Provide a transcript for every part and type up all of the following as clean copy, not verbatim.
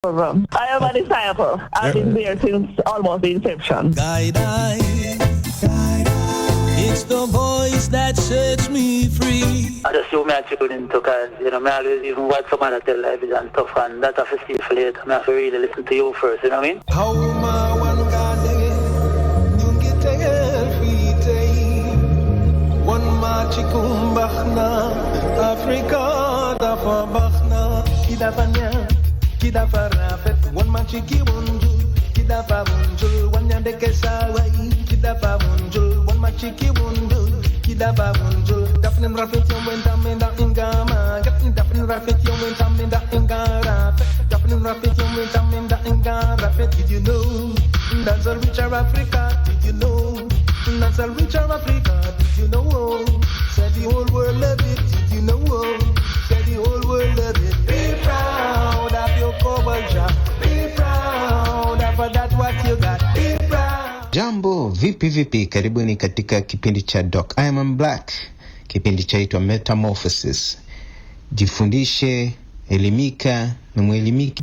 I am a disciple. I've been there since almost the inception. Guide I. It's the voice that sets me free. I just you me tune into because, me always even watch some other tell life and stuff, and that's a see for later. I have to really listen to you first, you know what I mean? How ma one God you get one ma chikum bakhna Africa da fa bakhna kidafanya kidafarafet one ma chiki wonju kidafarunjul one yande kesawai kidafarunjul one ma chiki wonju kidafarunjul dafnim rafet yom wentamenda ingama dafnim rafet yom wentamenda ingara dafnim rafet yom wentamenda ingara. Did you know that's a richer Africa? Did you know that's a richer Africa? Did you know? Said the whole world love it. Did you know? Said the whole world love it. Be proud of your culture. Be proud of that what you got. Be proud. Jambo, vipi, karibuni katika kipindi cha Doc. Iman Blak. Kipindi chaitwa Metamorphosis. Jifundishe, elimika na muelimiki.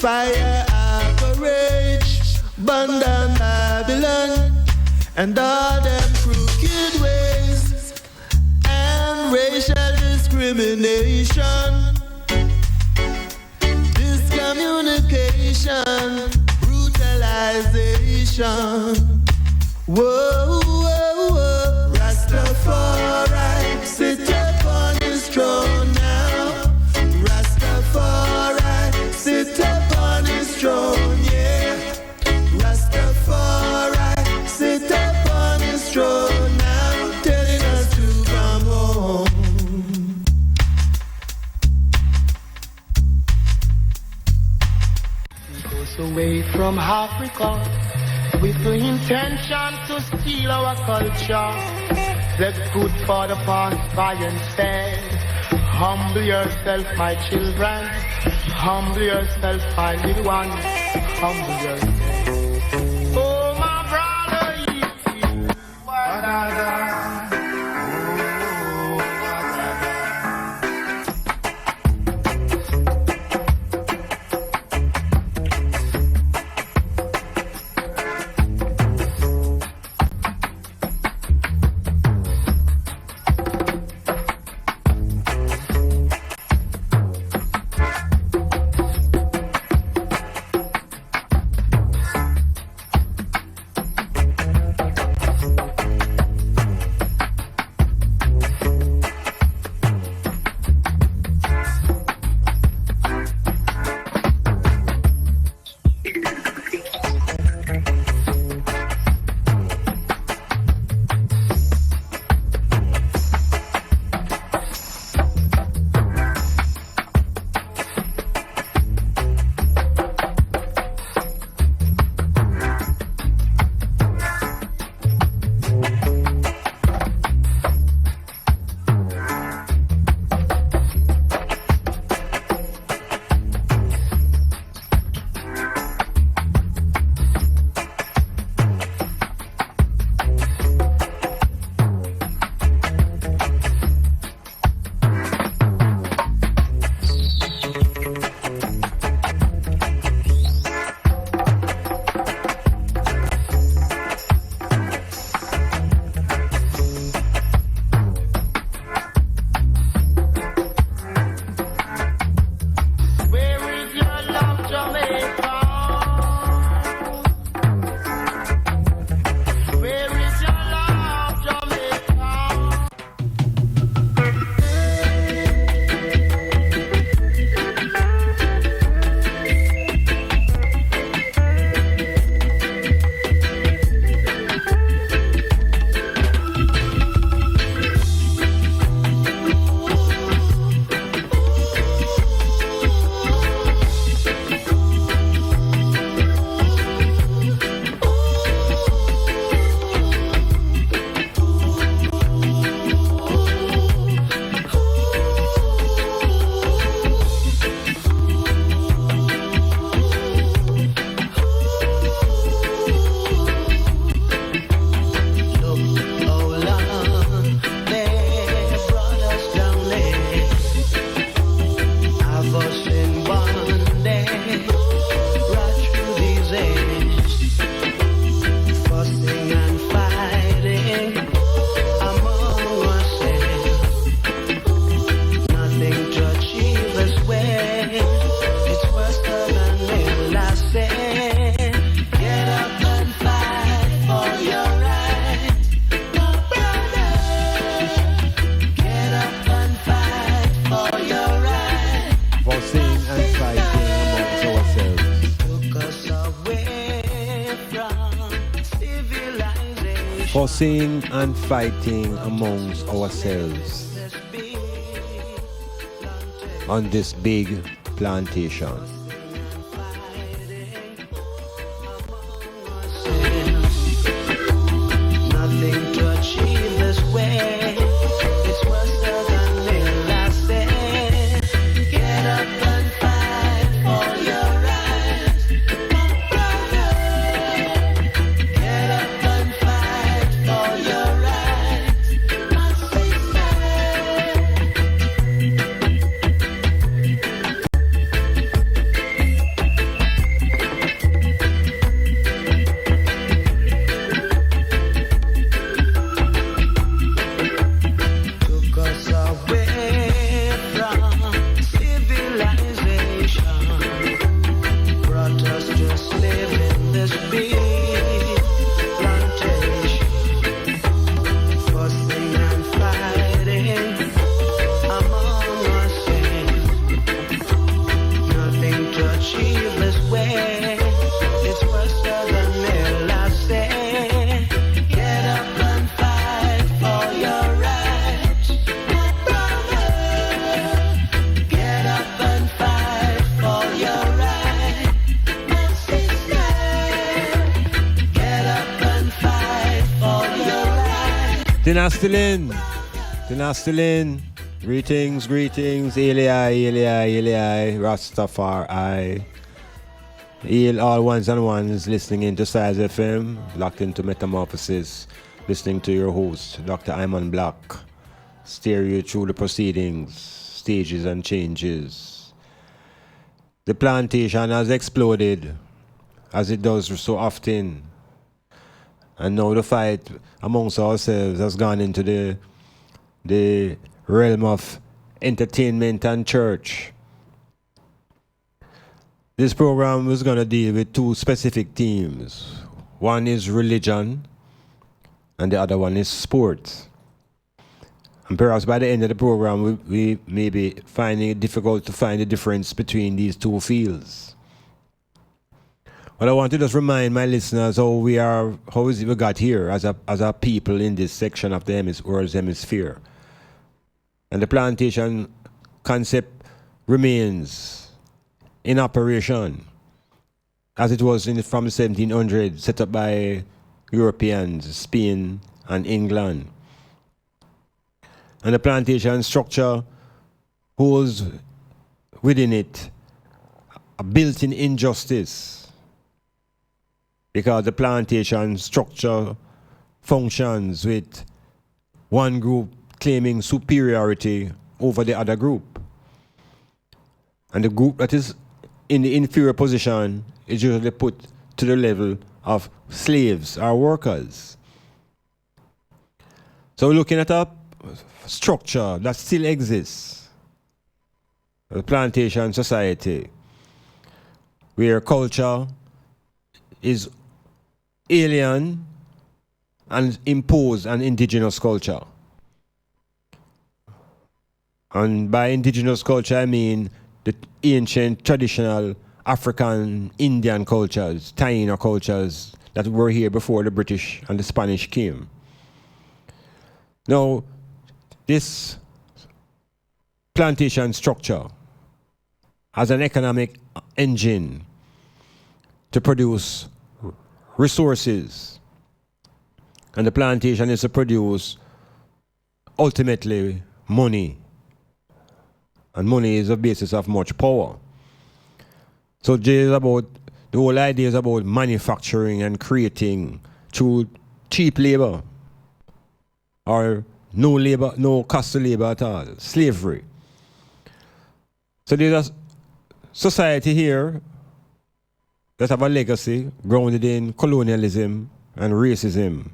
Fire operates, burn down Babylon and all them crooked ways and racial discrimination, discommunication, brutalization. Whoa, whoa, whoa. Rastafari, sit upon his throne now. Rastafari, sit upon his throne, yeah. Rastafari, sit upon his throne now, telling us to come home. He goes away from Africa with the intention to steal our culture. That's good for the past by instead. Humble yourself, my children. Humble yourself, my little ones. Humble yourself. Oh, my brother, fussing and fighting amongst ourselves on this big plantation. Nothing to achieve this way. It's worse than the last day. Get up and fight for your rights, my brother. Get up and fight for your rights, my sister. Took us away from civilization, brought us to live in this big plantation, fussing and fighting among ourselves. Nothing to achieve this way. It's worse than the last day. Get up and fight for your rights, my brother. Get up and fight for your rights, my sister. Get up and fight for your rights. Dinastilin. Greetings, Eli, Rastafari. Hail all ones and ones listening into Size FM, locked into Metamorphosis, listening to your host, Dr. Iman Blak, steer you through the proceedings, stages and changes. The plantation has exploded, as it does so often, and now the fight amongst ourselves has gone into the realm of entertainment and church. This program is going to deal with two specific themes. One is religion, and the other one is sports. And perhaps by the end of the program, we may be finding it difficult to find the difference between these two fields. But I want to just remind my listeners how is it we got here as a people in this section of the world's hemisphere. And the plantation concept remains in operation as it was from 1700, set up by Europeans, Spain and England. And the plantation structure holds within it a built-in injustice, because the plantation structure functions with one group claiming superiority over the other group. And the group that is in the inferior position is usually put to the level of slaves or workers. So we're looking at a structure that still exists, the plantation society, where culture is alien and imposed an indigenous culture. And by indigenous culture, I mean the ancient, traditional African, Indian cultures, Taino cultures that were here before the British and the Spanish came. Now, this plantation structure has an economic engine to produce resources. And the plantation is to produce, ultimately, money. And money is the basis of much power. So the whole idea is about manufacturing and creating through cheap labor or no labor, no cost of labor at all, slavery. So there's a society here that have a legacy grounded in colonialism and racism.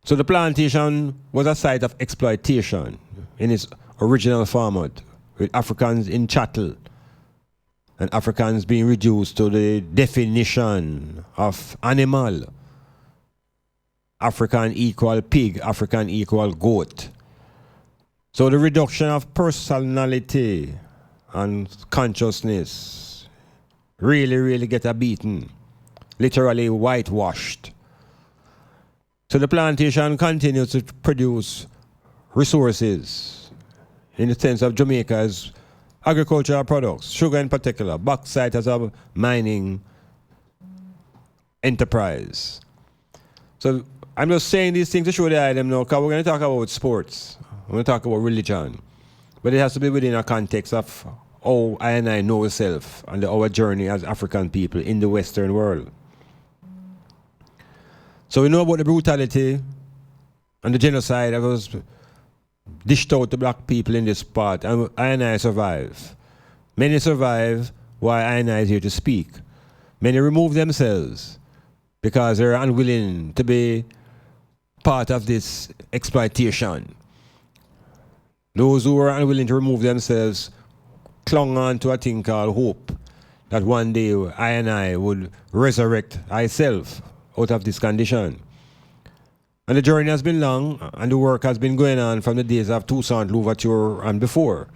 So the plantation was a site of exploitation in its original format, with Africans in chattel and Africans being reduced to the definition of animal. African equal pig, African equal goat. So the reduction of personality and consciousness really get a beating, literally whitewashed So the plantation continues to produce resources in the sense of Jamaica's agricultural products, sugar in particular, bauxite as a mining enterprise. So I'm just saying these things to show the item now, because we're going to talk about sports. We're going to talk about religion. But it has to be within a context of how I and I know ourselves and our journey as African people in the Western world. So we know about the brutality and the genocide that was dished out to black people in this part, and I survive. Many survive while I is here to speak. Many remove themselves because they're unwilling to be part of this exploitation. Those who are unwilling to remove themselves clung on to a thing called hope, that one day I would resurrect myself out of this condition. And the journey has been long, and the work has been going on from the days of Toussaint Louverture and before,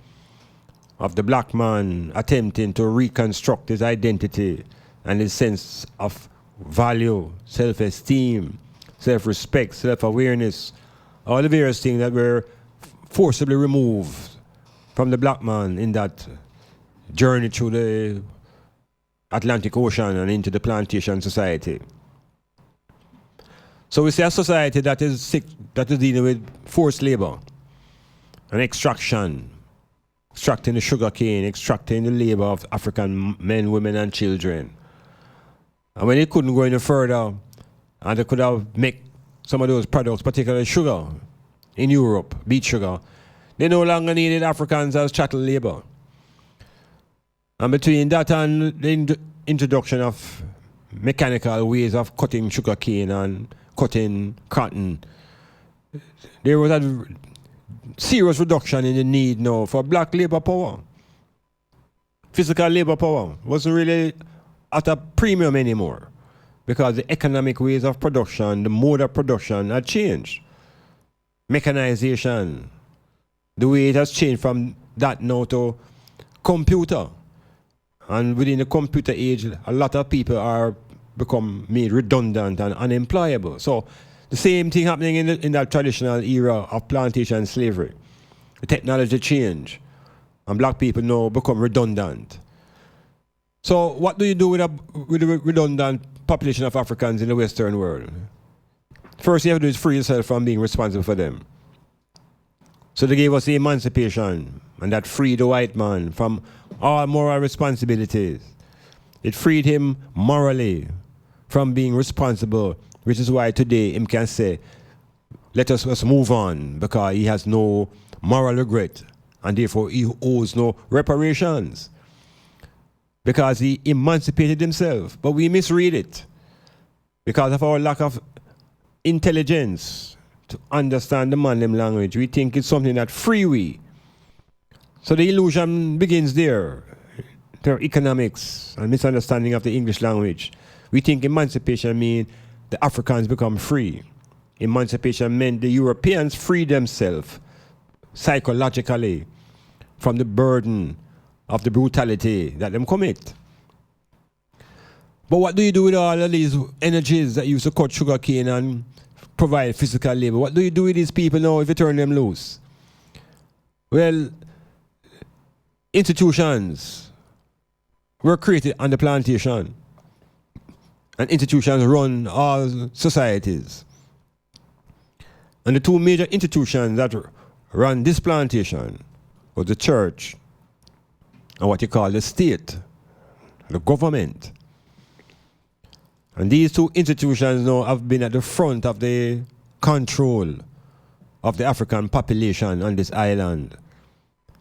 of the black man attempting to reconstruct his identity and his sense of value, self-esteem, self-respect, self-awareness, all the various things that were forcibly removed from the black man in that journey through the Atlantic Ocean and into the plantation society. So we see a society that is dealing with forced labor and extraction, extracting the sugar cane, extracting the labor of African men, women, and children. And when it couldn't go any further, and they could have made some of those products, particularly sugar, in Europe, beet sugar, they no longer needed Africans as chattel labor. And between that and the introduction of mechanical ways of cutting sugar cane and cutting cotton, there was a serious reduction in the need now for black labor power. Physical labor power wasn't really at a premium anymore because the economic ways of production, the mode of production had changed. Mechanization, the way it has changed from that now to computer. And within the computer age, a lot of people are become made redundant and unemployable. So the same thing happening in that traditional era of plantation slavery. The technology change, and black people now become redundant. So what do you do with the redundant population of Africans in the Western world? First you have to do is free yourself from being responsible for them. So they gave us the emancipation, and that freed the white man from all moral responsibilities. It freed him morally from being responsible, which is why today him can say, let us move on, because he has no moral regret, and therefore he owes no reparations, because he emancipated himself. But we misread it because of our lack of intelligence to understand the Mandem language. We think it's something that free we. So the illusion begins there. Their economics and misunderstanding of the English language. We think emancipation means the Africans become free. Emancipation meant the Europeans free themselves psychologically from the burden of the brutality that them commit. But what do you do with all of these energies that used to cut sugar cane and provide physical labor? What do you do with these people now if you turn them loose? Well, institutions were created on the plantation, and institutions run all societies. And the two major institutions that run this plantation was the church and what you call the state, the government. And these two institutions now have been at the front of the control of the African population on this island.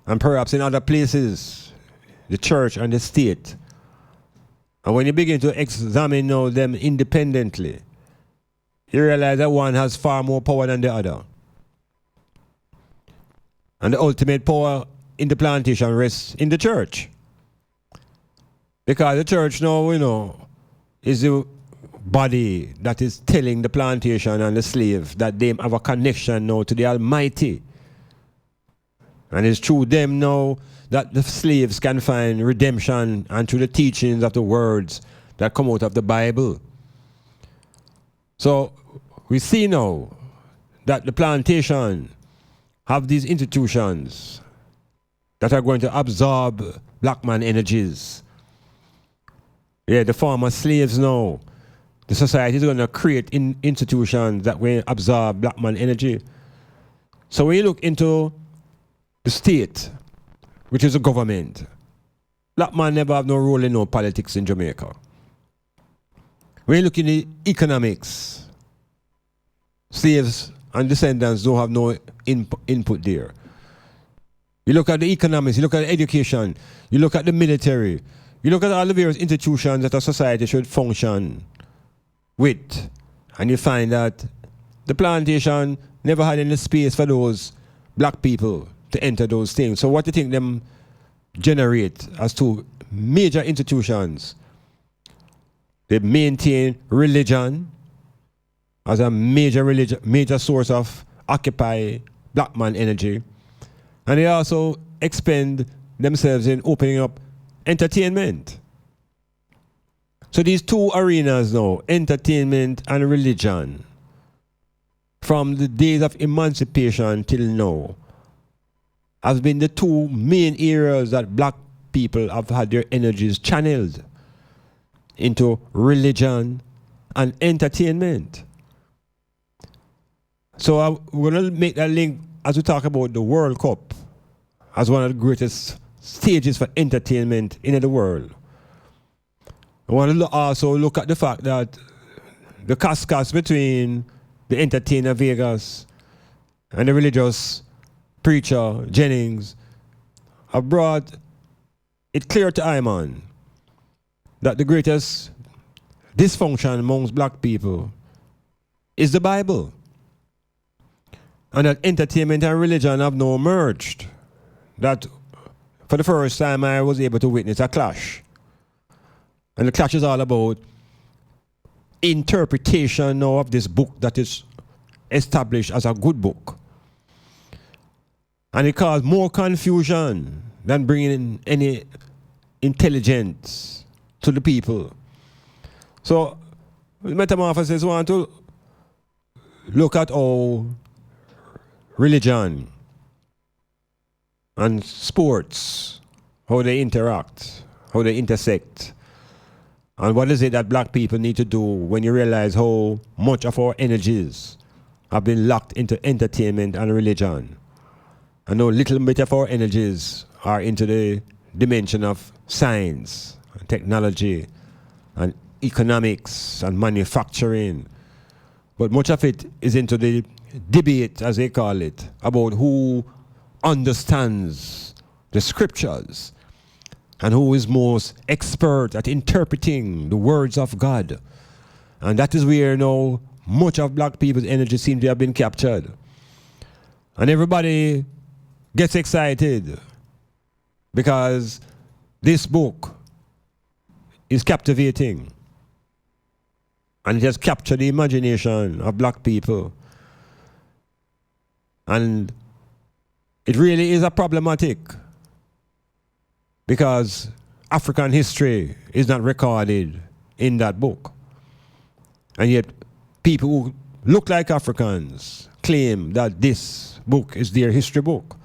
And perhaps in other places, the church and the state. And when you begin to examine now them independently, you realize that one has far more power than the other. And the ultimate power in the plantation rests in the church. Because the church now, is the body that is telling the plantation and the slave that they have a connection now to the Almighty. And it's through them now that the slaves can find redemption, and through the teachings of the words that come out of the Bible. So we see now that the plantation have these institutions that are going to absorb black man energies. Yeah, the former slaves now. The society is going to create institutions that will absorb black man energy. So when you look into the state, which is a government, black man never have no role in no politics in Jamaica. When you look in the economics, slaves and descendants don't have no input there. You look at the economics, you look at the education, you look at the military, you look at all the various institutions that a society should function with, and you find that the plantation never had any space for those black people to enter those things. So what do you think them generate as to major institutions? They maintain religion as a major source of occupy black man energy. And they also expend themselves in opening up entertainment. So these two arenas now, entertainment and religion, from the days of emancipation till now, has been the two main areas that black people have had their energies channeled into religion and entertainment. So we're going to make that link as we talk about the World Cup as one of the greatest stages for entertainment in the world. I want to also look at the fact that the cascades between the entertainer Vegas and the religious preacher Jennings have brought it clear to Iman that the greatest dysfunction amongst black people is the Bible. And that entertainment and religion have now merged. That for the first time I was able to witness a clash. And the clash is all about interpretation now of this book that is established as a good book. And it caused more confusion than bringing in any intelligence to the people. So, Metamorphosis want to look at how religion and sports, how they interact, how they intersect. And what is it that black people need to do when you realize how much of our energies have been locked into entertainment and religion? And how little bit of our energies are into the dimension of science, and technology, and economics, and manufacturing. But much of it is into the debate, as they call it, about who understands the scriptures and who is most expert at interpreting the words of God. And that is where now much of black people's energy seems to have been captured. And everybody gets excited because this book is captivating. And it has captured the imagination of black people. And it really is a problematic because African history is not recorded in that book. And yet people who look like Africans claim that this book is their history book.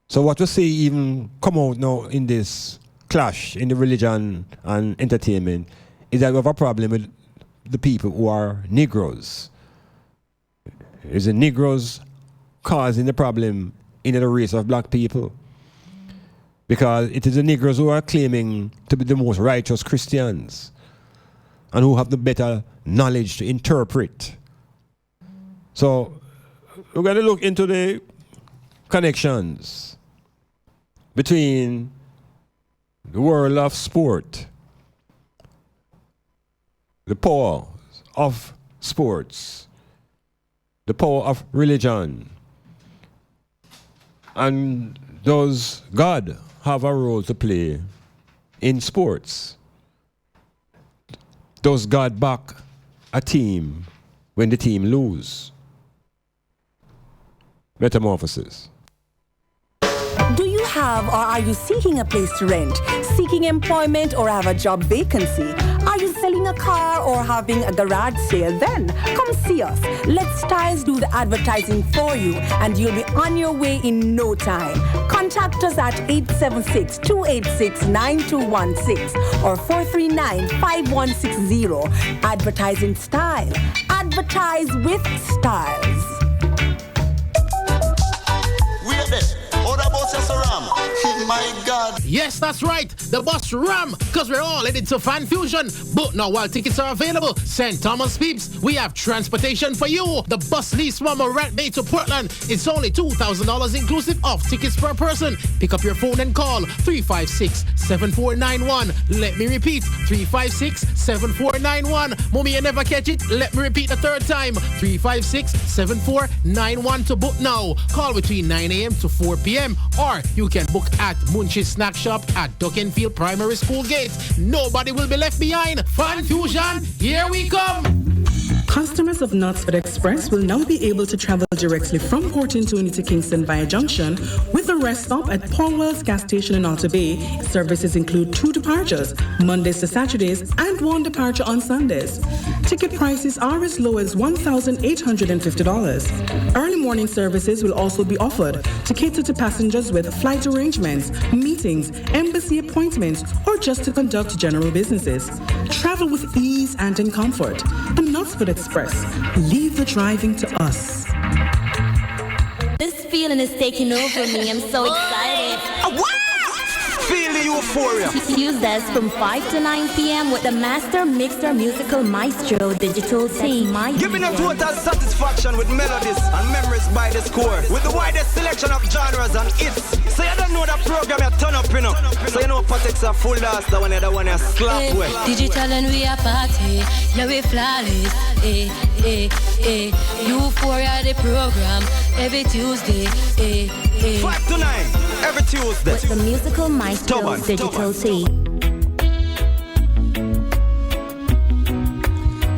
So what we see even come out now in this clash in the religion and entertainment is that we have a problem with the people who are Negroes. Is the Negroes causing the problem in the race of black people? Because it is the Negroes who are claiming to be the most righteous Christians and who have the better knowledge to interpret. So we're going to look into the connections between the world of sport, the power of sports, the power of religion, and does God have a role to play in sports? Does God back a team when the team lose? Metamorphosis. Do you have or are you seeking a place to rent, seeking employment or have a job vacancy? Are you selling a car or having a garage sale? Then come see us. Let Styles do the advertising for you and you'll be on your way in no time. Contact us at 876-286-9216 or 439-5160. Advertising Style. Advertise with Styles. We're there. What about Ram? My God. Yes, that's right. The bus ram, because we're all headed to Fan Fusion. But now while tickets are available, St. Thomas Peeps, we have transportation for you. The bus leaves from Morant Bay to Portland. It's only $2,000 inclusive of tickets per person. Pick up your phone and call 356-7491. Let me repeat, 356-7491. Mommy, you never catch it? Let me repeat the third time. 356-7491 to book now. Call between 9 a.m. to 4 p.m. or you can book at Munch's Snack Shop at Duckenfield Primary School Gate. Nobody will be left behind. Fan Fusion, here we come. Customers of Knutsford Express will now be able to travel directly from Port Tony to Kingston via Junction with a rest stop at Paulwell's gas station in Otter Bay. Services include 2 departures, Mondays to Saturdays, and 1 departure on Sundays. Ticket prices are as low as $1,850. Early morning services will also be offered to cater to passengers with flight arrangements, meetings, embassy appointments, or just to conduct general businesses. Travel with ease and in comfort. The Knutsford Express. Leave the driving to us. This feeling is taking over me. I'm so excited. Feel the euphoria. Tuesdays from 5 to 9 p.m. with the Master Mixer Musical Maestro Digital Team. Giving a total satisfaction with melodies and memories by the score. With the widest selection of genres and hits. So you don't know that program you turn up, you know. So you know Patek's a full dance, the one that one you slap with. Digital and we are party. Yeah, we flawless. Euphoria the program. Every Tuesday. 5 to 9. Every Tuesday. With the Musical Maestro Digital Team.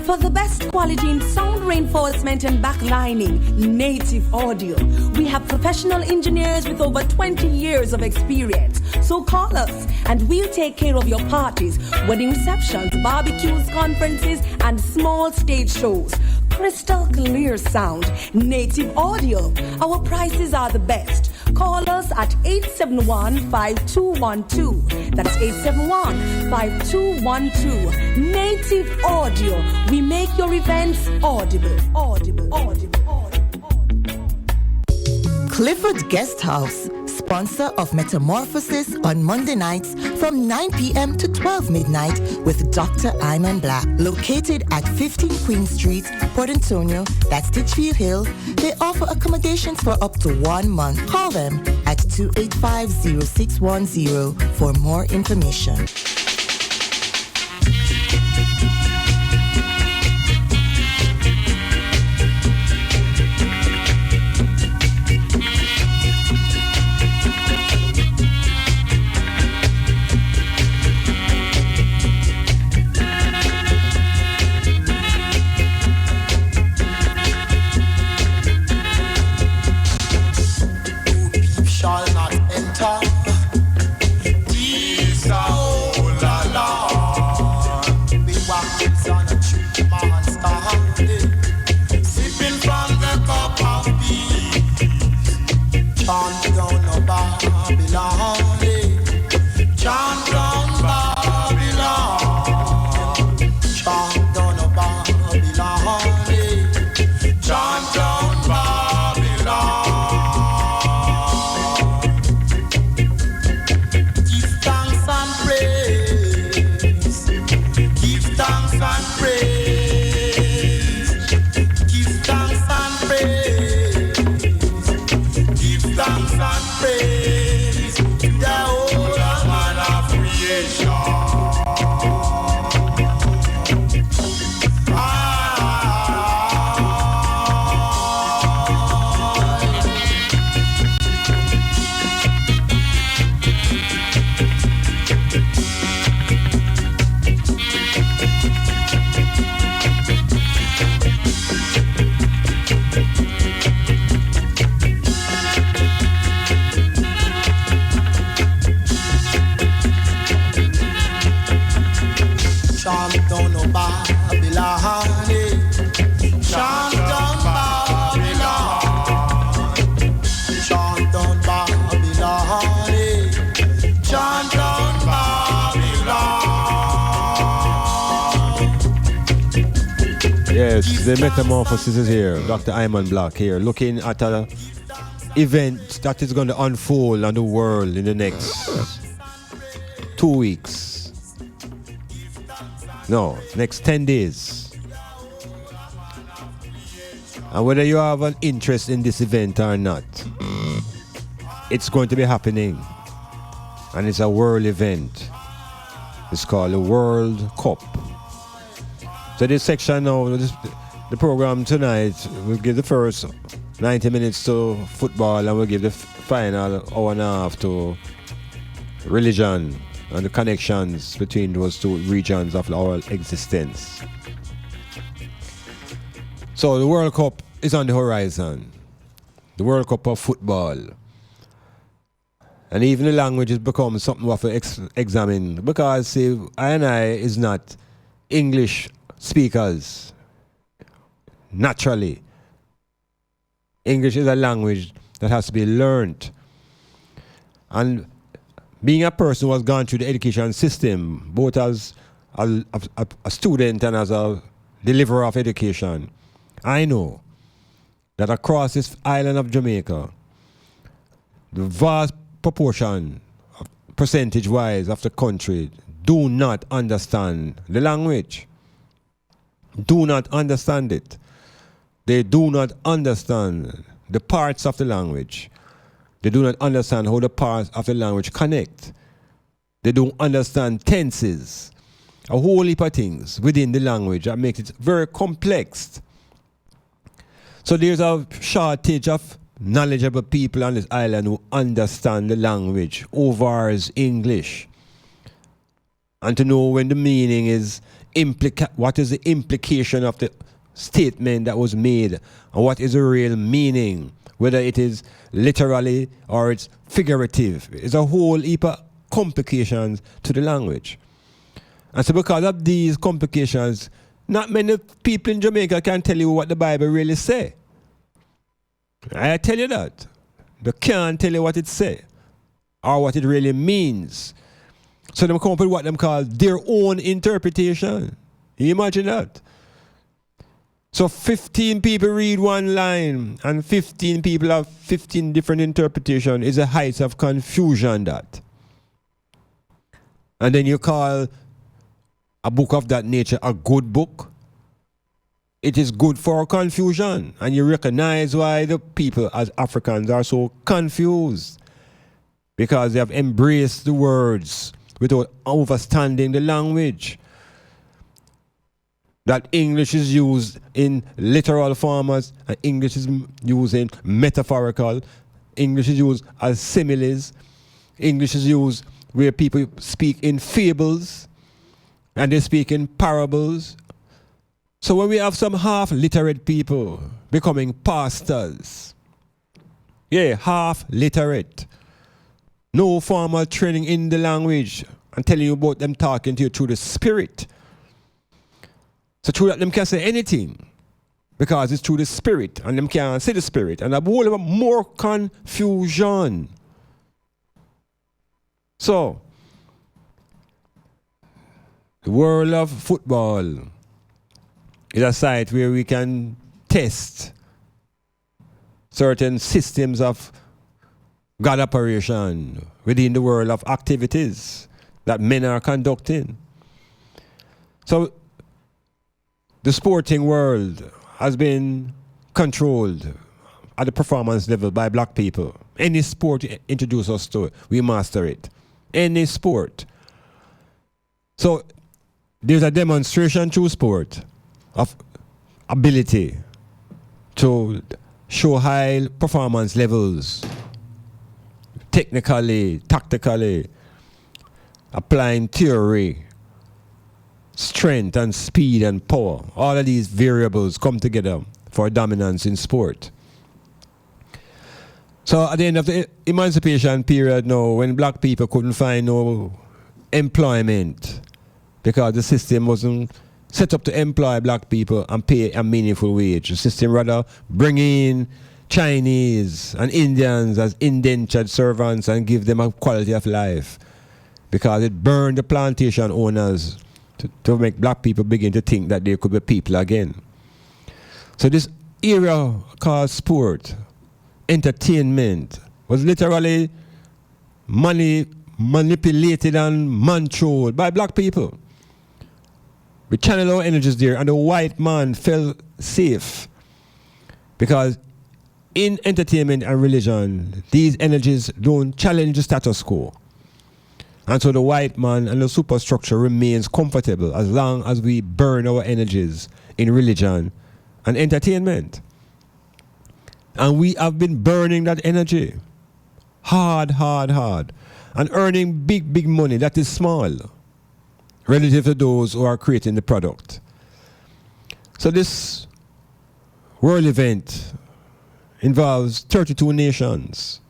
For the best quality in sound reinforcement and backlining, Native Audio. We have professional engineers with over 20 years of experience. So call us and we'll take care of your parties, wedding receptions, barbecues, conferences, and small stage shows. Crystal clear sound, Native Audio. Our prices are the best. Call us at 871-5212. That's 871-5212. Native Audio. We make your events audible. Clifford Guest House, sponsor of Metamorphosis on Monday nights from 9 p.m. to 12 midnight with Dr. Iman Blak. Located at 15 Queen Street, Port Antonio, that's Titchfield Hill. They offer accommodations for up to 1 month. Call them at 285-0610 for more information. Shall not enter. These are Yes, the metamorphosis is here. Dr. Iman Blak here, looking at an event that is going to unfold on the world in the next 2 weeks. No, next 10 days. And whether you have an interest in this event or not, it's going to be happening. And it's a world event. It's called the World Cup. So this section now, the program tonight, we'll give the first 90 minutes to football and we'll give the final hour and a half to religion and the connections between those two regions of our existence. So the World Cup is on the horizon. The World Cup of football. And even the language has become something we have to examine because see, I is not English speakers. Naturally. English is a language that has to be learned. And being a person who has gone through the education system, both as a student and as a deliverer of education, I know that across this island of Jamaica, the vast proportion, percentage-wise, of the country do not understand the language. Do not understand it. They do not understand the parts of the language. They do not understand how the parts of the language connect. They don't understand tenses, a whole heap of things within the language that makes it very complex. So there's a shortage of knowledgeable people on this island who understand the language over as English. And to know when the meaning is, what is the implication of the statement that was made, and what is the real meaning, whether it is literally or it's figurative. It's a whole heap of complications to the language. And so because of these complications, not many people in Jamaica can tell you what the Bible really say. I tell you that. They can't tell you what it say or what it really means. So they come up with what they call their own interpretation. You imagine that? So 15 people read one line and 15 people have 15 different interpretations. Is a height of confusion that. And then you call a book of that nature a good book. It is good for confusion. And you recognize why the people as Africans are so confused. Because they have embraced the words without understanding the language. That English is used in literal forms, and English is used in metaphorical. English is used as similes. English is used where people speak in fables, and they speak in parables. So when we have some half-literate people becoming pastors, half-literate, no formal training in the language, and telling you about them talking to you through the Spirit. So through that, them can't say anything because it's through the Spirit, and them can't see the Spirit, and a whole lot more confusion. So, the world of football is a site where we can test certain systems of God operation within the world of activities that men are conducting. So, the sporting world has been controlled at the performance level by black people. Any sport you introduce us to, we master it. Any sport. So there's a demonstration through sport of ability to show high performance levels, technically, tactically, applying theory, strength and speed and power. All of these variables come together for dominance in sport. So at the end of the emancipation period now, when black people couldn't find no employment because the system wasn't set up to employ black people and pay a meaningful wage, the system rather bring in Chinese and Indians as indentured servants and give them a quality of life because it burned the plantation owners to make black people begin to think that they could be people again. So this era called sport, entertainment, was literally manipulated and controlled by black people. We channel our energies there, and the white man felt safe because in entertainment and religion, these energies don't challenge the status quo. And so the white man and the superstructure remains comfortable as long as we burn our energies in religion and entertainment. And we have been burning that energy hard, and earning big money that is small relative to those who are creating the product. So this world event involves 32 nations,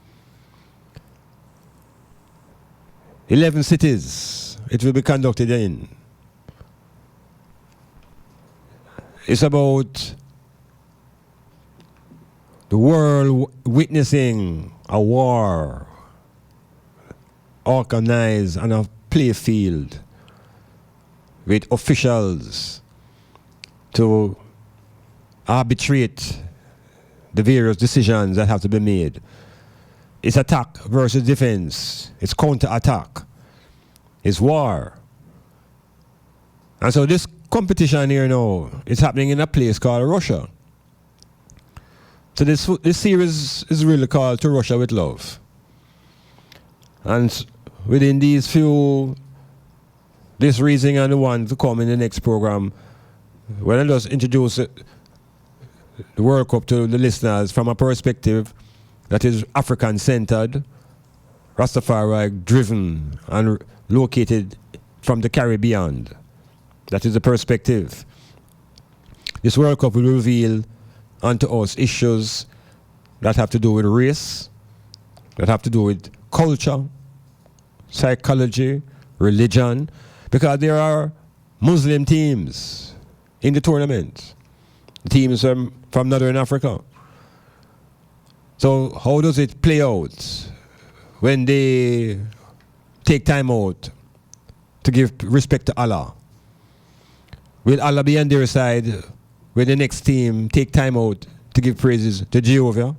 11 cities it will be conducted in. It's about the world witnessing a war organized on a play field with officials to arbitrate the various decisions that have to be made. It's attack versus defense. It's counter-attack. It's war. And so this competition here now is happening in a place called Russia. So this series is really called To Russia with Love. And within these few, this reason and the one to come in the next program, when I just introduce the World Cup to the listeners from a perspective that is African-centered, Rastafari-driven, and located from the Caribbean. That is the perspective. This World Cup will reveal unto us issues that have to do with race, that have to do with culture, psychology, religion, because there are Muslim teams in the tournament, teams from Northern Africa. So how does it play out when they take time out to give respect to Allah? Will Allah be on their side when the next team take time out to give praises to Jehovah?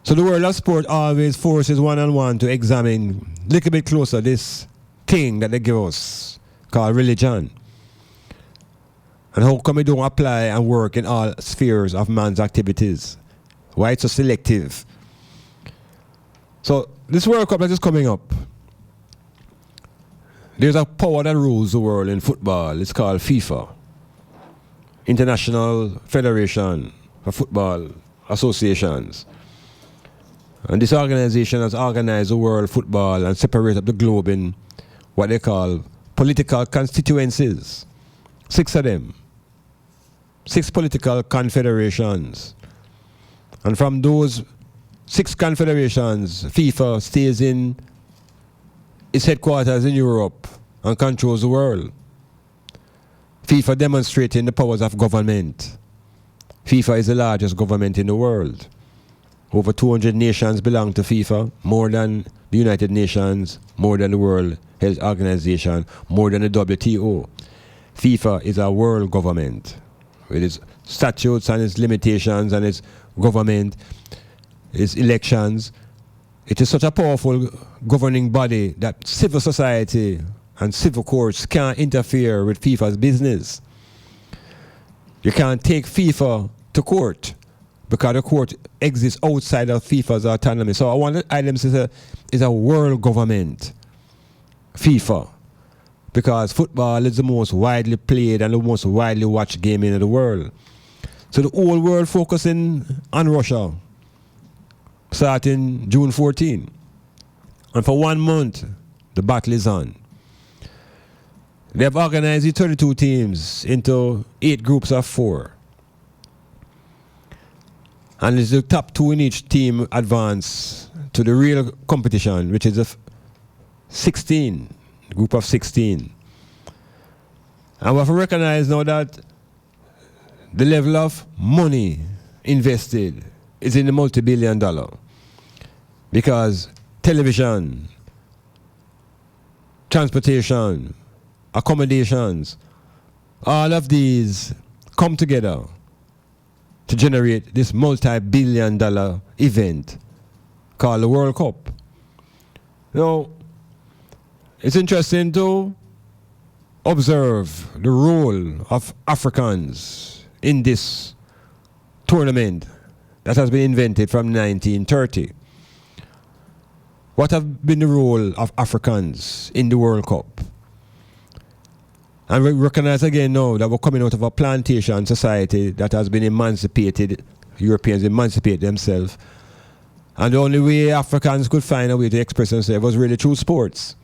So the world of sport always forces one-on-one to examine a little bit closer this thing that they give us called religion. And how come it don't apply and work in all spheres of man's activities? Why it's so selective? So this World Cup that is coming up, there's a power that rules the world in football. It's called FIFA, International Federation for Football Associations. And this organization has organized the world football and separated up the globe in what they call political constituencies. 6 of them. 6 political confederations. And from those 6 confederations, FIFA stays in its headquarters in Europe and controls the world. FIFA demonstrating the powers of government. FIFA is the largest government in the world. Over 200 nations belong to FIFA, more than the United Nations, more than the World Health Organization, more than the WTO. FIFA is a world government with its statutes and its limitations and its government, its elections. It is such a powerful governing body that civil society and civil courts can't interfere with FIFA's business. You can't take FIFA to court because the court exists outside of FIFA's autonomy. So one of the items is a world government, FIFA, because football is the most widely played and the most widely watched game in the world. So the whole world focusing on Russia, starting June 14. And for 1 month, the battle is on. They have organized the 32 teams into 8 groups of 4. And it's the top 2 in each team advance to the real competition, which is a 16, group of 16. And we have to recognize now that the level of money invested is in the multi-billion dollar. Because television, transportation, accommodations, all of these come together to generate this multi-billion-dollar event called the World Cup. Now, it's interesting to observe the role of Africans in this tournament that has been invented from 1930. What have been the role of Africans in the World Cup? And we recognize again now that we're coming out of a plantation society that has been emancipated. Europeans emancipate themselves. And the only way Africans could find a way to express themselves was really through sports.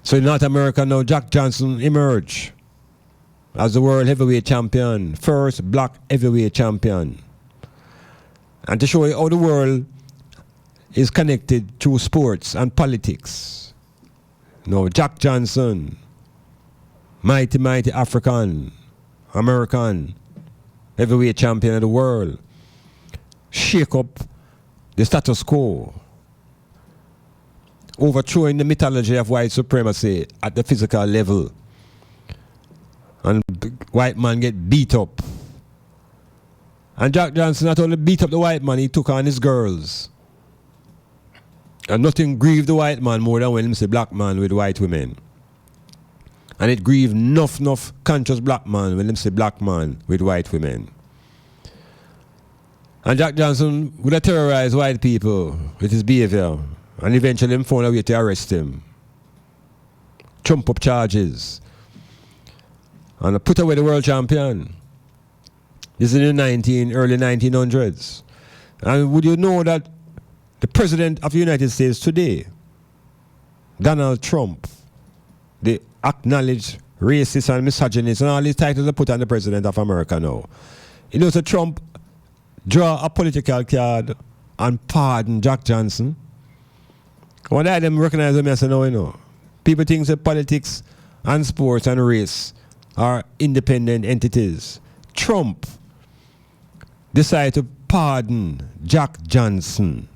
So in North America now, Jack Johnson emerged as the world heavyweight champion, first black heavyweight champion. And to show you how the world is connected through sports and politics. Now, Jack Johnson, mighty, mighty African, American, heavyweight champion of the world, shake up the status quo, overthrowing the mythology of white supremacy at the physical level. And white man get beat up. And Jack Johnson not only beat up the white man, he took on his girls. And nothing grieved the white man more than when he say black man with white women. And it grieved enough conscious black man when he say black man with white women. And Jack Johnson would have terrorized white people with his behavior. And eventually him found a way to arrest him. Trump up charges. And put away the world champion. This is in the early 1900s. And would you know that the President of the United States today, Donald Trump, the acknowledged racist and misogynist, and all these titles are put on the President of America now. You know, so Trump draw a political card and pardon Jack Johnson. One of them recognize him as no, you know. People think that politics and sports and race are independent entities. Trump decided to pardon Jack Johnson,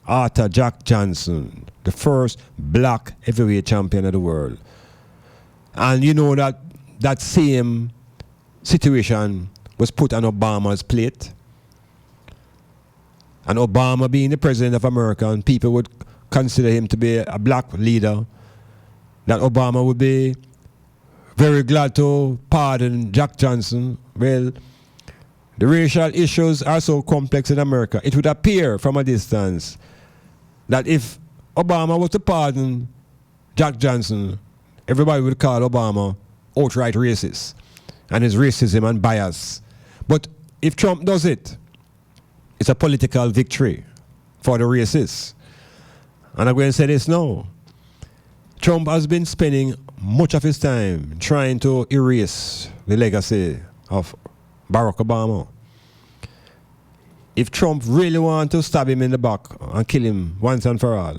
Arthur Jack Johnson, the first black heavyweight champion of the world. And you know that that same situation was put on Obama's plate. And Obama being the president of America, and people would consider him to be a black leader, that Obama would be very glad to pardon Jack Johnson. Well, the racial issues are so complex in America. It would appear from a distance that if Obama was to pardon Jack Johnson, everybody would call Obama outright racist and his racism and bias. But if Trump does it, it's a political victory for the racists. And I'm going to say this now. Trump has been spending much of his time trying to erase the legacy of Barack Obama. If Trump really wants to stab him in the back and kill him once and for all,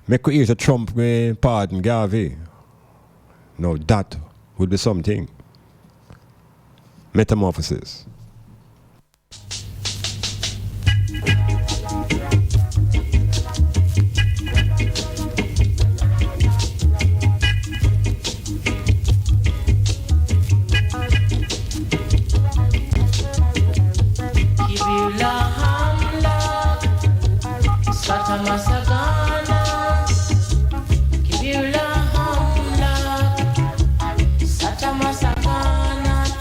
make it easy Trump may pardon Garvey. No, that would be something. Metamorphosis.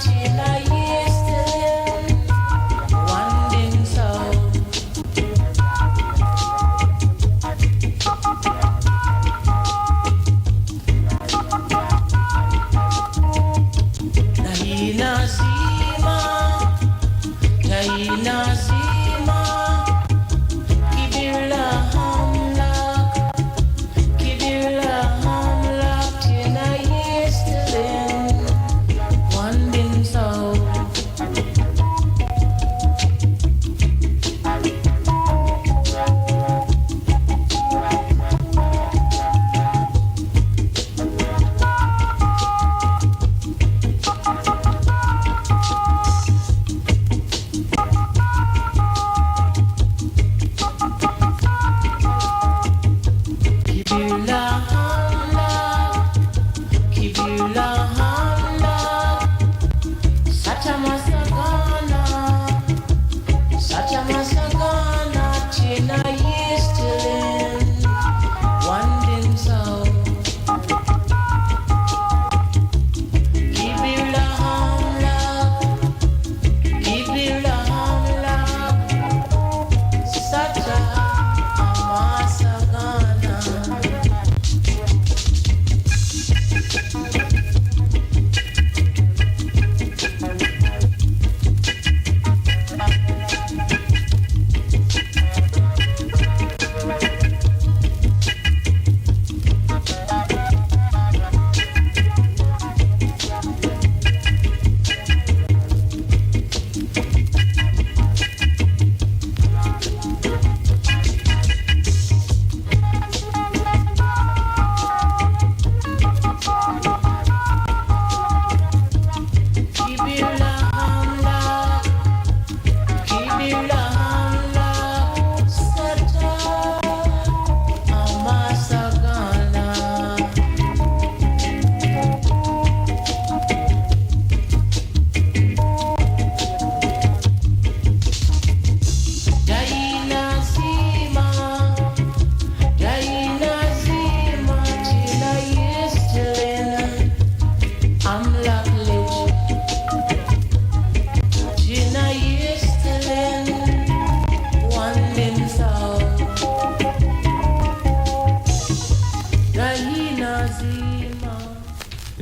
Till I used to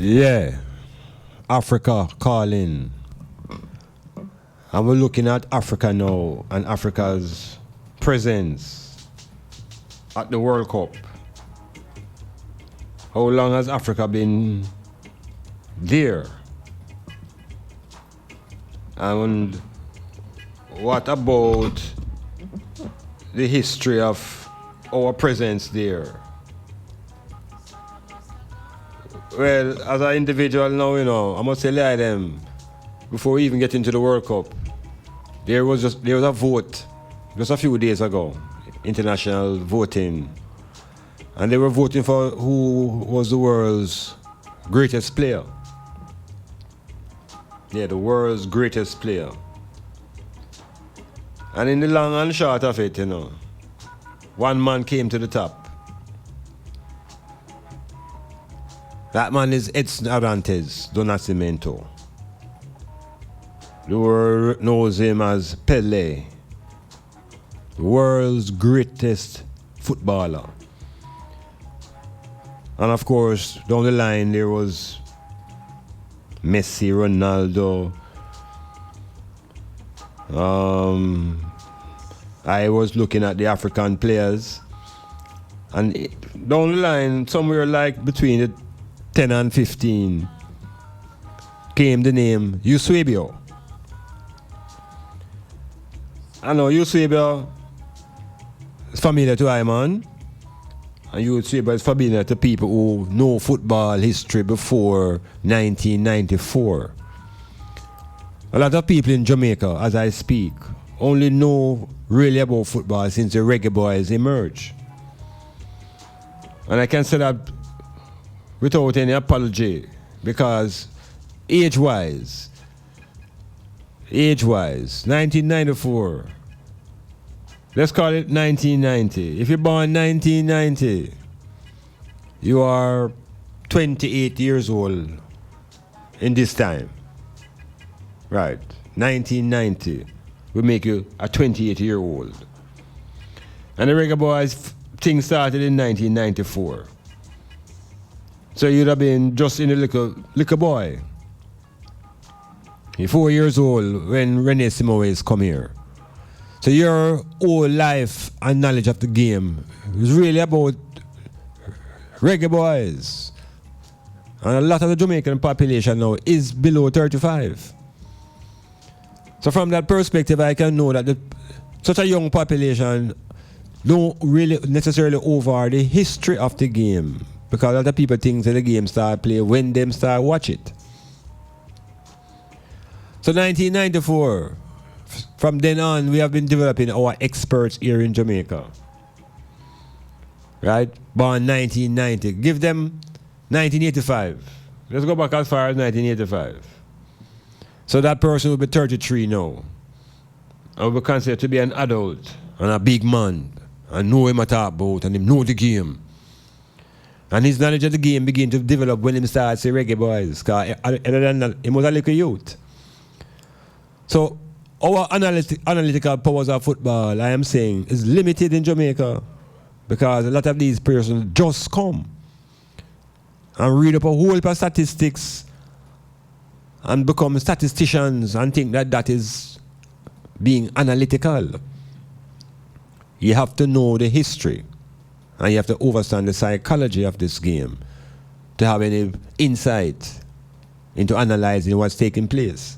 Yeah, Africa calling. And we're looking at Africa now and Africa's presence at the World Cup. How long has Africa been there? And what about the history of our presence there? Well, as an individual now, I must say like them, before we even get into the World Cup, there was a vote just a few days ago, international voting, and they were voting for who was the world's greatest player. Yeah, the world's greatest player. And in the long and short of it, one man came to the top. That man is Edson Arantes do Nascimento. The world knows him as Pelé, the world's greatest footballer. And of course, down the line there was Messi, Ronaldo. I was looking at the African players, and down the line, somewhere like between the 10 and 15, came the name Eusebio. I know Eusebio is familiar to Iman, and Eusebio is familiar to people who know football history before 1994. A lot of people in Jamaica, as I speak, only know really about football since the Reggae Boys emerged. And I can say that without any apology, because age-wise, 1994, let's call it 1990. If you're born 1990, you are 28 years old in this time. Right, 1990 will make you a 28-year-old. And the Reggae Boys thing started in 1994. So you'd have been just in a little boy. You're 4 years old when Rene Simoes come here. So your whole life and knowledge of the game is really about Reggae Boys. And a lot of the Jamaican population now is below 35. So from that perspective, I can know that such a young population don't really necessarily over the history of the game, because a lot of people think that the game start play when them start watch it. So 1994, from then on, we have been developing our experts here in Jamaica. Right? Born 1990. Give them 1985. Let's go back as far as 1985. So that person will be 33 now. And will be considered to be an adult and a big man, and know him at talk about, and him know the game. And his knowledge of the game begin to develop when he starts the Reggae Boys. Because other than that, he was a little youth. So our analytical powers of football, I am saying, is limited in Jamaica, because a lot of these persons just come and read up a whole heap of statistics and become statisticians and think that that is being analytical. You have to know the history, and you have to understand the psychology of this game to have any insight into analyzing what's taking place.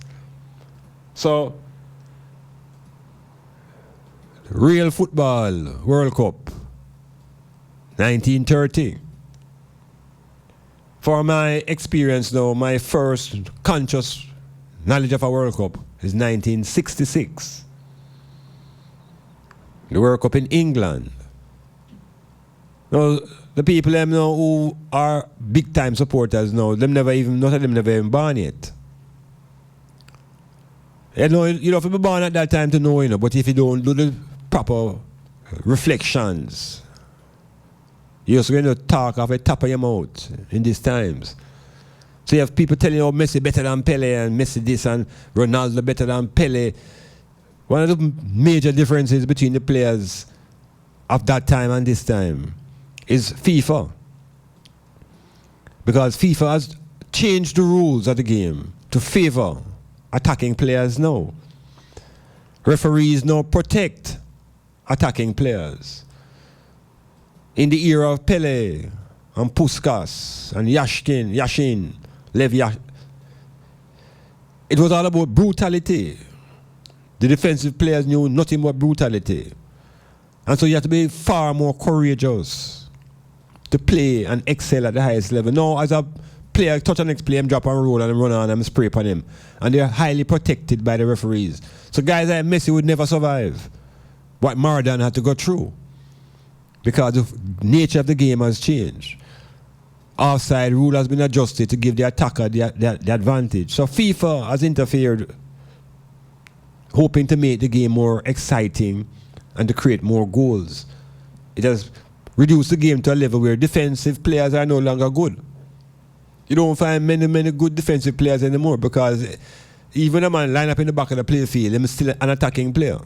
So, real football World Cup, 1930. For my experience though, my first conscious knowledge of a World Cup is 1966. The World Cup in England. Now, the people them now who are big time supporters now, none of them never even born yet. You know, you have to be born at that time to know, but if you don't do the proper reflections, you're just going to talk off the top of your mouth in these times. So you have people telling you, oh, Messi better than Pele, and Messi this, and Ronaldo better than Pele. One of the major differences between the players of that time and this time is FIFA. Because FIFA has changed the rules of the game to favor attacking players now. Referees now protect attacking players. In the era of Pele and Puskas and Yashin, Lev Yash, it was all about brutality. The defensive players knew nothing but brutality. And so you have to be far more courageous to play and excel at the highest level. Now, as a player, touch the next play, him drop and roll and run on and spray upon him. And they're highly protected by the referees. So guys like Messi would never survive what Maradona had to go through, because the nature of the game has changed. Offside rule has been adjusted to give the attacker the advantage. So FIFA has interfered, hoping to make the game more exciting and to create more goals. It has reduced the game to a level where defensive players are no longer good. You don't find many good defensive players anymore, because even a man line up in the back of the play field, he's still an attacking player.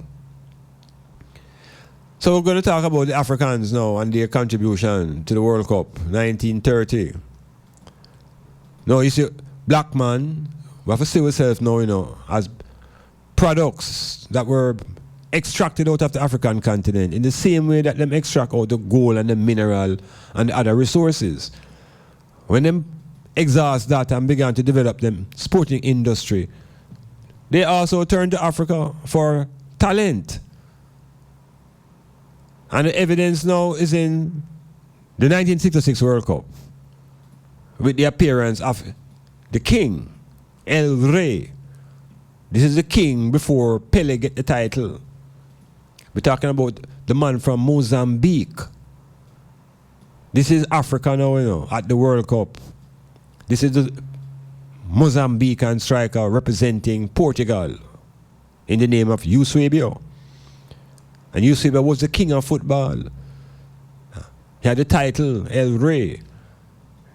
So we're going to talk about the Africans now and their contribution to the World Cup 1930. Now you see, black man, we have to see ourselves now, you know, as products that were extracted out of the African continent in the same way that them extract out the gold and the mineral and the other resources. When them exhaust that and began to develop them sporting industry, they also turned to Africa for talent. And the evidence now is in the 1966 World Cup with the appearance of the king, El Rey. This is the king before Pele get the title. We're talking about the man from Mozambique. This is Africa now, you know, at the World Cup. This is the Mozambican striker representing Portugal in the name of Eusebio. And Eusebio was the king of football. He had the title El Rey.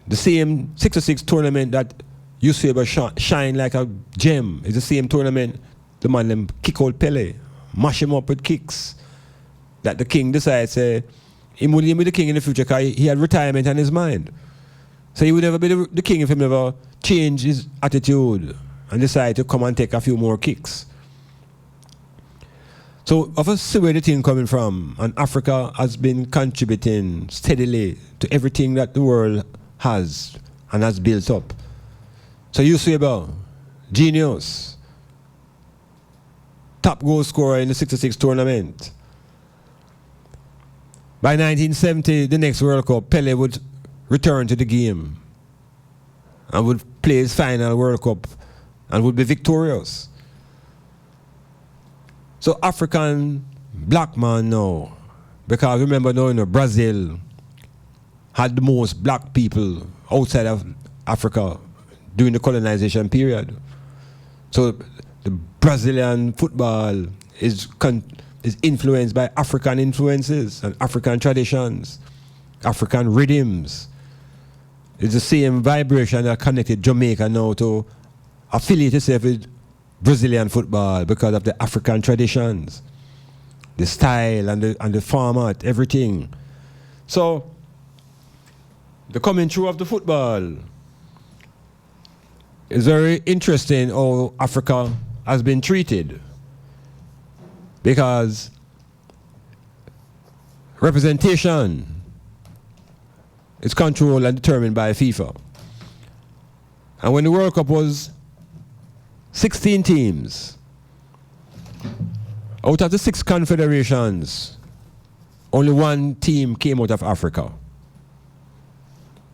The same 66 tournament that Eusebio shine like a gem is the same tournament the man them kick out Pele, mash him up with kicks. That the king decides he wouldn't be the king in the future because he had retirement on his mind. So he would never be the king if he never changed his attitude and decide to come and take a few more kicks. So obviously where the thing coming from, and Africa has been contributing steadily to everything that the world has and has built up. So Eusebio, genius, top goal scorer in the 66 tournament. By 1970, the next World Cup, Pele would return to the game and would play his final World Cup and would be victorious. So African black man now, because remember now, you know, Brazil had the most black people outside of Africa during the colonization period. So the Brazilian football is influenced by African influences and African traditions, African rhythms. It's the same vibration that connected Jamaica now to affiliate itself with Brazilian football because of the African traditions, the style and the format, everything. So the coming through of the football is very interesting how Africa has been treated, because representation is controlled and determined by FIFA. And when the World Cup was 16 teams, out of the 6 confederations, only 1 team came out of Africa.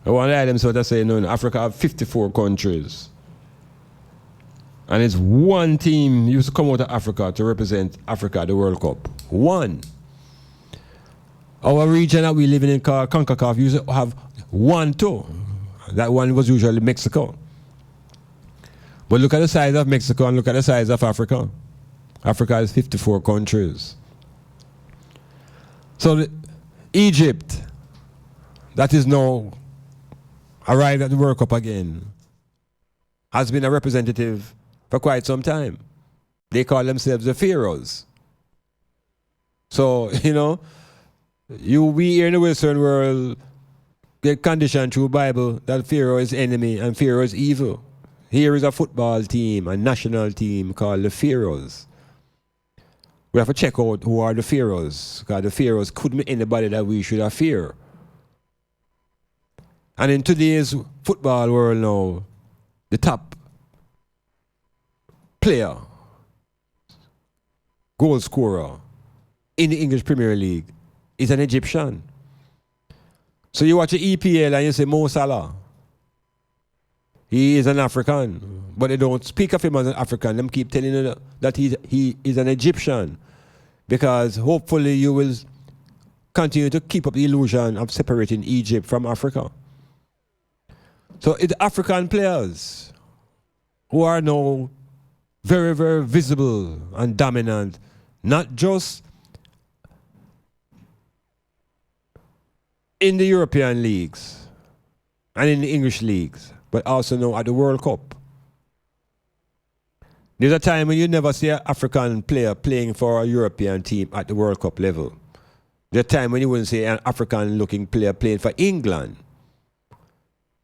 I want to add them sort of say, no, Africa have 54 countries. And it's 1 team used to come out of Africa to represent Africa at the World Cup. 1. Our region that we live in CONCACAF used to have 1 too. That one was usually Mexico. But look at the size of Mexico and look at the size of Africa. Africa has 54 countries. So Egypt, that is now arrived at the World Cup again, has been a representative for quite some time. They call themselves the Pharaohs. So, you know, we here in the Western world get conditioned through Bible that Pharaoh is enemy and Pharaoh is evil. Here is a football team, a national team called the Pharaohs. We have to check out who are the Pharaohs, because the Pharaohs couldn't be anybody that we should have fear. And in today's football world now, the top player, goal scorer in the English Premier League is an Egyptian. So you watch the EPL and you say Mo Salah. He is an African, but they don't speak of him as an African. Them keep telling you that he is an Egyptian, because hopefully you will continue to keep up the illusion of separating Egypt from Africa. So it's African players who are now very, very visible and dominant, not just in the European leagues and in the English leagues, but also now at the World Cup. There's a time when you never see an African player playing for a European team at the World Cup level. There's a time when you wouldn't see an African-looking player playing for England,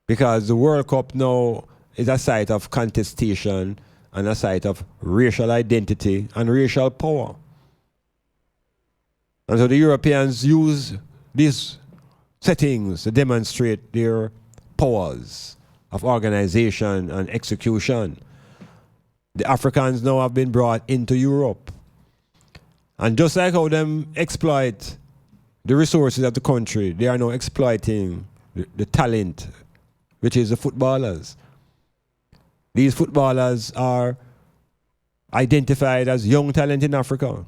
because the World Cup now is a site of contestation and a site of racial identity and racial power. And so the Europeans use these settings to demonstrate their powers of organization and execution. The Africans now have been brought into Europe. And just like how them exploit the resources of the country, they are now exploiting the talent, which is the footballers. These footballers are identified as young talent in Africa.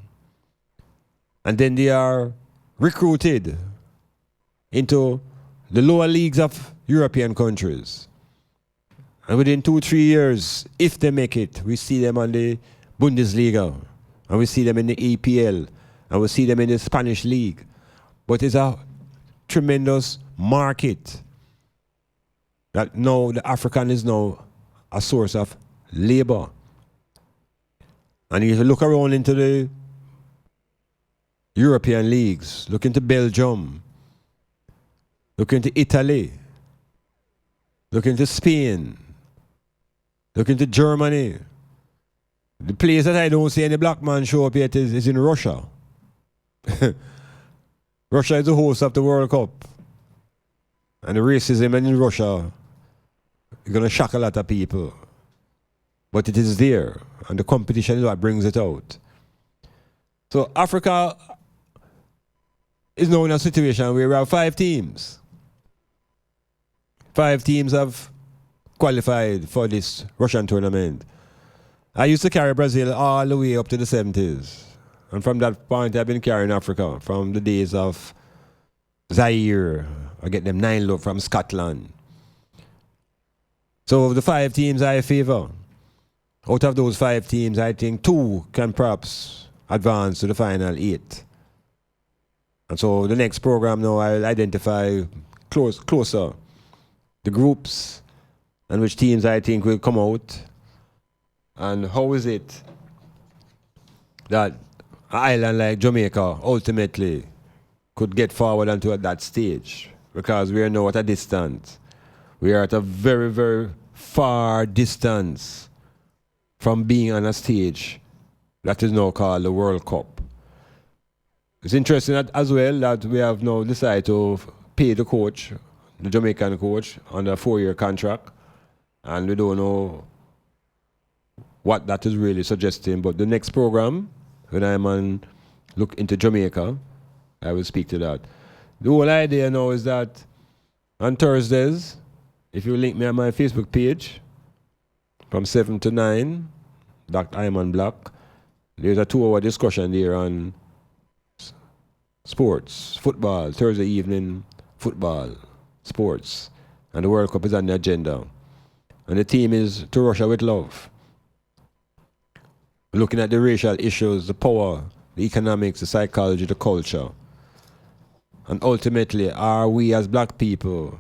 And then they are recruited into the lower leagues of European countries. And within 2-3 years, if they make it, we see them on the Bundesliga, and we see them in the EPL, and we see them in the Spanish league. But it's a tremendous market that now the African is now a source of labor. And if you look around into the European leagues, look into Belgium, look into Italy, look into Spain, look into Germany. The place that I don't see any black man show up yet is in Russia. Russia is the host of the World Cup. And the racism in Russia is going to shock a lot of people. But it is there. And the competition is what brings it out. So Africa is now in a situation where we have 5 teams. 5 teams have qualified for this Russian tournament. I used to carry Brazil all the way up to the 70s. And from that point, I've been carrying Africa from the days of Zaire. I get them 9 look from Scotland. So of the 5 teams I favor, out of those 5 teams, I think 2 can perhaps advance to the final 8. And so the next program now, I'll identify closer the groups and which teams I think will come out. And how is it that an island like Jamaica ultimately could get forward onto that stage? Because we are now at a distance. We are at a very, very far distance from being on a stage that is now called the World Cup. It's interesting that as well that we have now decided to pay the coach, the Jamaican coach, on a 4-year contract. And we don't know what that is really suggesting. But the next program, when Iman look into Jamaica, I will speak to that. The whole idea now is that on Thursdays, if you link me on my Facebook page, from 7 to 9, Dr. Iman Blak, there's a 2-hour discussion there on sports, football, Thursday evening, football, sports. And the World Cup is on the agenda. And the theme is To Russia with Love. Looking at the racial issues, the power, the economics, the psychology, the culture. And ultimately, are we as black people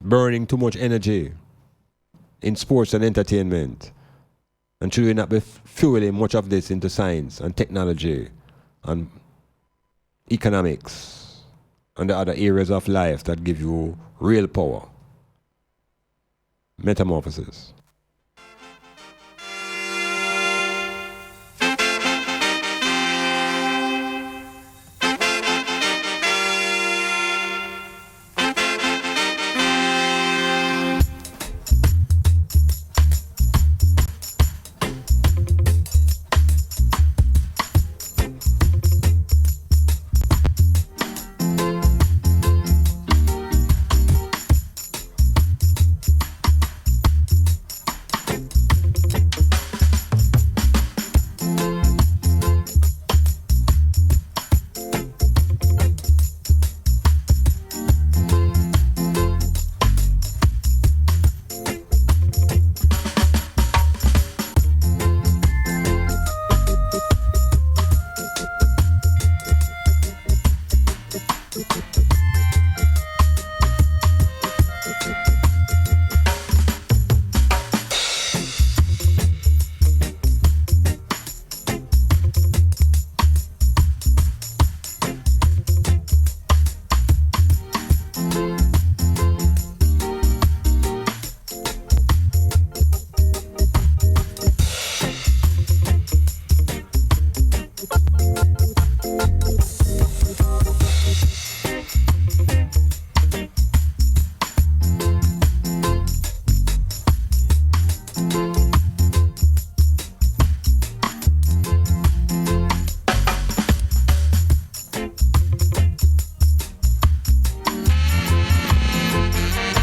burning too much energy in sports and entertainment? And should we not be fueling much of this into science and technology and economics and the other areas of life that give you real power. Metamorphosis.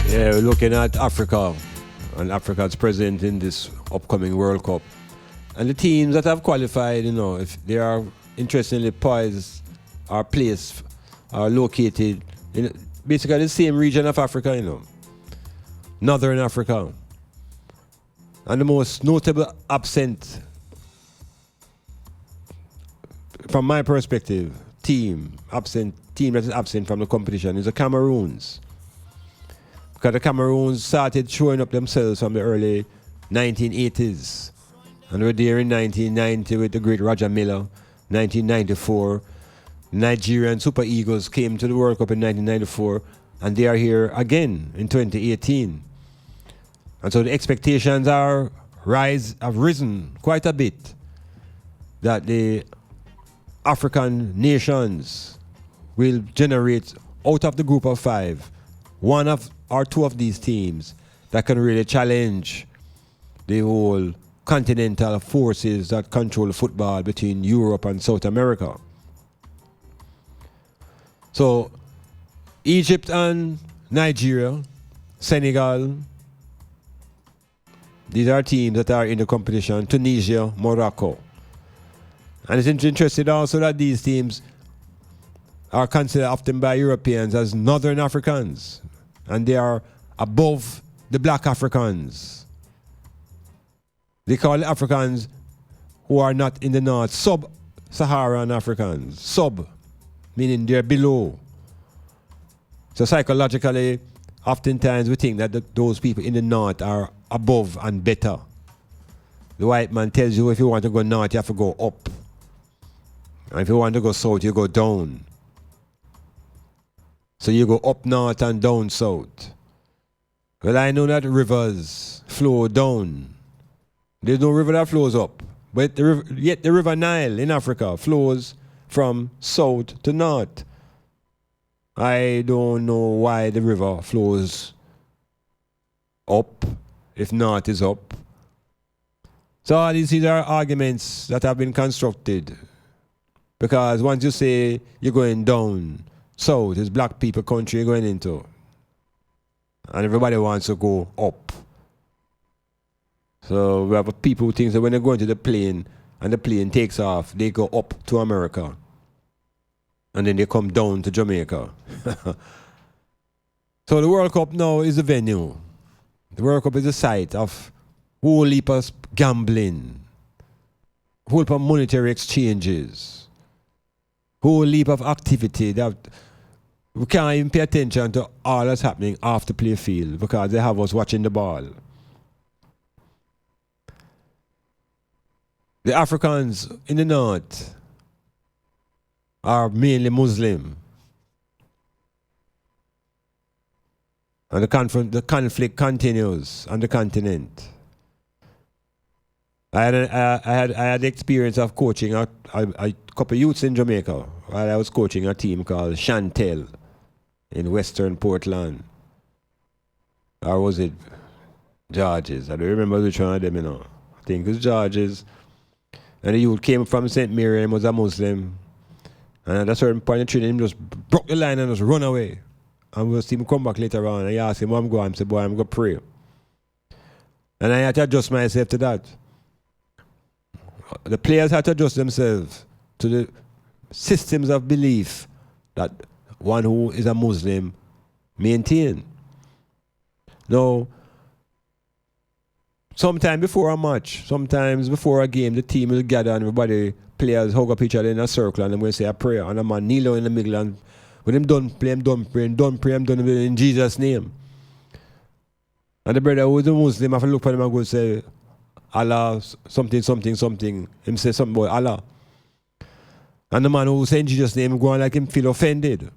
We're looking at Africa, and Africa's present in this upcoming World Cup. And the teams that have qualified, if they are interestingly poised or placed, are located in basically the same region of Africa, Northern Africa. And the most notable absent, from my perspective, team that is absent from the competition is the Cameroons. Because the Cameroons started showing up themselves from the early 1980s. And we're there in 1990 with the great Roger Miller. 1994, Nigerian Super Eagles came to the World Cup in 1994, and they are here again in 2018. And so the expectations have risen quite a bit that the African nations will generate out of the group of 5 one of or 2 of these teams that can really challenge the whole continental forces that control football between Europe and South America. So Egypt and Nigeria, Senegal, these are teams that are in the competition. Tunisia, Morocco. And it's interesting also that these teams are considered often by Europeans as Northern Africans, and they are above the Black Africans. They call the Africans who are not in the north sub-Saharan Africans. Sub, meaning they're below. So psychologically, oftentimes we think that those people in the north are above and better. The white man tells you if you want to go north, you have to go up. And if you want to go south, you go down. So you go up north and down south. Well, I know that rivers flow down. There's no river that flows up. But yet the river Nile in Africa flows from south to north. I don't know why the river flows up if north is up. So all these are arguments that have been constructed. Because once you say you're going down south, it's black people country you're going into. And everybody wants to go up. So we have people who think that when they go into the plane and the plane takes off, they go up to America. And then they come down to Jamaica. So the World Cup now is the venue. The World Cup is the site of whole heap of gambling, whole heap of monetary exchanges, whole heap of activity that we can't even pay attention to all that's happening off the play field because they have us watching the ball. The Africans in the north are mainly Muslim. And the conflict continues on the continent. I had the experience of coaching a couple of youths in Jamaica while I was coaching a team called Chantel in Western Portland. Or was it Georges? I don't remember which one of them, I think it's Georges. And the youth came from St. Mary and was a Muslim. And at a certain point in training, him just broke the line and just run away. And we'll see him come back later on. And I asked him, where I'm going? I said, boy, I'm going to pray. And I had to adjust myself to that. The players had to adjust themselves to the systems of belief that one who is a Muslim maintain. Now, sometime before a match, sometimes before a game, the team will gather and everybody, players hug up each other in a circle and then we'll say a prayer. And a man kneel down in the middle and when him done play, him done pray, him done pray, him done in Jesus' name. And the brother who is a Muslim, have to look at him and go say, Allah, something, something, something. Him say something about Allah. And the man who say in Jesus' name, go on like him feel offended.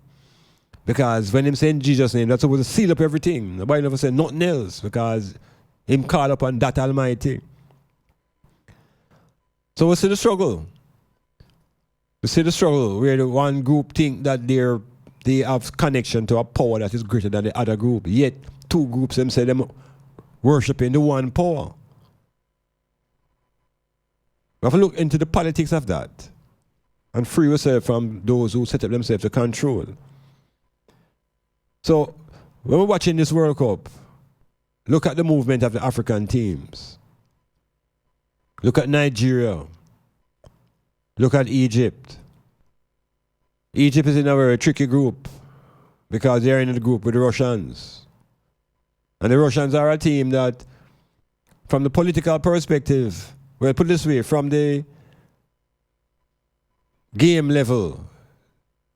Because when him say in Jesus' name, that's supposed to seal up everything. The Bible never say nothing else because him call upon that Almighty. So we see the struggle. We see the struggle where the one group think that they have connection to a power that is greater than the other group. Yet two groups them say them worshiping the one power. We have to look into the politics of that and free yourself from those who set up themselves to control. So when we're watching this World Cup, look at the movement of the African teams. Look at Nigeria. Look at Egypt. Egypt is in a very tricky group because they're in the group with the Russians. And the Russians are a team that, from the political perspective, well, put it this way, from the game level,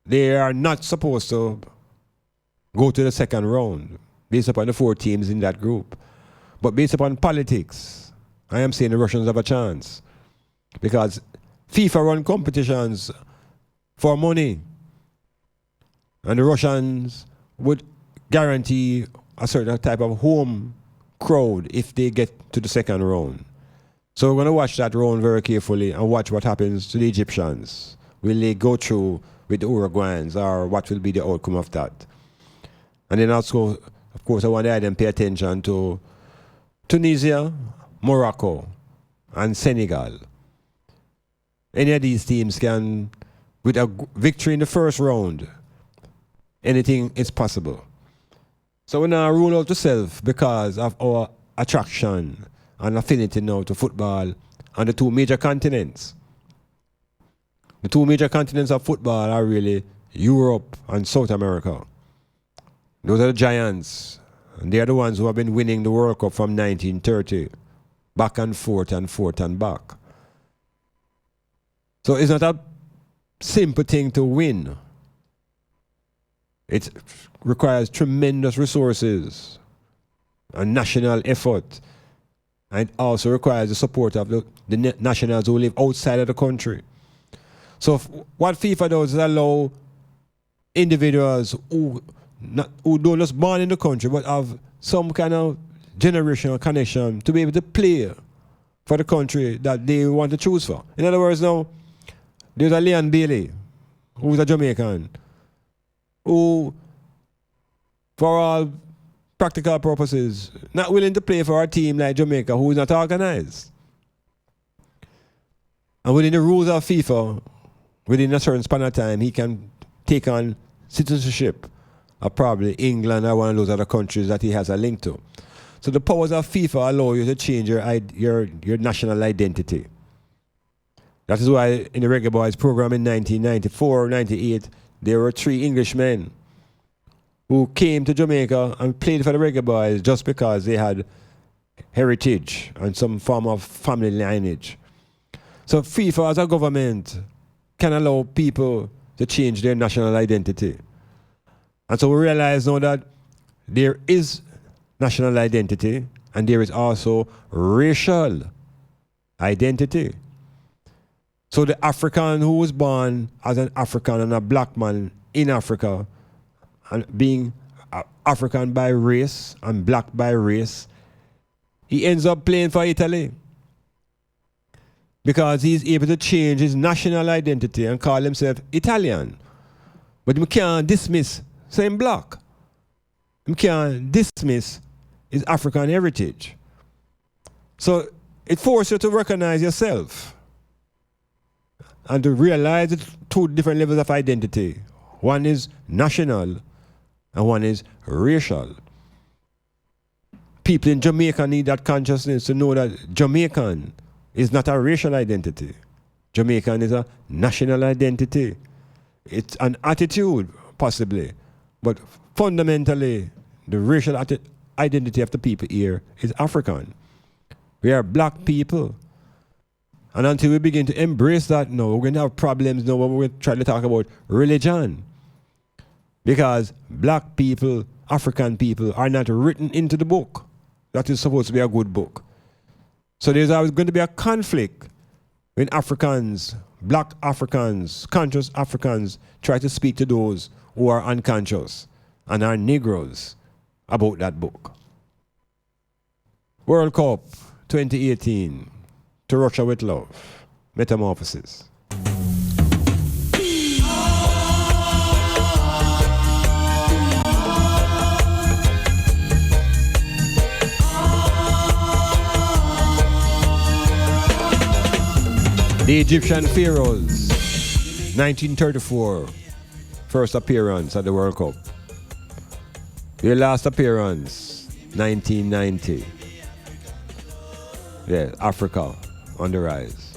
they are not supposed to go to the second round based upon the 4 teams in that group. But based upon politics, I am saying the Russians have a chance. Because FIFA run competitions for money. And the Russians would guarantee a certain type of home crowd if they get to the second round. So we're going to watch that round very carefully and watch what happens to the Egyptians. Will they go through with the Uruguayans or what will be the outcome of that? And then also, of course, I want to them pay attention to Tunisia, Morocco, and Senegal. Any of these teams can, with a victory in the first round, anything is possible. So we now rule out ourselves because of our attraction and affinity now to football on the 2 major continents. The 2 major continents of football are really Europe and South America. Those are the giants. And they are the ones who have been winning the World Cup from 1930. Back and forth and forth and back. So it's not a simple thing to win. It requires tremendous resources and national effort. And it also requires the support of the nationals who live outside of the country. So what FIFA does is allow individuals who don't just born in the country but have some kind of generational connection to be able to play for the country that they want to choose for. In other words, now, there's a Leon Bailey, who's a Jamaican, who, for all practical purposes, not willing to play for a team like Jamaica, who is not organized. And within the rules of FIFA, within a certain span of time, he can take on citizenship of probably England or one of those other countries that he has a link to. So the powers of FIFA allow you to change your national identity. That is why in the Reggae Boys program in 1994, 98, there were 3 Englishmen who came to Jamaica and played for the Reggae Boys just because they had heritage and some form of family lineage. So FIFA as a government can allow people to change their national identity. And so we realize now that there is national identity and there is also racial identity. So the African who was born as an African and a black man in Africa and being African by race and black by race, he ends up playing for Italy. Because he's able to change his national identity and call himself Italian. But we can't dismiss same black. We can't dismiss his African heritage. So it forces you to recognize yourself and to realize the two different levels of identity. One is national and one is racial. People in Jamaica need that consciousness to know that Jamaican is not a racial identity. Jamaican is a national identity. It's an attitude, possibly, but fundamentally, the racial identity of the people here is African. We are black people. And until we begin to embrace that, no, we're going to have problems now when we're trying to talk about religion. Because black people, African people, are not written into the book. That is supposed to be a good book. So there's always going to be a conflict when Africans, black Africans, conscious Africans try to speak to those who are unconscious and are Negroes about that book. World Cup 2018, To Russia with Love, Metamorphosis. The Egyptian Pharaohs, 1934, first appearance at the World Cup. Their last appearance, 1990. Yeah, Africa on the rise.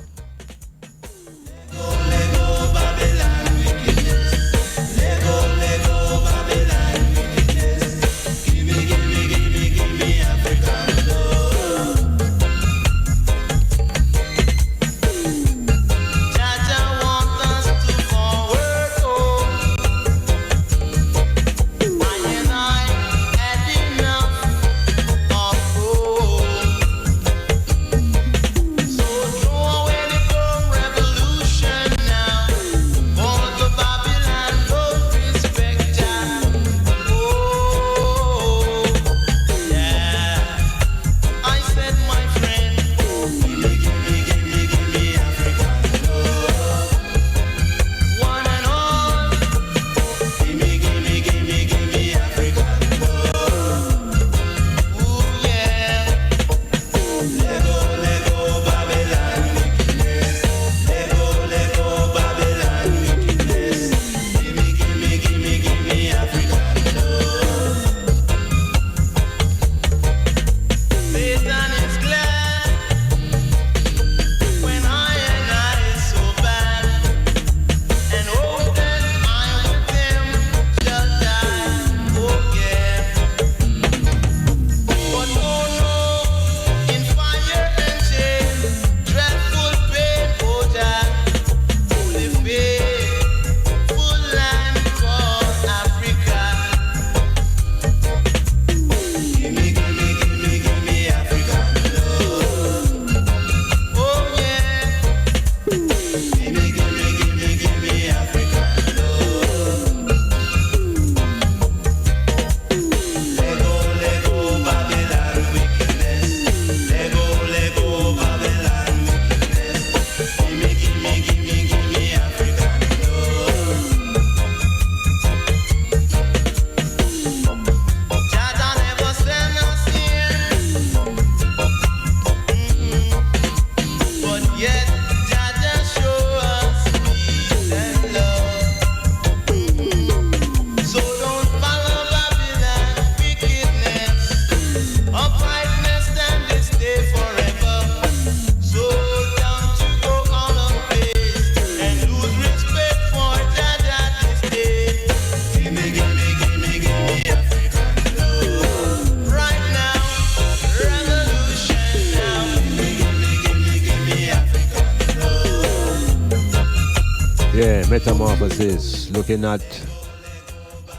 Metamorphosis, looking at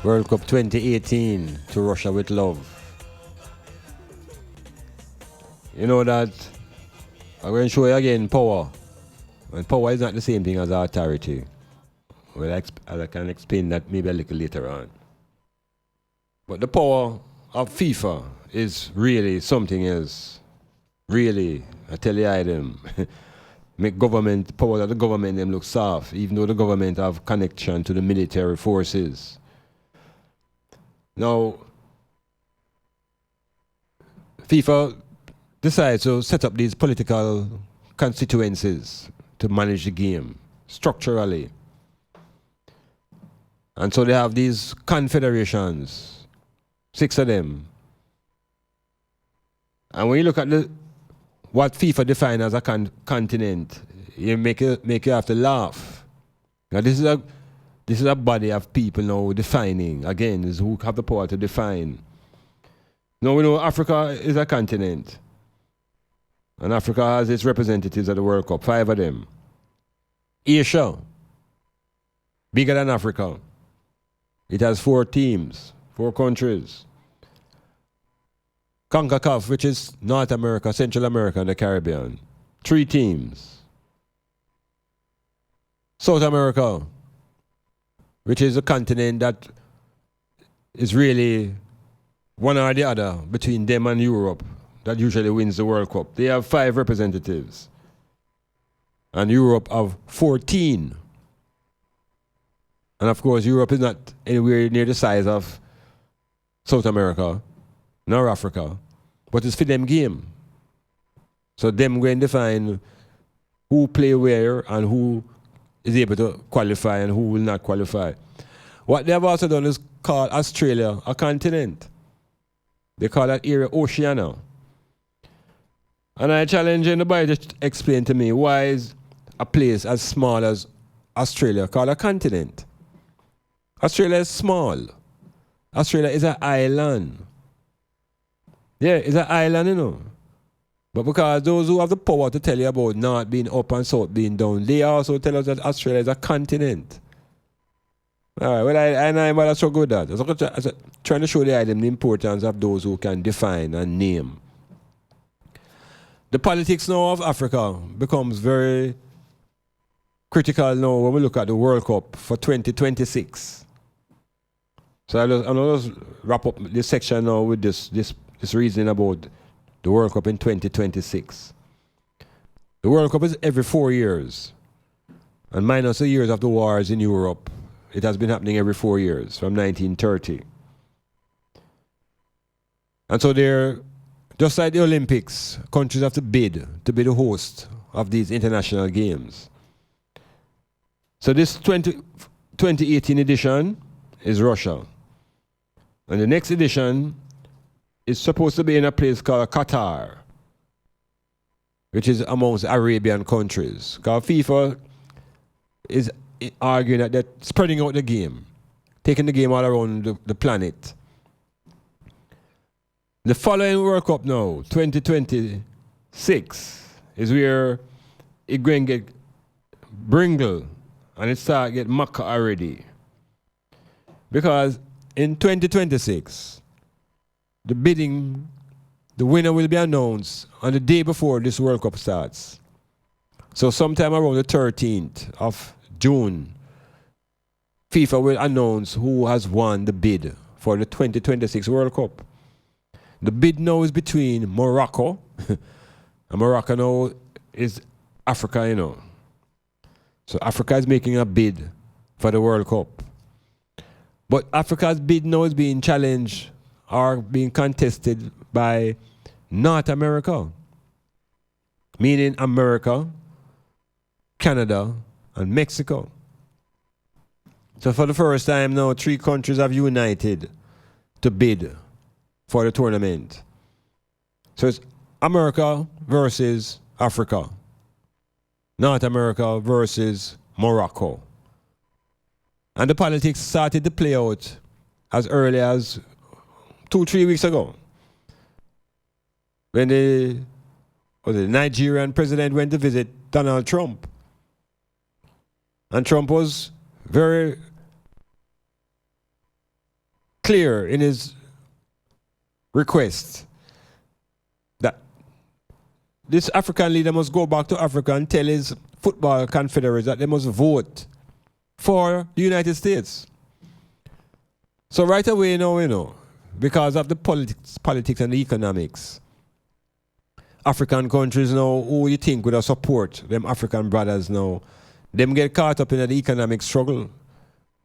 World Cup 2018, To Russia with Love. You know that I'm going to show you again power. And power is not the same thing as authority. Well, I can explain that maybe a little later on. But the power of FIFA is really something else. Really, I tell you, I them. Make government, power of the government them look soft, even though the government have connection to the military forces. Now, FIFA decides to set up these political constituencies to manage the game structurally. And so they have these confederations, 6 of them. And when you look at what FIFA defines as a continent, you make you have to laugh. Now this is a body of people now defining. Again, is who have the power to define. Now we know Africa is a continent. And Africa has its representatives at the World Cup, 5 of them. Asia, bigger than Africa. It has 4 teams, 4 countries. CONCACAF, which is North America, Central America, and the Caribbean. 3 teams. South America, which is a continent that is really one or the other between them and Europe, that usually wins the World Cup. They have 5 representatives. And Europe have 14. And of course, Europe is not anywhere near the size of South America, nor Africa, but it's for them game. So them going to define who play where and who is able to qualify and who will not qualify. What they have also done is call Australia a continent. They call that area Oceania. And I challenge anybody to explain to me why is a place as small as Australia called a continent. Australia is small. Australia is an island. Yeah, it's an island, you know. But because those who have the power to tell you about north being up and south being down, they also tell us that Australia is a continent. All right, well, I know struggle with that. I'm trying to show the importance of those who can define and name. The politics now of Africa becomes very critical now when we look at the World Cup for 2026. So I'll just wrap up this section now with this reasoning about the World Cup in 2026. The World Cup is every 4 years. And minus the years of the wars in Europe, it has been happening every 4 years from 1930. And so they're, just like the Olympics, countries have to bid to be the host of these international games. So this 2018 edition is Russia. And the next edition is supposed to be in a place called Qatar, which is amongst Arabian countries. Because FIFA is arguing that they're spreading out the game, taking the game all around the planet. The following World Cup now, 2026, is where it going to get bringle and it start get muck already. Because in 2026, the winner will be announced on the day before this World Cup starts. So sometime around the 13th of June, FIFA will announce who has won the bid for the 2026 World Cup. The bid now is between Morocco, and Morocco now is Africa, you know. So Africa is making a bid for the World Cup. But Africa's bid now is being challenged or being contested by North America, meaning America, Canada, and Mexico. So for the first time now, 3 countries have united to bid for the tournament. So it's America versus Africa. North America versus Morocco. And the politics started to play out as early as 2-3 weeks ago, when the Nigerian president went to visit Donald Trump. And Trump was very clear in his request that this African leader must go back to Africa and tell his football confederates that they must vote for the United States. So right away now, you know, because of the politics and the economics. African countries now, who you think would support them African brothers now, them get caught up in the economic struggle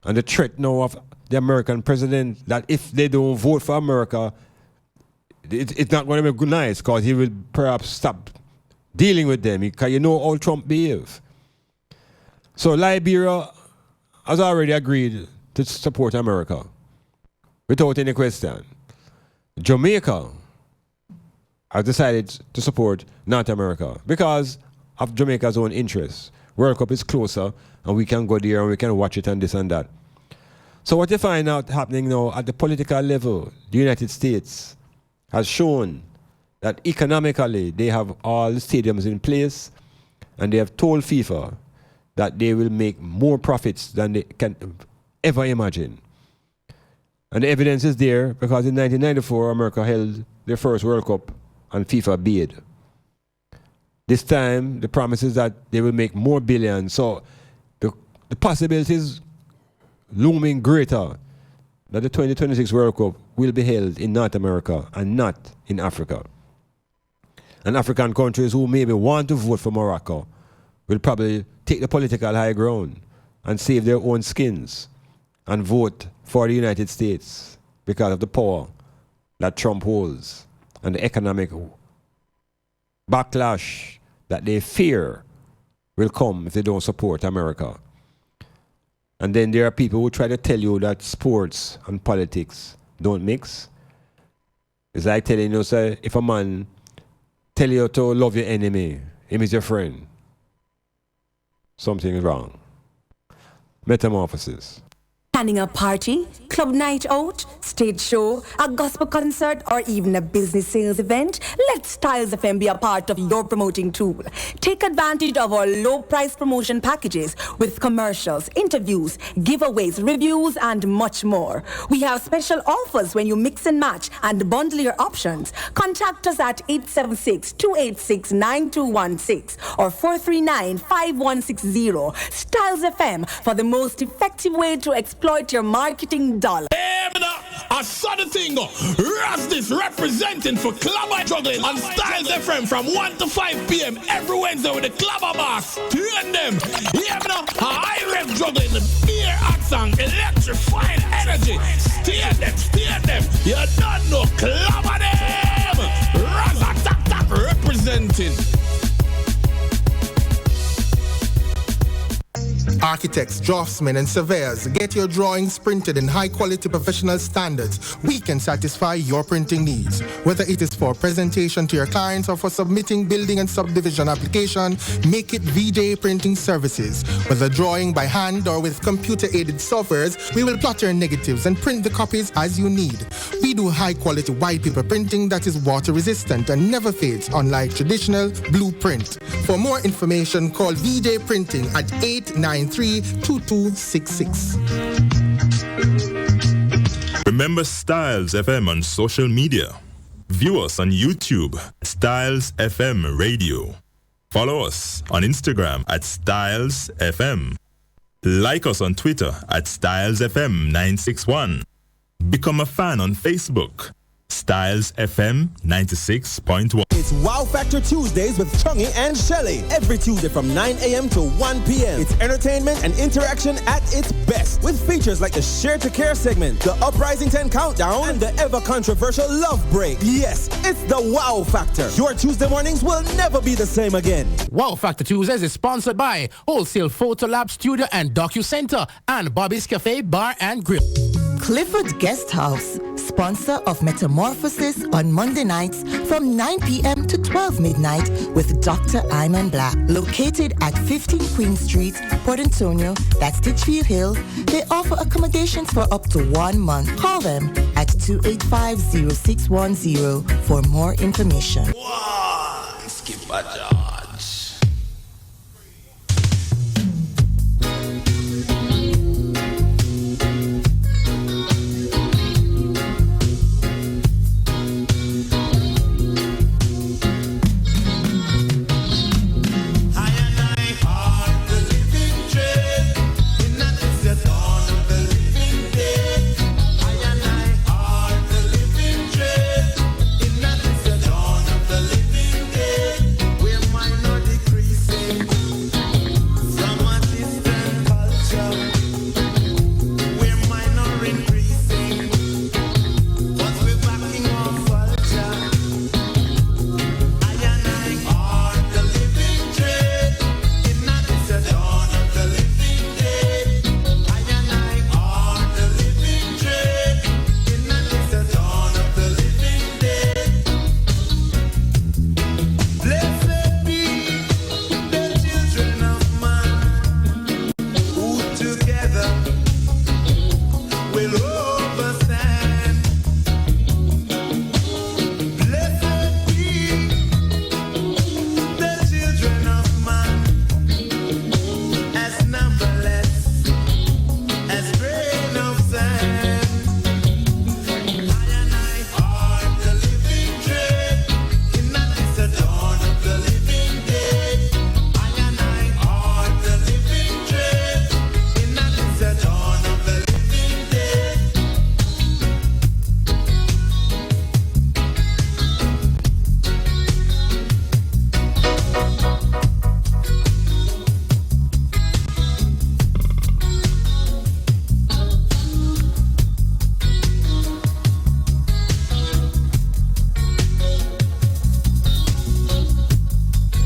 and the threat now of the American president that if they don't vote for America, it's not going to be nice because he will perhaps stop dealing with them because you know how Trump behaves. So Liberia has already agreed to support America without any question. Jamaica has decided to support North America because of Jamaica's own interests. World Cup is closer and we can go there and we can watch it and this and that. So what you find out happening now at the political level, the United States has shown that economically they have all the stadiums in place and they have told FIFA that they will make more profits than they can ever imagine. And the evidence is there because in 1994 America held their first World Cup and FIFA bid. This time the promise is that they will make more billions. So the possibilities looming greater that the 2026 World Cup will be held in North America and not in Africa. And African countries who maybe want to vote for Morocco will probably take the political high ground and save their own skins and vote for the United States because of the power that Trump holds and the economic backlash that they fear will come if they don't support America. And then there are people who try to tell you that sports and politics don't mix. It's like telling you, say, if a man tell you to love your enemy, him is your friend. Something is wrong. Metamorphosis. Planning a party, club night out, stage show, a gospel concert, or even a business sales event? Let Styles FM be a part of your promoting tool. Take advantage of our low-price promotion packages with commercials, interviews, giveaways, reviews, and much more. We have special offers when you mix and match and bundle your options. Contact us at 876-286-9216 or 439-5160. Styles FM for the most effective way to exploit your marketing dollar. A sudden thing, Rastis representing for Clubber Juggling on Styles FM from 1 to 5 p.m. every Wednesday with the Clubber Boss. Turn them. Yeah, a high rev juggling, the beer accent, electrifying energy. Steer them. You don't know Clubber them. Raza Tak representing. Architects, draftsmen, and surveyors, get your drawings printed in high-quality professional standards. We can satisfy your printing needs. Whether it is for presentation to your clients or for submitting building and subdivision application, make it VJ Printing Services. Whether drawing by hand or with computer-aided softwares, we will plot your negatives and print the copies as you need. We do high-quality white paper printing that is water-resistant and never fades, unlike traditional blueprint. For more information, call VJ Printing at 893-2266. Remember Styles FM on social media. View us on YouTube, Styles FM Radio. Follow us on Instagram at Styles FM. Like us on Twitter at Styles FM 961. Become a fan on Facebook. Styles FM 96.1. It's Wow Factor Tuesdays with Chungy and Shelly. Every Tuesday from 9 a.m. to 1 p.m. It's entertainment and interaction at its best. With features like the Share to Care segment, the Uprising 10 Countdown, and the ever controversial Love Break. Yes, it's the Wow Factor. Your Tuesday mornings will never be the same again. Wow Factor Tuesdays is sponsored by Wholesale Photo Lab Studio and DocuCenter and Bobby's Cafe Bar and Grill. Clifford Guest House, sponsor of Metamorphosis on Monday nights from 9 p.m. to 12 midnight with Dr. Iman Blak. Located at 15 Queen Street, Port Antonio, that's Ditchfield Hill, they offer accommodations for up to 1 month. Call them at 285-0610 for more information. Wow, skip a George.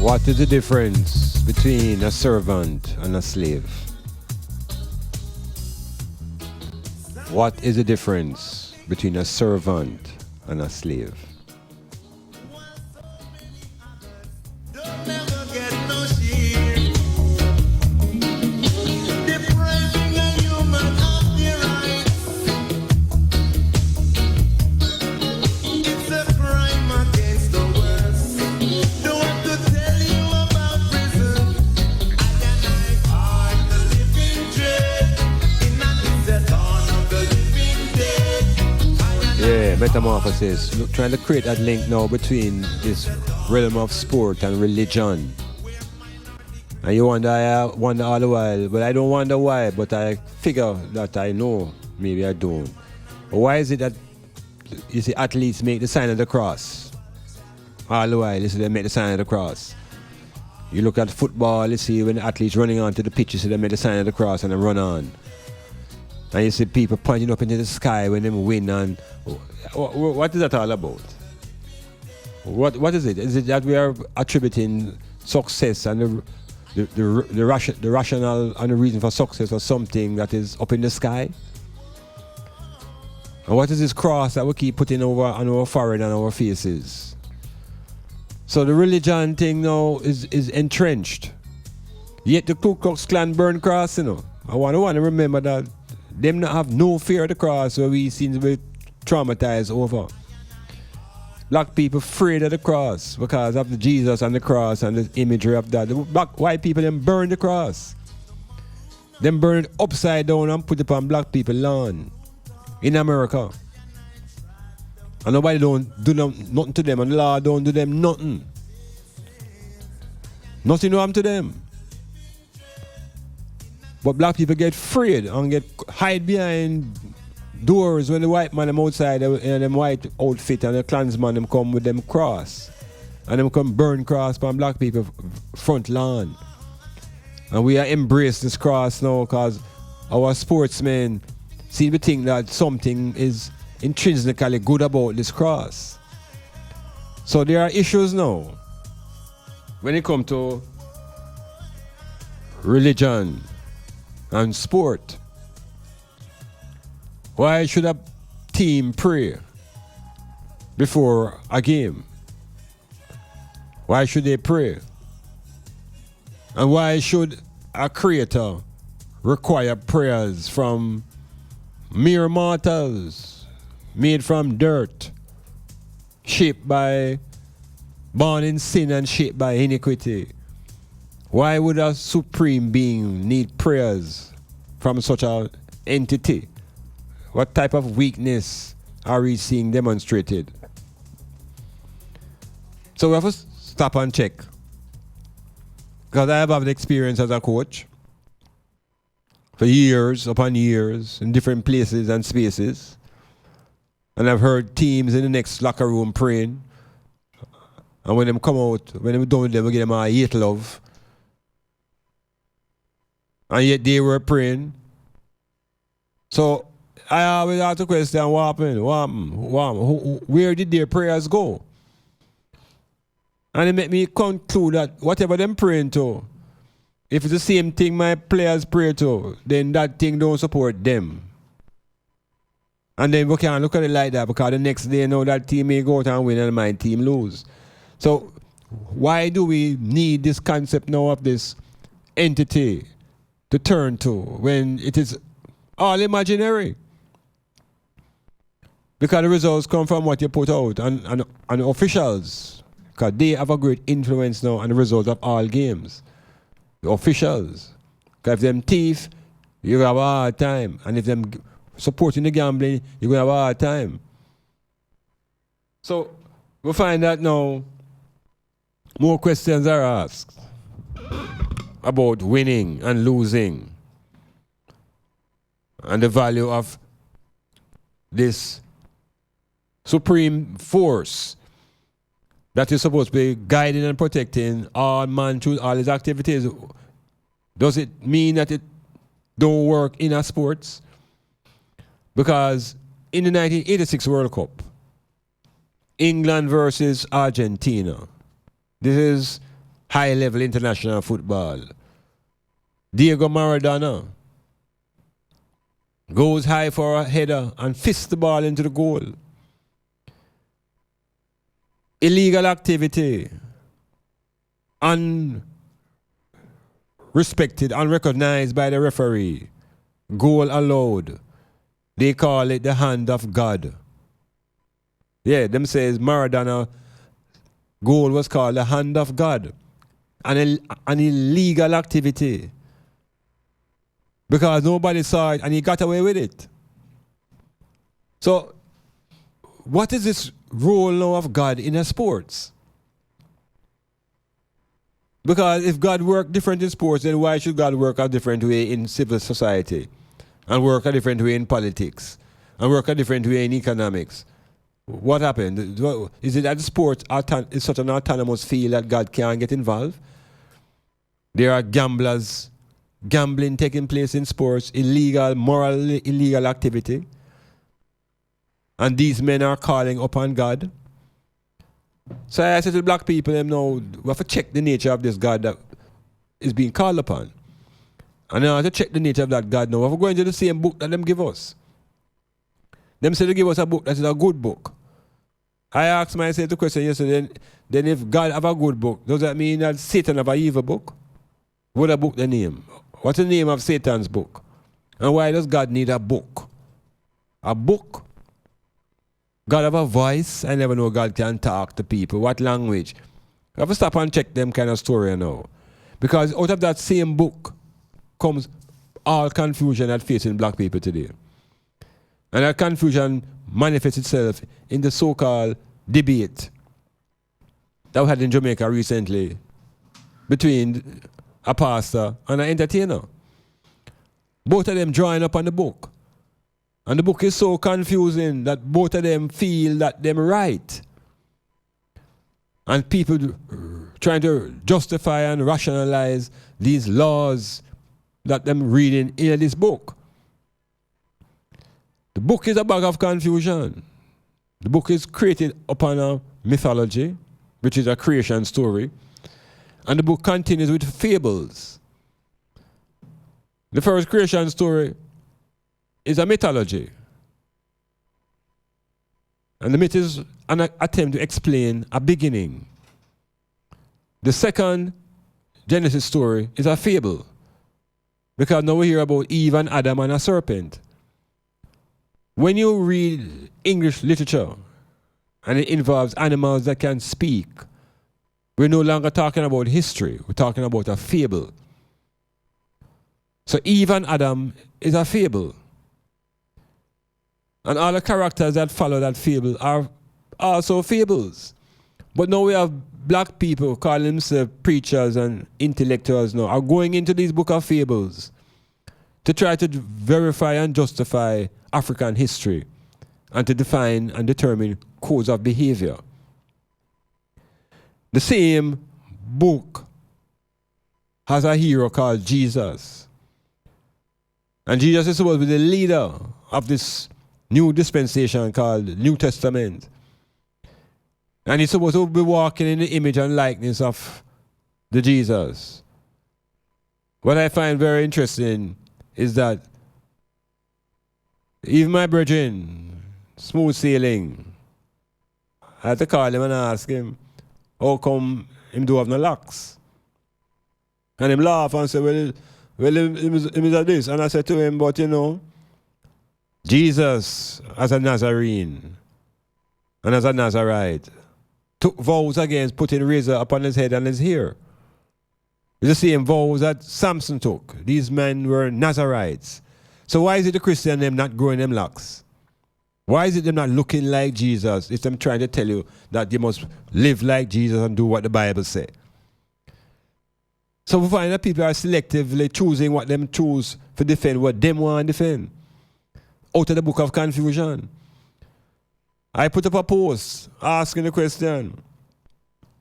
What is the difference between a servant and a slave? What is the difference between a servant and a slave? Metamorphosis, look, trying to create that link now between this realm of sport and religion. And you wonder all the while, but I don't wonder why, but I figure that I know, maybe I don't. But why is it that you see athletes make the sign of the cross? All the while, you see they make the sign of the cross. You look at football, you see when the athletes running onto the pitch, you see they make the sign of the cross and they run on. And you see people pointing up into the sky when they win. And what is that all about? What is it? Is it that we are attributing success and the rationale and the reason for success or something that is up in the sky? And what is this cross that we keep putting over on our forehead and our faces? So the religion thing now is entrenched. Yet the Ku Klux Klan burn cross, you know. I want to remember that. Them not have no fear of the cross where we seem to be traumatized over. Black people afraid of the cross because of the Jesus and the cross and the imagery of that. The black white people them burn the cross. Them burn it upside down and put it on black people lawn in America. And nobody don't do nothing to them and the law don't do them nothing. Nothing to happen to them. But black people get afraid and get hide behind doors when the white man them outside in them white outfit and the Klansman them come with them cross. And them come burn cross on black people front lawn. And we are embrace this cross now because our sportsmen seem to think that something is intrinsically good about this cross. So there are issues now when it comes to religion and sport. Why should a team pray before a game? Why should they pray? And why should a creator require prayers from mere mortals, made from dirt, shaped by, born in sin and shaped by iniquity? Why would a supreme being need prayers from such an entity? What type of weakness are we seeing demonstrated? So we have to stop and check. Because I have had experience as a coach for years upon years in different places and spaces. And I've heard teams in the next locker room praying. And when them come out, when them done with them, we give them a hate love. And yet they were praying. So I always ask the question, what happened? Where did their prayers go? And it made me conclude that whatever them praying to, if it's the same thing my players pray to, then that thing don't support them. And then we can't look at it like that because the next day, you know, that team may go out and win and my team lose. So why do we need this concept now of this entity to turn to when it is all imaginary? Because the results come from what you put out and officials, because they have a great influence now on the results of all games. The officials. Because if them thief, you have a hard time. And if them supporting the gambling, you're going to have a hard time. So we find that now more questions are asked about winning and losing and the value of this supreme force that is supposed to be guiding and protecting all man through all his activities. Does it mean that it don't work in our sports? Because in the 1986 World Cup, England versus Argentina, this is high-level international football. Diego Maradona goes high for a header and fists the ball into the goal. Illegal activity, unrespected, unrecognized by the referee. Goal allowed. They call it the hand of God. Yeah, them says Maradona goal was called the hand of God. An illegal activity. Because nobody saw it and he got away with it. So, what is this role now of God in a sports? Because if God worked different in sports, then why should God work a different way in civil society? And work a different way in politics? And work a different way in economics? What happened? Is it that sport is such an autonomous field that God can't get involved? There are gamblers, gambling taking place in sports, illegal, morally illegal activity. And these men are calling upon God. So I said to the black people, we have to check the nature of this God that is being called upon. And now to check the nature of that God now, we have to go into the same book that them give us. Them say they give us a book that is a good book. I asked myself the question yesterday, then if God have a good book, does that mean that Satan have an evil book? What a book the name? What's the name of Satan's book? And why does God need a book? A book? God have a voice. I never know God can talk to people. What language? I have to stop and check them kind of story now. Because out of that same book comes all confusion that facing black people today. And that confusion manifests itself in the so-called debate that we had in Jamaica recently between a pastor and an entertainer. Both of them drawing up on the book. And the book is so confusing that both of them feel that they're right. And people trying to justify and rationalize these laws that them reading in this book. The book is a bag of confusion. The book is created upon a mythology, which is a creation story. And the book continues with fables. The first creation story is a mythology. And the myth is an attempt to explain a beginning. The second Genesis story is a fable. Because now we hear about Eve and Adam and a serpent. When you read English literature and it involves animals that can speak, we're no longer talking about history. We're talking about a fable. So Eve and Adam is a fable. And all the characters that follow that fable are also fables. But now we have black people calling themselves preachers and intellectuals now are going into these book of fables to try to verify and justify African history and to define and determine codes of behavior. The same book has a hero called Jesus. And Jesus is supposed to be the leader of this new dispensation called New Testament. And he's supposed to be walking in the image and likeness of the Jesus. What I find very interesting is that even my brethren, smooth sailing, I had to call him and ask him, how come him do have no locks? And him laugh and say, well, him is this. And I said to him, but Jesus, as a Nazarene and as a Nazarite, took vows against putting razor upon his head and his hair. It's the same vows that Samson took. These men were Nazarites. So why is it the Christian them not growing them locks? Why is it them not looking like Jesus? It's them trying to tell you that you must live like Jesus and do what the Bible says. So we find that people are selectively choosing what them choose to defend, what them want to defend. Out of the book of confusion. I put up a post asking the question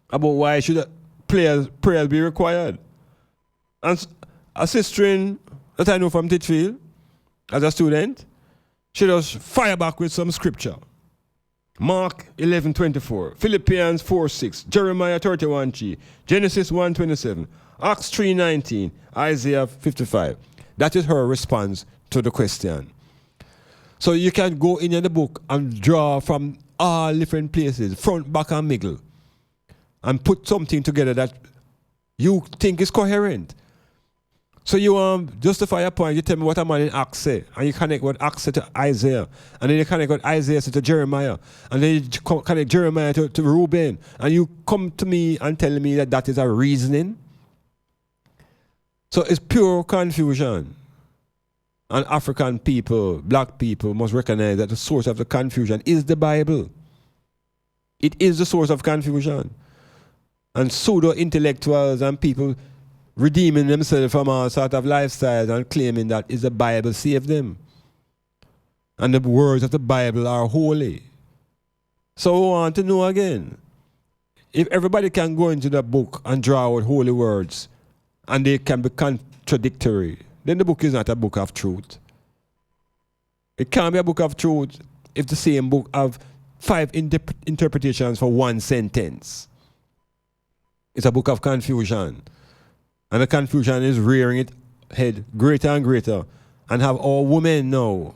about why should prayers be required. And a sister that I know from Titchfield, as a student, she just fire back with some scripture. Mark 11:24, Philippians 4:6, Jeremiah 31:3, Genesis 1:27, Acts 3:19, Isaiah 55. That is her response to the question. So you can go in the book and draw from all different places, front, back, and middle, and put something together that you think is coherent. So you justify your point, you tell me what a man in Acts say, and you connect what Acts said to Isaiah, and then you connect what Isaiah said to Jeremiah, and then you connect Jeremiah to Reuben, and you come to me and tell me that that is a reasoning. So it's pure confusion. And African people, black people must recognize that the source of the confusion is the Bible. It is the source of confusion. And pseudo-intellectuals and people redeeming themselves from all sort of lifestyles and claiming that is the Bible saved them. And the words of the Bible are holy. So we want to know again, if everybody can go into the book and draw out holy words and they can be contradictory, then the book is not a book of truth. It can't be a book of truth if the same book have 5 interpretations for one sentence. It's a book of confusion. And the confusion is rearing its head greater and greater, and have all women now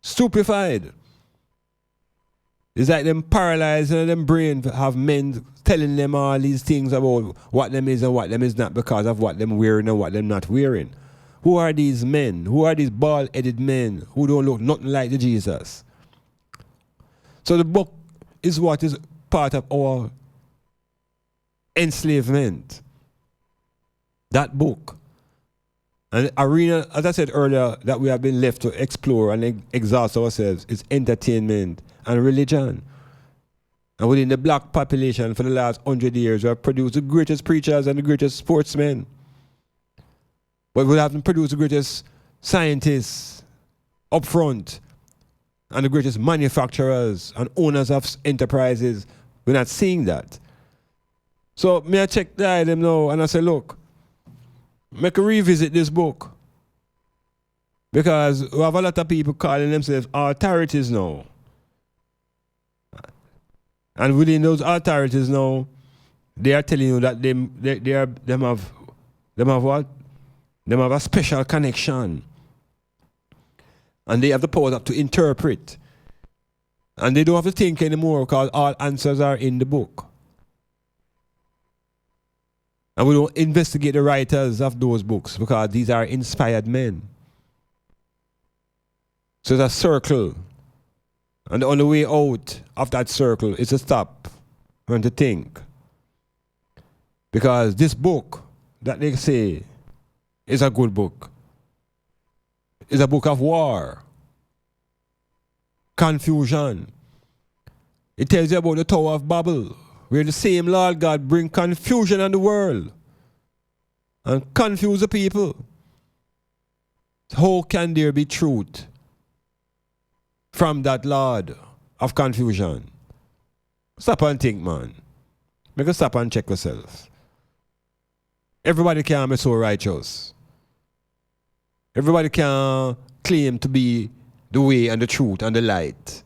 stupefied. It's like them paralyzed in them brain, have men telling them all these things about what them is and what them is not because of what them wearing and what them not wearing. Who are these men? Who are these bald-headed men who don't look nothing like the Jesus? So the book is what is part of our enslavement. That book. And the arena, as I said earlier, that we have been left to explore and exhaust ourselves is entertainment and religion. And within the black population for the last 100 years, we have produced the greatest preachers and the greatest sportsmen. But we haven't produced the greatest scientists up front and the greatest manufacturers and owners of enterprises. We're not seeing that. So me I check the item now and I say, look, make a revisit this book. Because we have a lot of people calling themselves authorities now. And within those authorities now, they are telling you that them have what? Them have a special connection. And they have the power to interpret. And they don't have to think anymore because all answers are in the book. And we don't investigate the writers of those books because these are inspired men. So it's a circle. And the only way out of that circle is to stop and to think. Because this book that they say is a good book. It's a book of war. Confusion. It tells you about the Tower of Babel, where the same Lord God bring confusion on the world and confuse the people. How can there be truth from that Lord of confusion? Stop and think, man. Make us stop and check yourself. Everybody can't be so righteous. Everybody can claim to be the way and the truth and the light.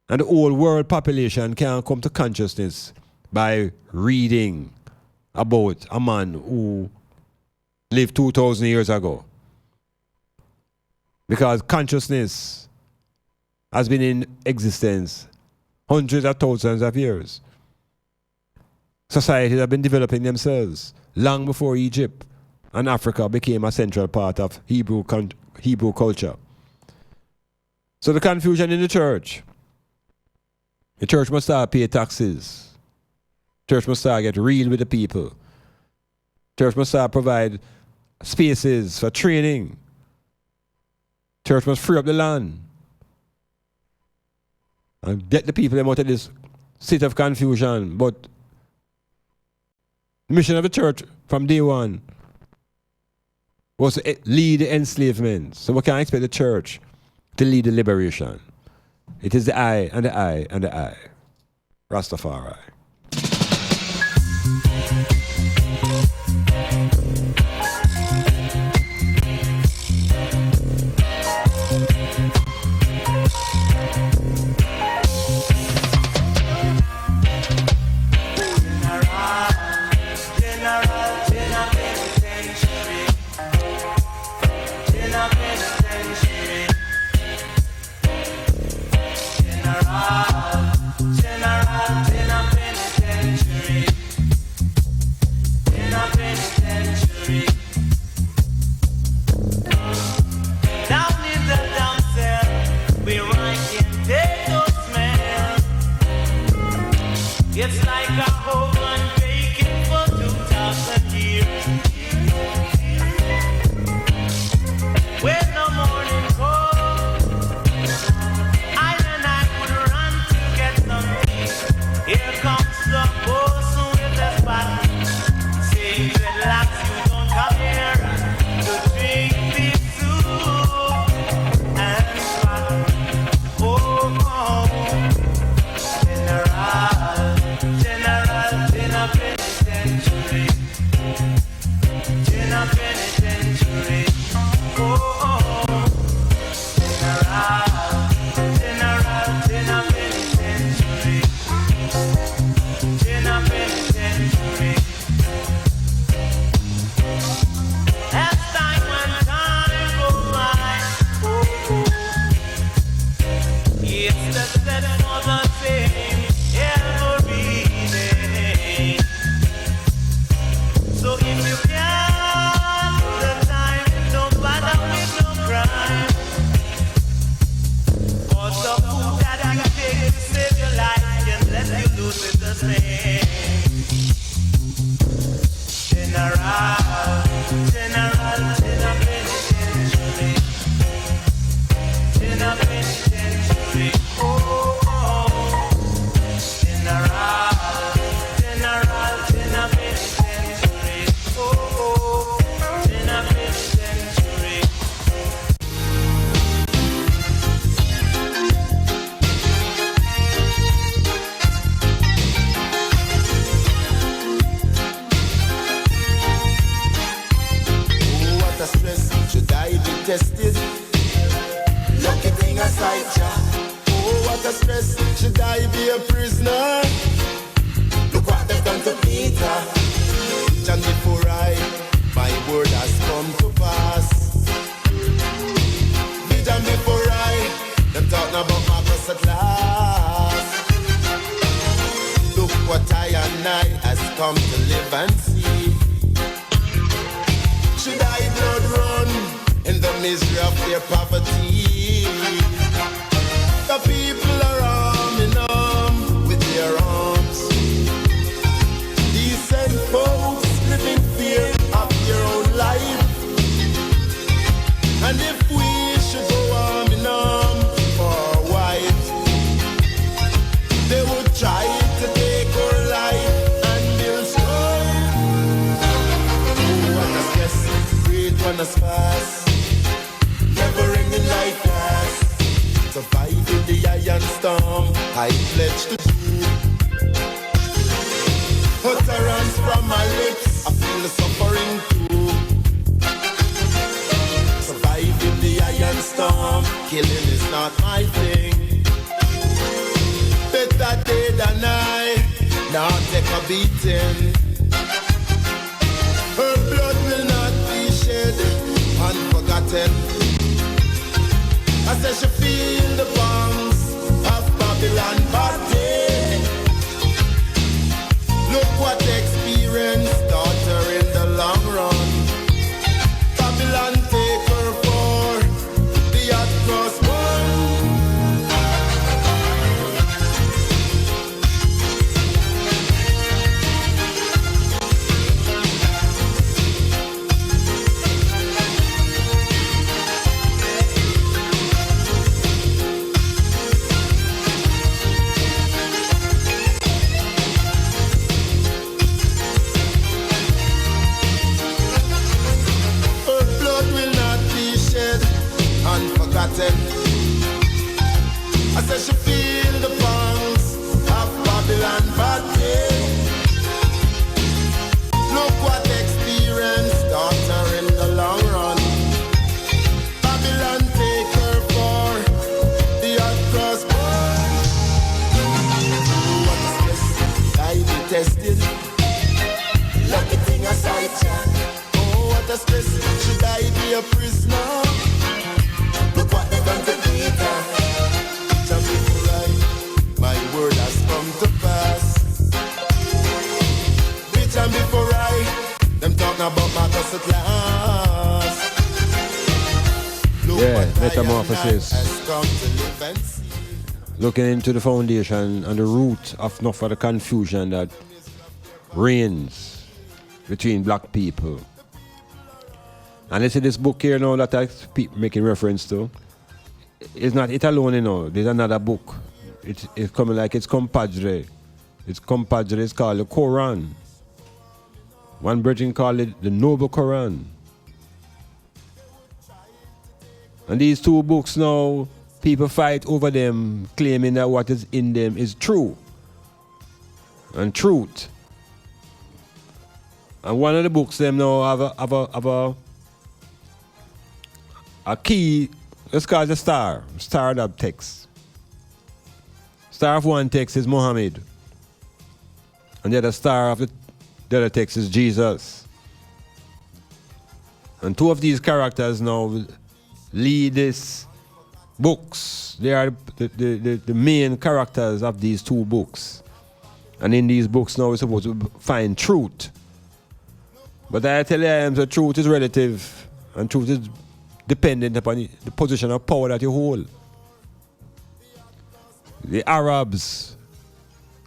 And the whole world population can come to consciousness by reading about a man who lived 2,000 years ago. Because consciousness has been in existence hundreds of thousands of years. Societies have been developing themselves long before Egypt and Africa became a central part of Hebrew culture. So the confusion in the church must start pay taxes. Church must start get real with the people. Church must start provide spaces for training. Church must free up the land and get the people out of this state of confusion. But the mission of the church from day one was to lead the enslavement. So we can't expect the church to lead the liberation. It is the I and the I and the I. Rastafari. tested. Lucky thing aside, oh, what a stress. Should I be a prisoner? Look what they've done to Peter. And before my word has come to pass. And before them talking about Marcus at last. Look what I and I has come to live and see. Should I blood run in the misery of their poverty? The people are arm in arm with their arms. Decent folks living fear of their own life. And if we should go arm in arm for our wives, they would try to take our life and build strife. Oh, what a stress, great one as fast. Never ending like that. Surviving the iron storm, I pledge to do. Utterance from my lips, I feel the suffering too. Surviving the iron storm, killing is not my thing. Better day than I, now take a beating. Her blood will not be shed, unforgotten. I said she feel the bombs of Babylon body. Look what experience taught her in the long run. Babylon take her for the hot cross one. Unforgotten. I said she feel the pangs of Babylon body. Look what experience taught her in the long run. Babylon take her for the hot cross bar. What is this? I be tested. Lucky thing aside, oh, what a stress. Should I be a prisoner? Look what they've done to Peter. Just before my word has come to pass. Bitch, and before them talking about Marcus at last. Look what Metamorphosis. has come to live and see. Looking into the foundation and the root of enough of the confusion that reigns between black people. And you see this book here now that I making reference to. It's not it alone, you know. There's another book. It's coming like it's compadre. It's compadre. It's called the Quran. One virgin called it the Noble Quran. And these two books now, people fight over them, claiming that what is in them is true and truth. And one of the books them now have a key. Let's call it a star of that text. Star of one text is Muhammad, and the other star of the other text is Jesus. And two of these characters now lead these books. They are the main characters of these two books. And in these books now we're supposed to find truth. But I tell you, the truth is relative, and truth is dependent upon the position of power that you hold. The Arabs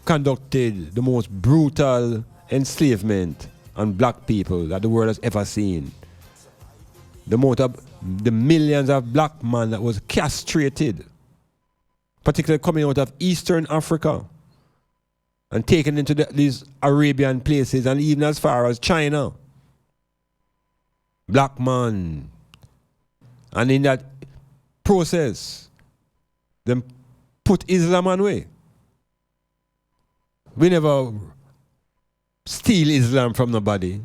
conducted the most brutal enslavement on black people that the world has ever seen. The millions of black men that was castrated, particularly coming out of Eastern Africa and taken into these Arabian places and even as far as China. Black man. And in that process, them put Islam away. We never steal Islam from nobody.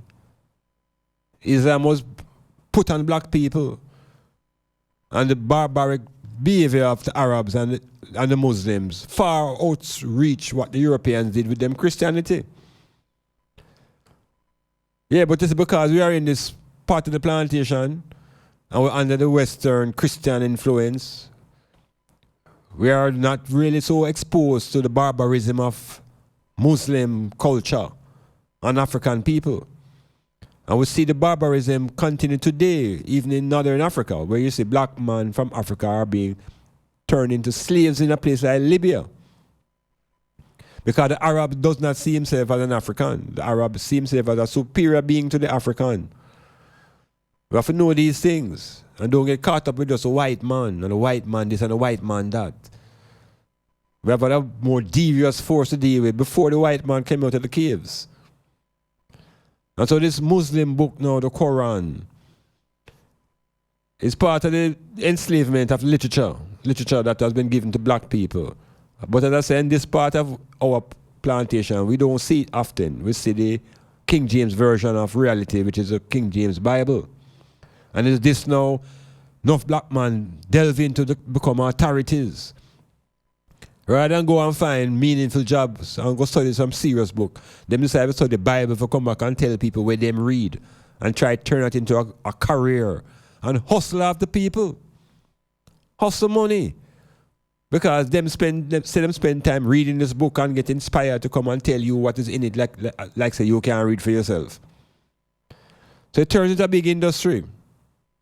Islam was put on black people and the barbaric behavior of the Arabs and the Muslims far outreach what the Europeans did with them Christianity. Yeah, but it's because we are in this part of the plantation and we're under the Western Christian influence. We are not really so exposed to the barbarism of Muslim culture and African people. And we see the barbarism continue today, even in Northern Africa, where you see black men from Africa are being turned into slaves in a place like Libya. Because the Arab does not see himself as an African. The Arab sees himself as a superior being to the African. We have to know these things and don't get caught up with just a white man and a white man this and a white man that. We have a more devious force to deal with before the white man came out of the caves. And so this Muslim book now, the Quran, is part of the enslavement of literature that has been given to black people. But as I say, in this part of our plantation, we don't see it often. We see the King James version of reality, which is a King James Bible. And is this now, enough black men delve into become authorities. Rather than go and find meaningful jobs and go study some serious book, them decide to study the Bible for come back and tell people where them read and try to turn it into a career and hustle after people. Hustle money. Because them spend time reading this book and get inspired to come and tell you what is in it, like say you can't read for yourself. So it turns into a big industry,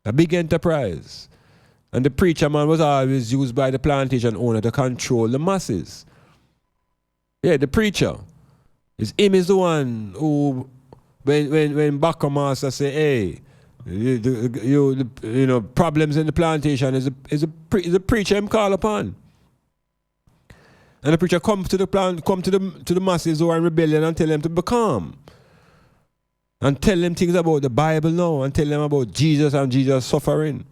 a big enterprise. And the preacher man was always used by the plantation owner to control the masses. Yeah, the preacher. Him is the one who, when Backer Master say, hey, you know, problems in the plantation is the preacher him call upon. And the preacher come to the masses who are in rebellion and tell them to be calm. And tell them things about the Bible now and tell them about Jesus and Jesus' suffering.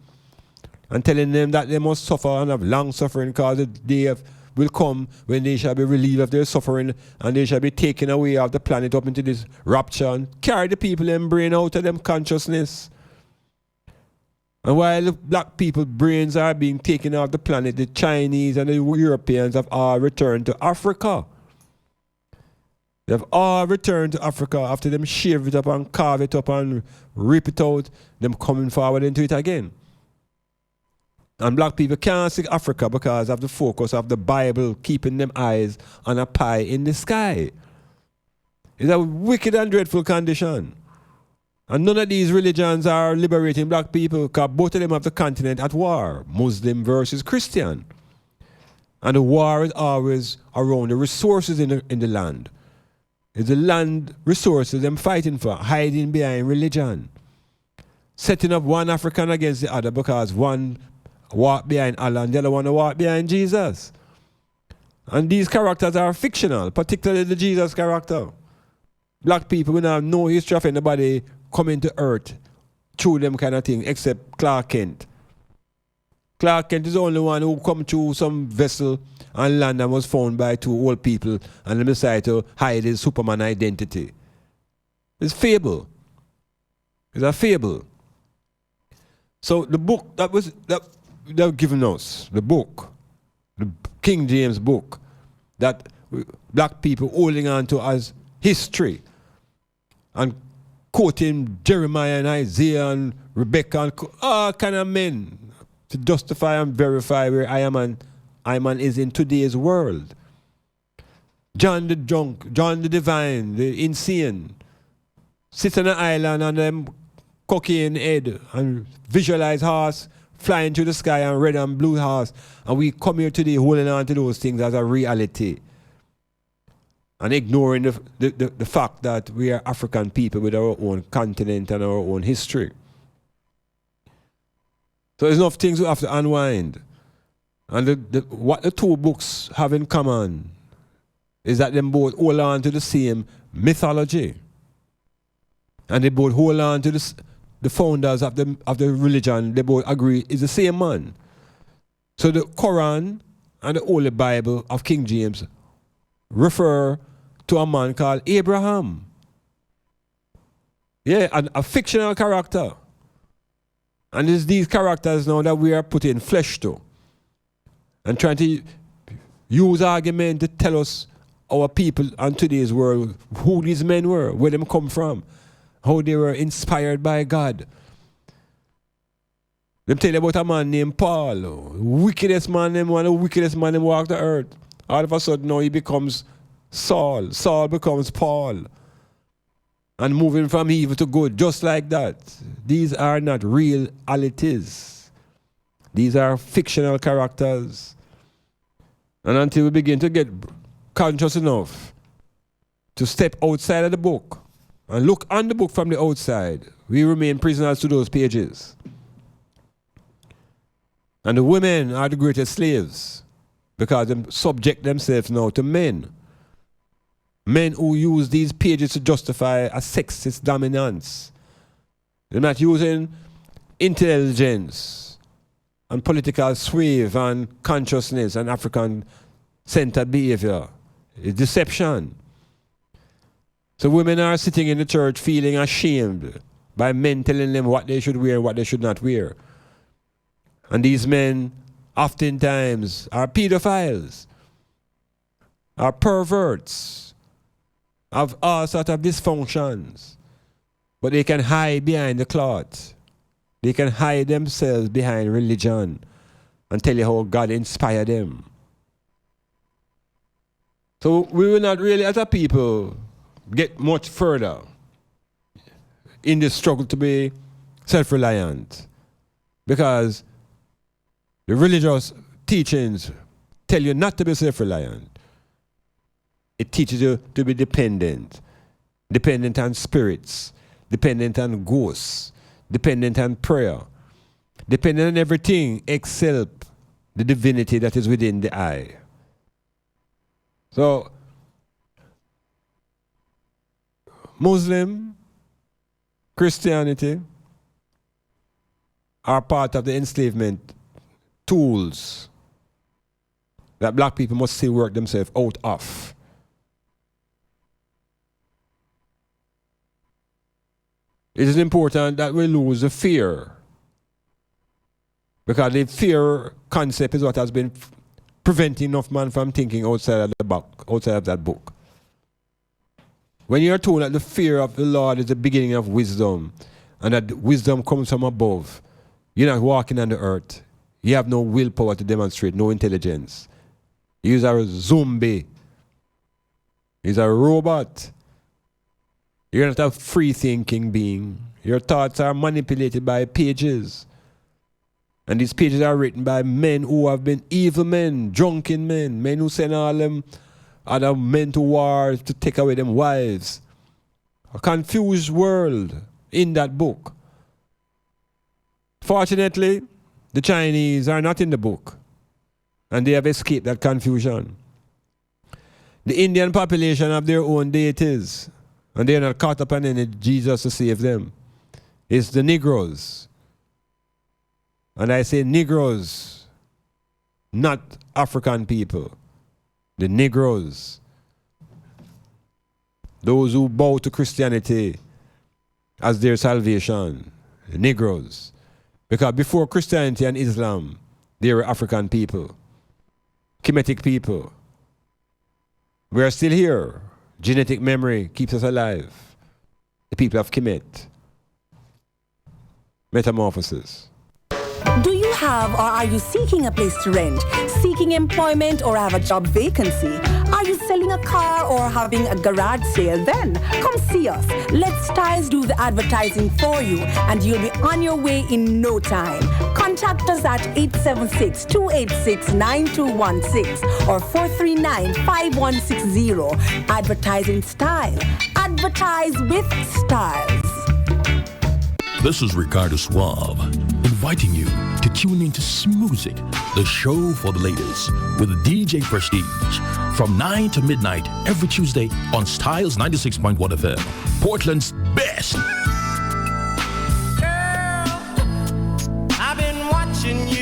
And telling them that they must suffer and have long suffering because the day will come when they shall be relieved of their suffering and they shall be taken away off the planet up into this rapture and carry the people and brain out of them consciousness. And while the black people's brains are being taken off the planet, the Chinese and the Europeans have all returned to Africa. They have all returned to Africa after them shave it up and carve it up and rip it out, them coming forward into it again. And black people can't see Africa because of the focus of the Bible keeping them eyes on a pie in the sky. It's a wicked and dreadful condition. And none of these religions are liberating black people because both of them have the continent at war, Muslim versus Christian. And the war is always around the resources in the land. It's the land resources them fighting for, hiding behind religion. Setting up one African against the other because one walk behind Allah and the other one walk behind Jesus. And these characters are fictional, particularly the Jesus character. Black people will have no history of anybody coming to earth through them kind of thing, except Clark Kent. Clark Kent is the only one who come through some vessel and land and was found by two old people and they decided to hide his Superman identity. It's fable. It's a fable. So the book that they've given us, the book, the King James book, that black people holding on to as history and quoting Jeremiah and Isaiah and Rebecca and all kind of men to justify and verify where Iman is in today's world. John the drunk, John the divine, the insane, sit on an island on them cocaine head and visualize horse flying through the sky and red and blue horse. And we come here today holding on to those things as a reality. And ignoring the fact that we are African people with our own continent and our own history. So there's enough things we have to unwind. And what the two books have in common is that they both hold on to the same mythology. And they both hold on to the founders of the religion. They both agree is the same man. So the Quran and the Holy Bible of King James refer to a man called Abraham. Yeah, a fictional character. And it's these characters now that we are putting flesh to. And trying to use argument to tell us, our people in today's world, who these men were, where them come from, how they were inspired by God. Them tell you about a man named Paul, wickedest man, one of the wickedest man who walked the earth. All of a sudden now he becomes Saul. Saul becomes Paul. And moving from evil to good, just like that. These are not realities. These are fictional characters. And until we begin to get conscious enough to step outside of the book and look on the book from the outside, we remain prisoners to those pages. And the women are the greatest slaves because they subject themselves now to men. Men who use these pages to justify a sexist dominance. They're not using intelligence and political sway and consciousness and African-centered behavior. It's deception. So women are sitting in the church feeling ashamed by men telling them what they should wear and what they should not wear. And these men oftentimes are pedophiles, are perverts, have all sorts of dysfunctions. But they can hide behind the cloth. They can hide themselves behind religion and tell you how God inspired them. So we will not really, as a people, get much further in this struggle to be self-reliant. Because the religious teachings tell you not to be self-reliant. It teaches you to be dependent. Dependent on spirits. Dependent on ghosts. Dependent on prayer. Dependent on everything except the divinity that is within the eye. So, Muslim, Christianity are part of the enslavement tools that black people must still work themselves out of. It is important that we lose the fear, because the fear concept is what has been preventing enough man from thinking outside of the book, outside of that book. When you are told that the fear of the Lord is the beginning of wisdom, and that wisdom comes from above, you're not walking on the earth. You have no willpower to demonstrate, no intelligence. You are a zombie. You're a robot. You're not a free-thinking being. Your thoughts are manipulated by pages. And these pages are written by men who have been evil men, drunken men, men who send all them other men to war to take away them wives. A confused world in that book. Fortunately, the Chinese are not in the book, and they have escaped that confusion. The Indian population have their own deities, and they are not caught up in any Jesus to save them. It's the Negroes. And I say Negroes, not African people. The Negroes. Those who bow to Christianity as their salvation. The Negroes. Because before Christianity and Islam, they were African people. Kemetic people. We are still here. Genetic memory keeps us alive. The people of Kemet. Metamorphosis. Do you have or are you seeking a place to rent, seeking employment or have a job vacancy? Are you selling a car or having a garage sale? Then come see us. Let Styles do the advertising for you and you'll be on your way in no time. Contact us at 876-286-9216 or 439-5160. Advertising Style. Advertise with Styles. This is Ricardo Suave, inviting you to tune into Smoozic, the show for the ladies, with DJ Prestige, from 9 to midnight every Tuesday on Styles 96.1 FM, Portland's best. Girl, I've been watching you.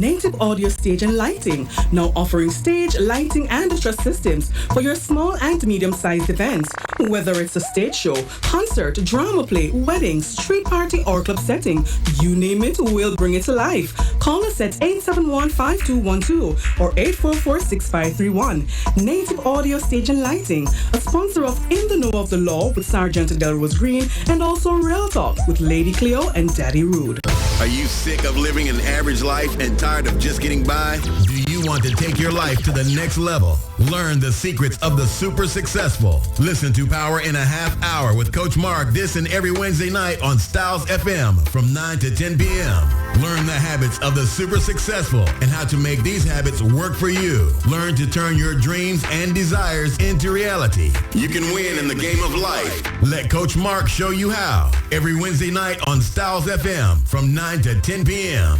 Native Audio Stage and Lighting, now offering stage, lighting, and distress systems for your small and medium-sized events. Whether it's a stage show, concert, drama play, wedding, street party, or club setting, you name it, we'll bring it to life. Call us at 871-5212 or 844-6531. Native Audio Stage and Lighting, a sponsor of In the Know of the Law with Sergeant Delrose Green, and also Real Talk with Lady Cleo and Daddy Rude. Are you sick of living an average life and tired of just getting by? Do you want to take your life to the next level? Learn the secrets of the super successful. Listen to Power in a Half Hour with Coach Mark this and every Wednesday night on Styles FM from 9 to 10 p.m. Learn the habits of the super successful and how to make these habits work for you. Learn to turn your dreams and desires into reality. You can win in the game of life. Let Coach Mark show you how. Every Wednesday night on Styles FM from 9 to 10 p.m.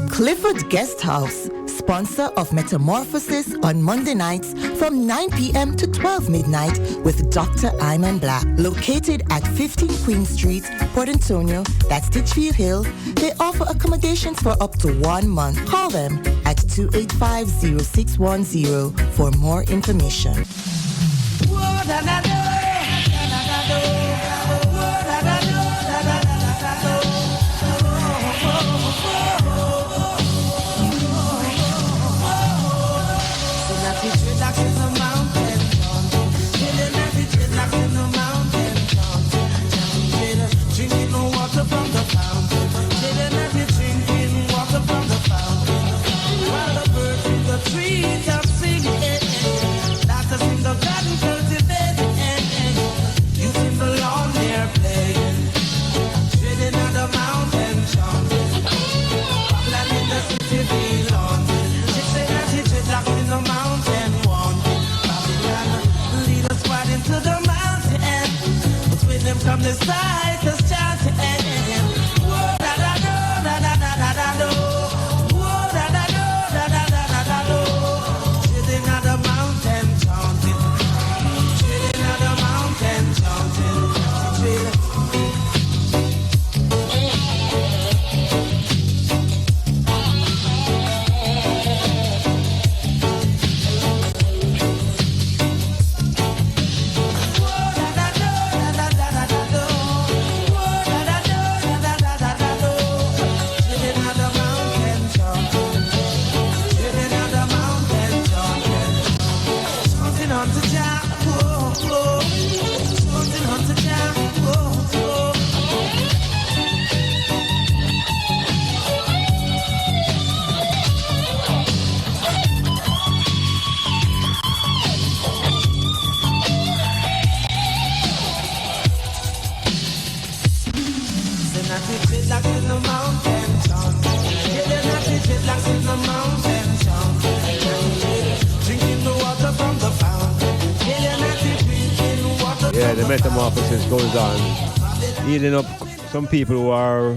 Clifford Guest House, sponsor of Metamorphosis on Monday nights from 9 p.m. to 12 midnight with Dr. Iman Blak. Located at 15 Queen Street, Port Antonio, that's Ditchfield Hill. They offer accommodations for up to 1 month. Call them at 285-0610 for more information. From the side to start to end. Whoa, da da da da da da da da do. Whoa, da da da da da da da da do. Sitting on the mountain chanting. Sitting on the mountain chanting. Yeah, the metamorphosis goes on. Healing up some people who are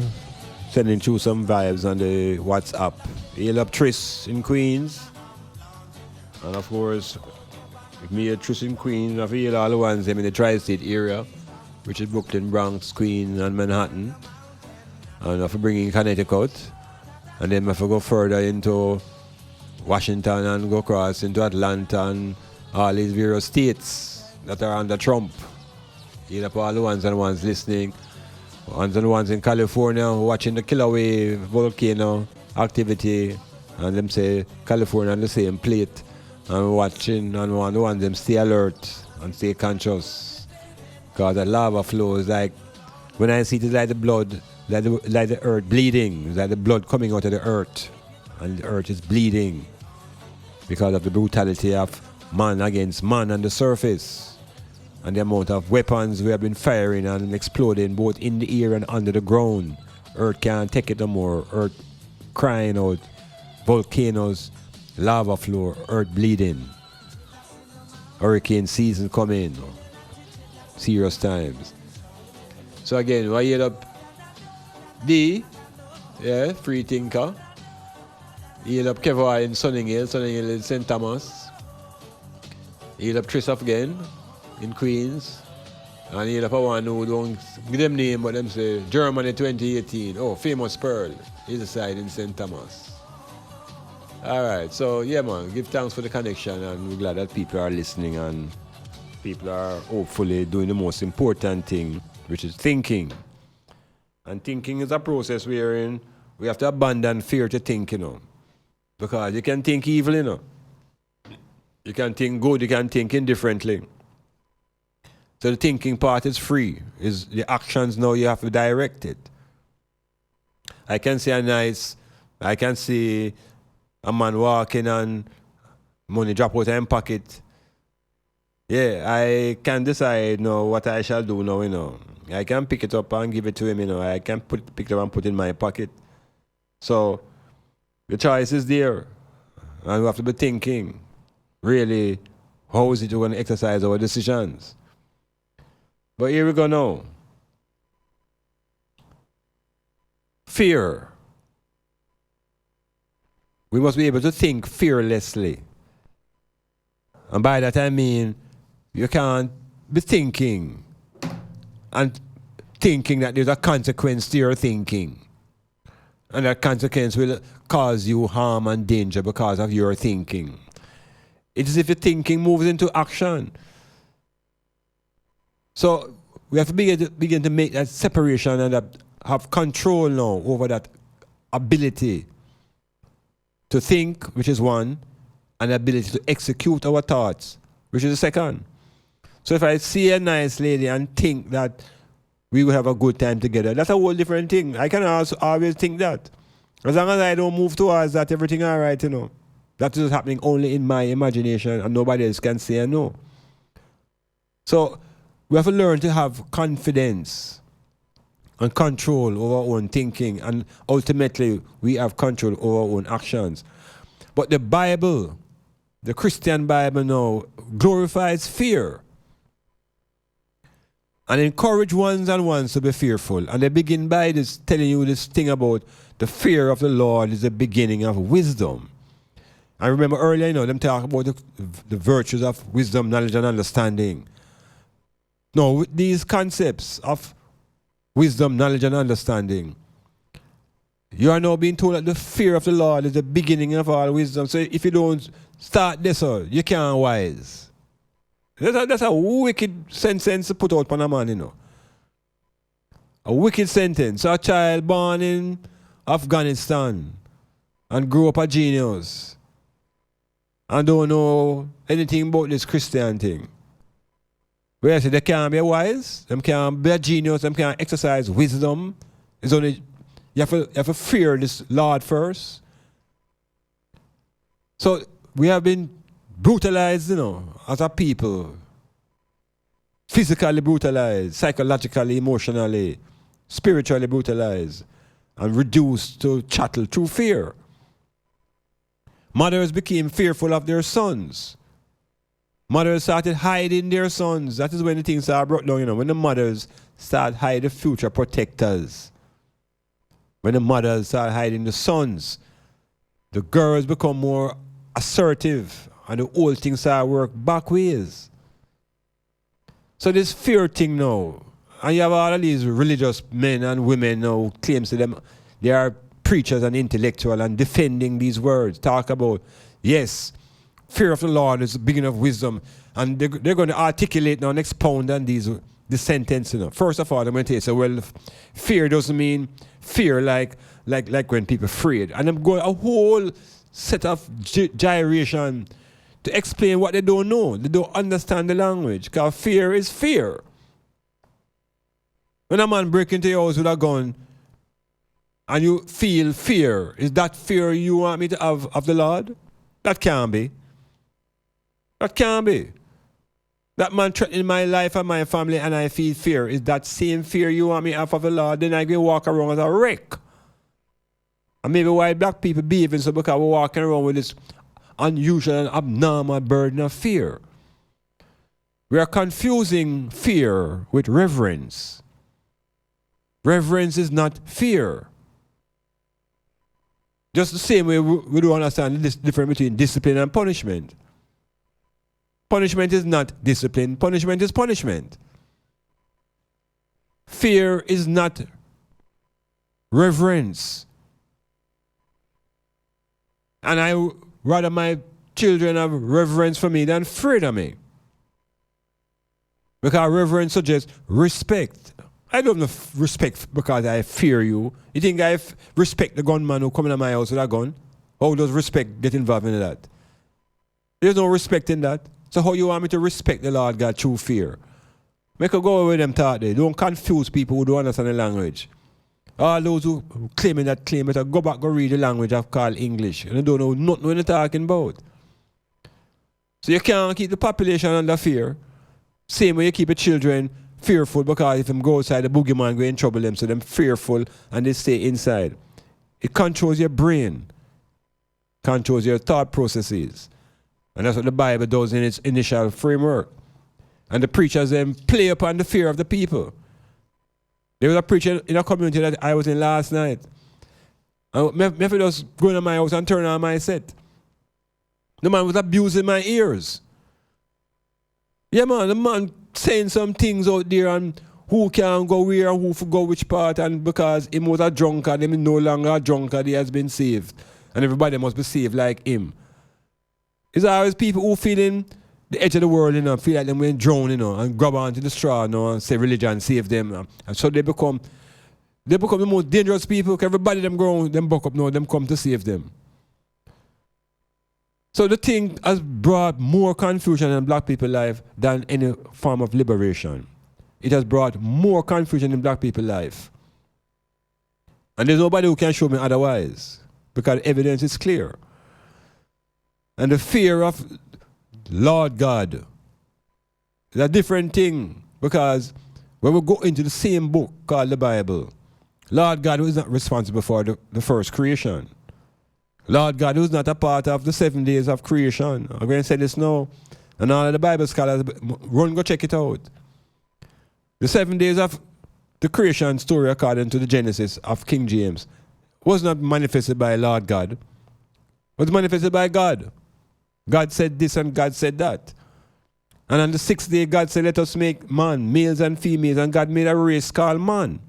sending through some vibes on the WhatsApp. Heal up Tris in Queens. And of course, with me a Tris in Queens, I feel all the ones in the tri-state area, which is Brooklyn, Bronx, Queens, and Manhattan. And I bring in Connecticut. And then if I go further into Washington and go across into Atlanta and all these various states that are under Trump. You know, all the ones and ones listening. Ones and ones in California watching the killer wave volcano activity. And them say California on the same plate. And watching and one the ones them stay alert and stay conscious. Because the lava flow is like, when I see it, it's like the blood, like the earth bleeding. It's like the blood coming out of the earth. And the earth is bleeding because of the brutality of man against man on the surface. And the amount of weapons we have been firing and exploding both in the air and under the ground. Earth can't take it no more. Earth crying out. Volcanoes, lava flow, earth bleeding. Hurricane season coming. Serious times. So again, I hear up D, yeah, free thinker. Heal up Kevin in Sunning Hill in St. Thomas. Heal up Tris again in Queens. And heal up a one who don't give them name, but them say Germany 2018. Oh, famous Pearl. He's a side in St. Thomas. All right. So, yeah, man, give thanks for the connection, and we're glad that people are listening and people are hopefully doing the most important thing, which is thinking. And thinking is a process wherein we have to abandon fear to think, Because you can think evil, You can think good, you can think indifferently. So the thinking part is free. Is the actions now you have to direct it. I can see a man walking and money drop out of his pocket. Yeah, I can decide now what I shall do now, I can pick it up and give it to him, I can pick it up and put it in my pocket. So the choice is there. And we have to be thinking, really, how is it we're going to exercise our decisions? But here we go now. Fear. We must be able to think fearlessly. And by that I mean, you can't be thinking and thinking that there's a consequence to your thinking. And that consequence will cause you harm and danger because of your thinking. It is if your thinking moves into action. So we have to begin to make that separation and have control now over that ability to think, which is one, and the ability to execute our thoughts, which is the second. So if I see a nice lady and think that we will have a good time together, that's a whole different thing. I can also always think that. As long as I don't move towards that, everything all right, That is happening only in my imagination and nobody else can say no. So we have to learn to have confidence and control over our own thinking, and ultimately we have control over our own actions. But the Bible, the Christian Bible now, glorifies fear and encourage ones and ones to be fearful. And they begin by this telling you this thing about the fear of the Lord is the beginning of wisdom. I remember earlier, them talk about the virtues of wisdom, knowledge, and understanding. No, with these concepts of wisdom, knowledge, and understanding, you are now being told that the fear of the Lord is the beginning of all wisdom. So if you don't start this, you can't wise. That's a wicked sentence to put out on a man, A wicked sentence. So a child born in Afghanistan and grew up a genius and don't know anything about this Christian thing. Where I say they can't be wise, they can't be a genius, they can't exercise wisdom. It's only you have to fear this Lord first. So we have been brutalized, as a people. Physically brutalized, psychologically, emotionally, spiritually brutalized, and reduced to chattel through fear. Mothers became fearful of their sons. Mothers started hiding their sons. That is when the things are brought down, when the mothers start hiding the future protectors. When the mothers start hiding the sons, the girls become more assertive and the whole things start work back ways. So this fear thing now, and you have all of these religious men and women now who claims to them they are preachers and intellectual and defending these words, talk about, yes, fear of the Lord is the beginning of wisdom. And they're going to articulate now and expound on this sentence. First of all, I'm going to say, well, fear doesn't mean fear like when people afraid. And I'm going a whole set of gyration to explain what they don't know. They don't understand the language. Because fear is fear. When a man breaks into your house with a gun and you feel fear, is that fear you want me to have of the Lord? That can't be. That can't be. That man threatening my life and my family and I feel fear. Is that same fear you want me to have of the Lord? Then I can walk around as a wreck. And maybe why black people behaving so because we're walking around with this unusual and abnormal burden of fear. We are confusing fear with reverence. Reverence is not fear. Just the same way we don't understand the difference between discipline and punishment. Punishment is not discipline. Punishment is punishment. Fear is not reverence. And I rather my children have reverence for me than fear of me. Because reverence suggests respect. I don't have respect because I fear you. You think I respect the gunman who come in my house with a gun? How does respect get involved in that? There's no respect in that. So how you want me to respect the Lord God through fear? Make her go away with them thought there. Don't confuse people who don't understand the language. All those who claim it, go back, go read the language I've called English. And they don't know nothing what they're talking about. So you can't keep the population under fear. Same way you keep the children fearful because if them go outside, the boogeyman go in trouble them. So them fearful and they stay inside. It controls your brain. Controls your thought processes. And that's what the Bible does in its initial framework. And the preachers then play upon the fear of the people. There was a preacher in a community that I was in last night. And me just go into my house and turn on my set. The man was abusing my ears. Yeah, man, the man saying some things out there and who can go where and who for go which part, and because he was a drunkard, he no longer a drunkard, he has been saved. And everybody must be saved like him. It's always people who feel in the edge of the world, feel like them when drown, and grab onto the straw, and say religion save them. And so they become the most dangerous people. Everybody them grow, them buck up now, them come to save them. So the thing has brought more confusion in black people's life than any form of liberation. It has brought more confusion in black people's life. And there's nobody who can show me otherwise, because evidence is clear. And the fear of Lord God is a different thing, because when we go into the same book called the Bible, Lord God was not responsible for the first creation. Lord God was not a part of the 7 days of creation. I'm going to say this now, and all of the Bible scholars, run go check it out. The 7 days of the creation story according to the Genesis of King James was not manifested by Lord God. It was manifested by God. God said this and God said that. And on the 6th day, God said, let us make man, males and females, and God made a race called man.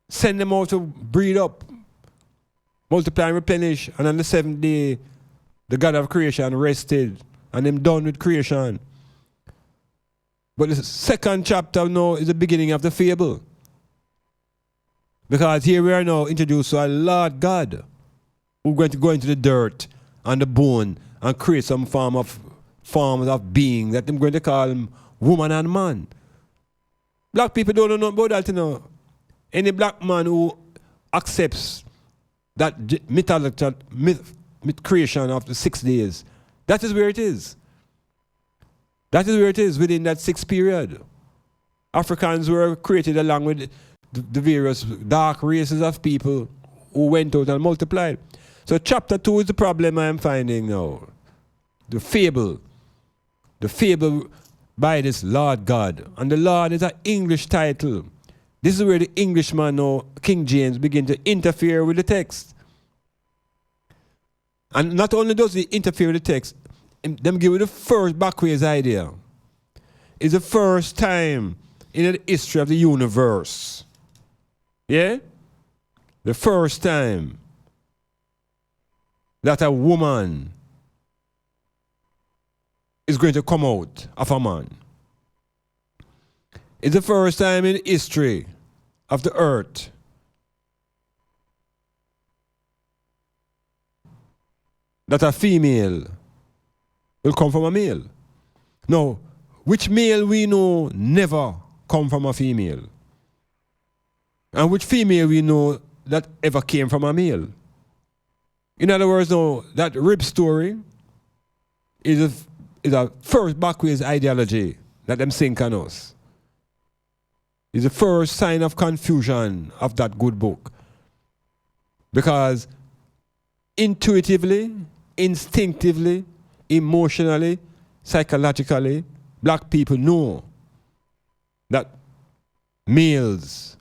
Send them out to breed up, multiply and replenish. And on the 7th day, the God of creation rested, and him done with creation. But the second chapter now is the beginning of the fable. Because here we are now introduced to a Lord God who's going to go into the dirt and the bone and create some forms of being that I'm going to call him woman and man. Black people don't know nothing about that, Any black man who accepts that myth creation of the 6 days, that is where it is. That is where it is within that 6th period. Africans were created along with the various dark races of people who went out and multiplied. So chapter 2 is the problem I am finding now. The fable by this Lord God. And the Lord is an English title. This is where the Englishman now, King James, begin to interfere with the text. And not only does he interfere with the text, them give you the first backwards idea. It's the first time in the history of the universe. Yeah? The first time that a woman is going to come out of a man. It's the first time in history of the earth that a female will come from a male. Now, which male we know never come from a female? And which female we know that ever came from a male? In other words, now, that rib story is a first backwards ideology that them sink on us. It's the first sign of confusion of that good book. Because intuitively, instinctively, emotionally, psychologically, black people know that males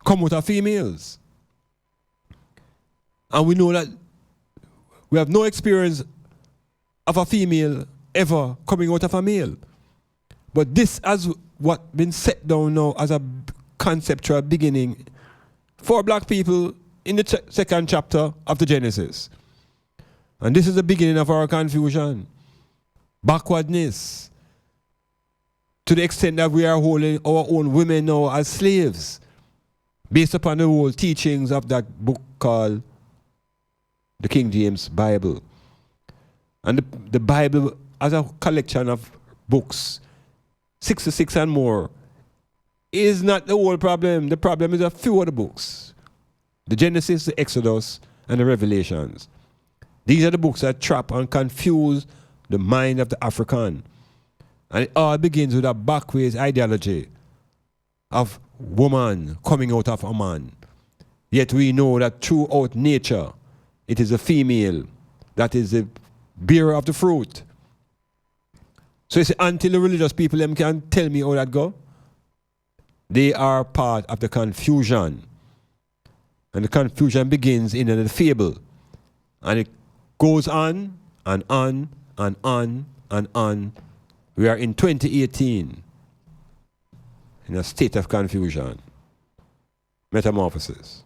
come out of females. And we know that we have no experience of a female ever coming out of a male. But this has what been set down now as a conceptual beginning for black people in the second chapter of the Genesis. And this is the beginning of our confusion. Backwardness. To the extent that we are holding our own women now as slaves. Based upon the whole teachings of that book called the King James Bible. And the Bible as a collection of books, 66 and more, is not the whole problem. The problem is a few of the books. The Genesis, the Exodus, and the Revelations. These are the books that trap and confuse the mind of the African. And it all begins with a backwards ideology of woman coming out of a man. Yet we know that throughout nature, it is a female that is the bearer of the fruit. So you see, until the religious people them can tell me how that go, they are part of the confusion. And the confusion begins in the fable. And it goes on and on and on and on. We are in 2018 in a state of confusion. Metamorphosis.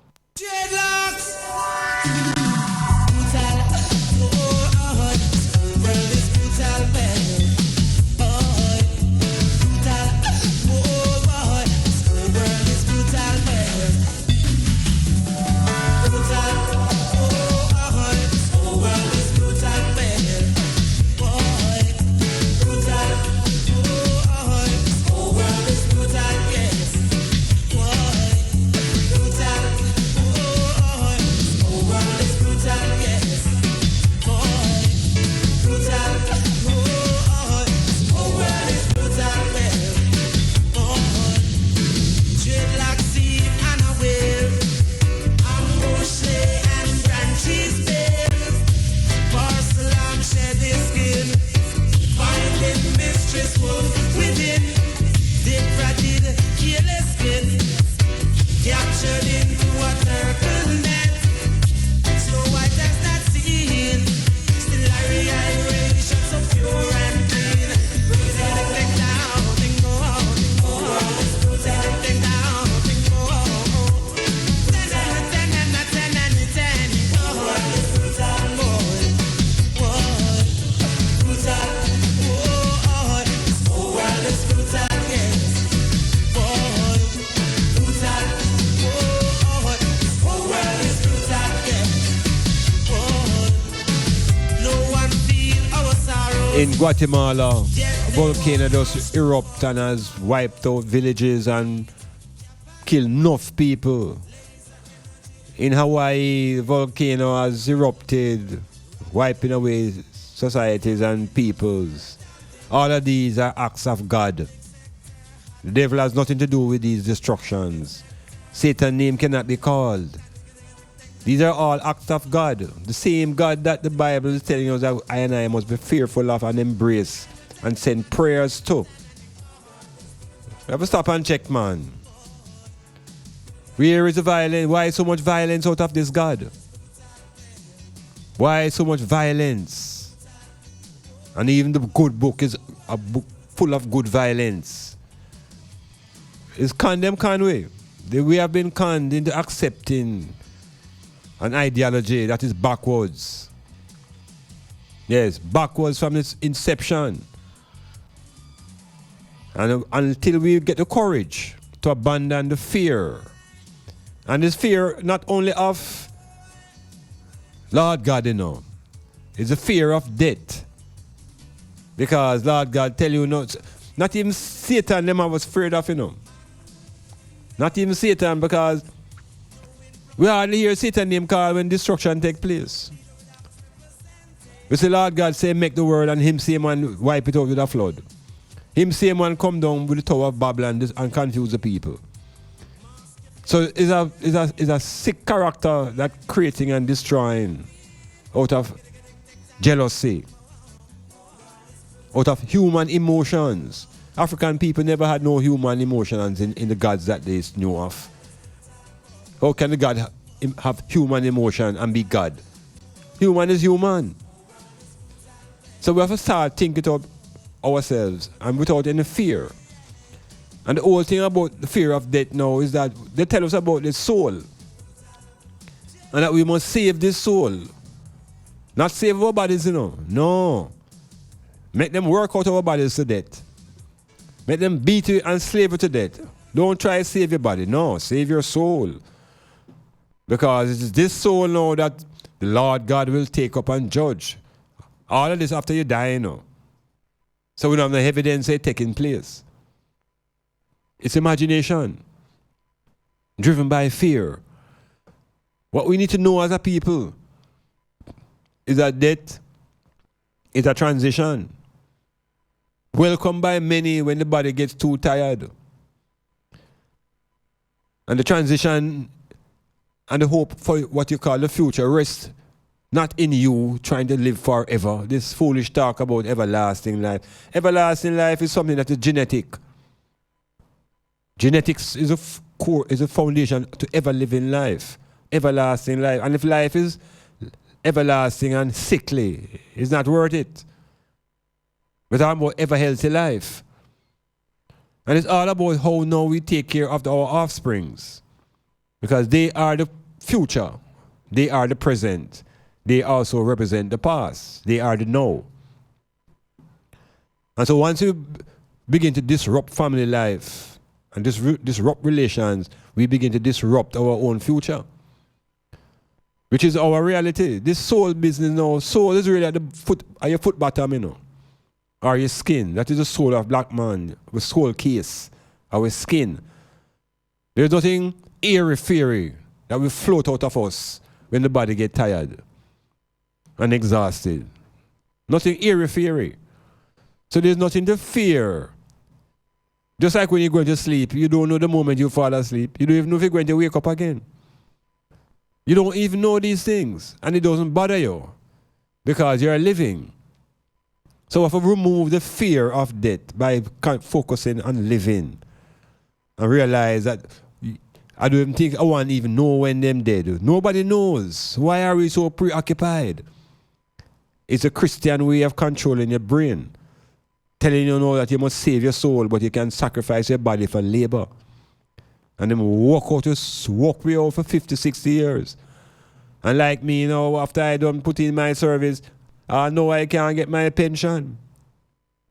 In Guatemala, a volcano just erupted and has wiped out villages and killed enough people. In Hawaii, the volcano has erupted, wiping away societies and peoples. All of these are acts of God. The devil has nothing to do with these destructions. Satan's name cannot be called. These are all acts of God. The same God that the Bible is telling us that I and I must be fearful of and embrace and send prayers to. We have to stop and check, man. Where is the violence? Why so much violence out of this God? Why so much violence? And even the good book is a book full of good violence. It's condemned, can we? We have been conned into accepting an ideology that is backwards. Yes, backwards from its inception. And until we get the courage to abandon the fear. And this fear not only of Lord God, you know, it's a fear of death. Because Lord God tell you not even Satan them I was afraid of, you know. Not even Satan, because we hardly hear Satan name called when destruction take place. We say Lord God say make the world and him same man wipe it out with a flood. Him same man come down with the Tower of Babylon and confuse the people. So it's a sick character that creating and destroying out of jealousy, out of human emotions. African people never had no human emotions in the gods that they knew of. How can the God have human emotion and be God? Human is human. So we have to start thinking about ourselves and without any fear. And the whole thing about the fear of death now is that they tell us about the soul. And that we must save this soul. Not save our bodies, you know. No. Make them work out our bodies to death. Make them beat you and slave you to death. Don't try to save your body. No, save your soul. Because it is this soul now that the Lord God will take up and judge. All of this after you die, you know. So we don't have no evidence of it taking place. It's imagination. Driven by fear. What we need to know as a people is that death is a transition. Welcomed by many when the body gets too tired. And the transition and the hope for what you call the future rests not in you trying to live forever. This foolish talk about everlasting life. Everlasting life is something that is genetic. Genetics is a foundation to ever living life. Everlasting life. And if life is everlasting and sickly, it's not worth it. We're talking about ever healthy life. And it's all about how now we take care of our offsprings. Because they are the future. They are the present. They also represent the past. They are the now. And so once you begin to disrupt family life and disrupt relations, we begin to disrupt our own future. Which is our reality. This soul business now, soul is really at your foot bottom, you know. Or your skin. That is the soul of black man. With soul case. Our skin. There's nothing airy-fairy that will float out of us when the body gets tired and exhausted. Nothing airy-fairy. So there's nothing to fear. Just like when you're going to sleep, you don't know the moment you fall asleep. You don't even know if you're going to wake up again. You don't even know these things. And it doesn't bother you. Because you're living. So if we remove the fear of death by focusing on living and realize that I don't even think I want to even know when them dead. Nobody knows. Why are we so preoccupied? It's a Christian way of controlling your brain. Telling you now that you must save your soul, but you can sacrifice your body for labor. And then walk way out for 50, 60 years. And like me, you know, after I done put in my service, I know I can't get my pension.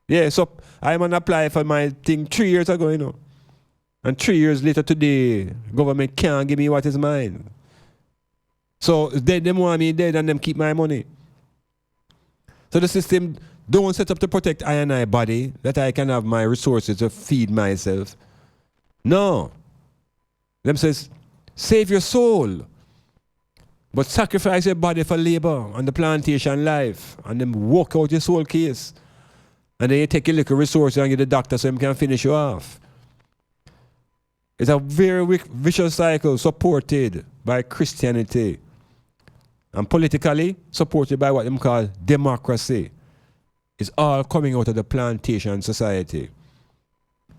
Yeah, so I'm gonna apply for my thing 3 years ago, you know. And 3 years later today, government can't give me what is mine. So them want me dead and them keep my money. So the system don't set up to protect I and I body, that I can have my resources to feed myself. No. Them says, save your soul. But sacrifice your body for labor on the plantation life. And then walk out your soul case. And then you take a little resource and get the doctor so he can finish you off. It's a very vicious cycle supported by Christianity. And politically supported by what they call democracy. It's all coming out of the plantation society.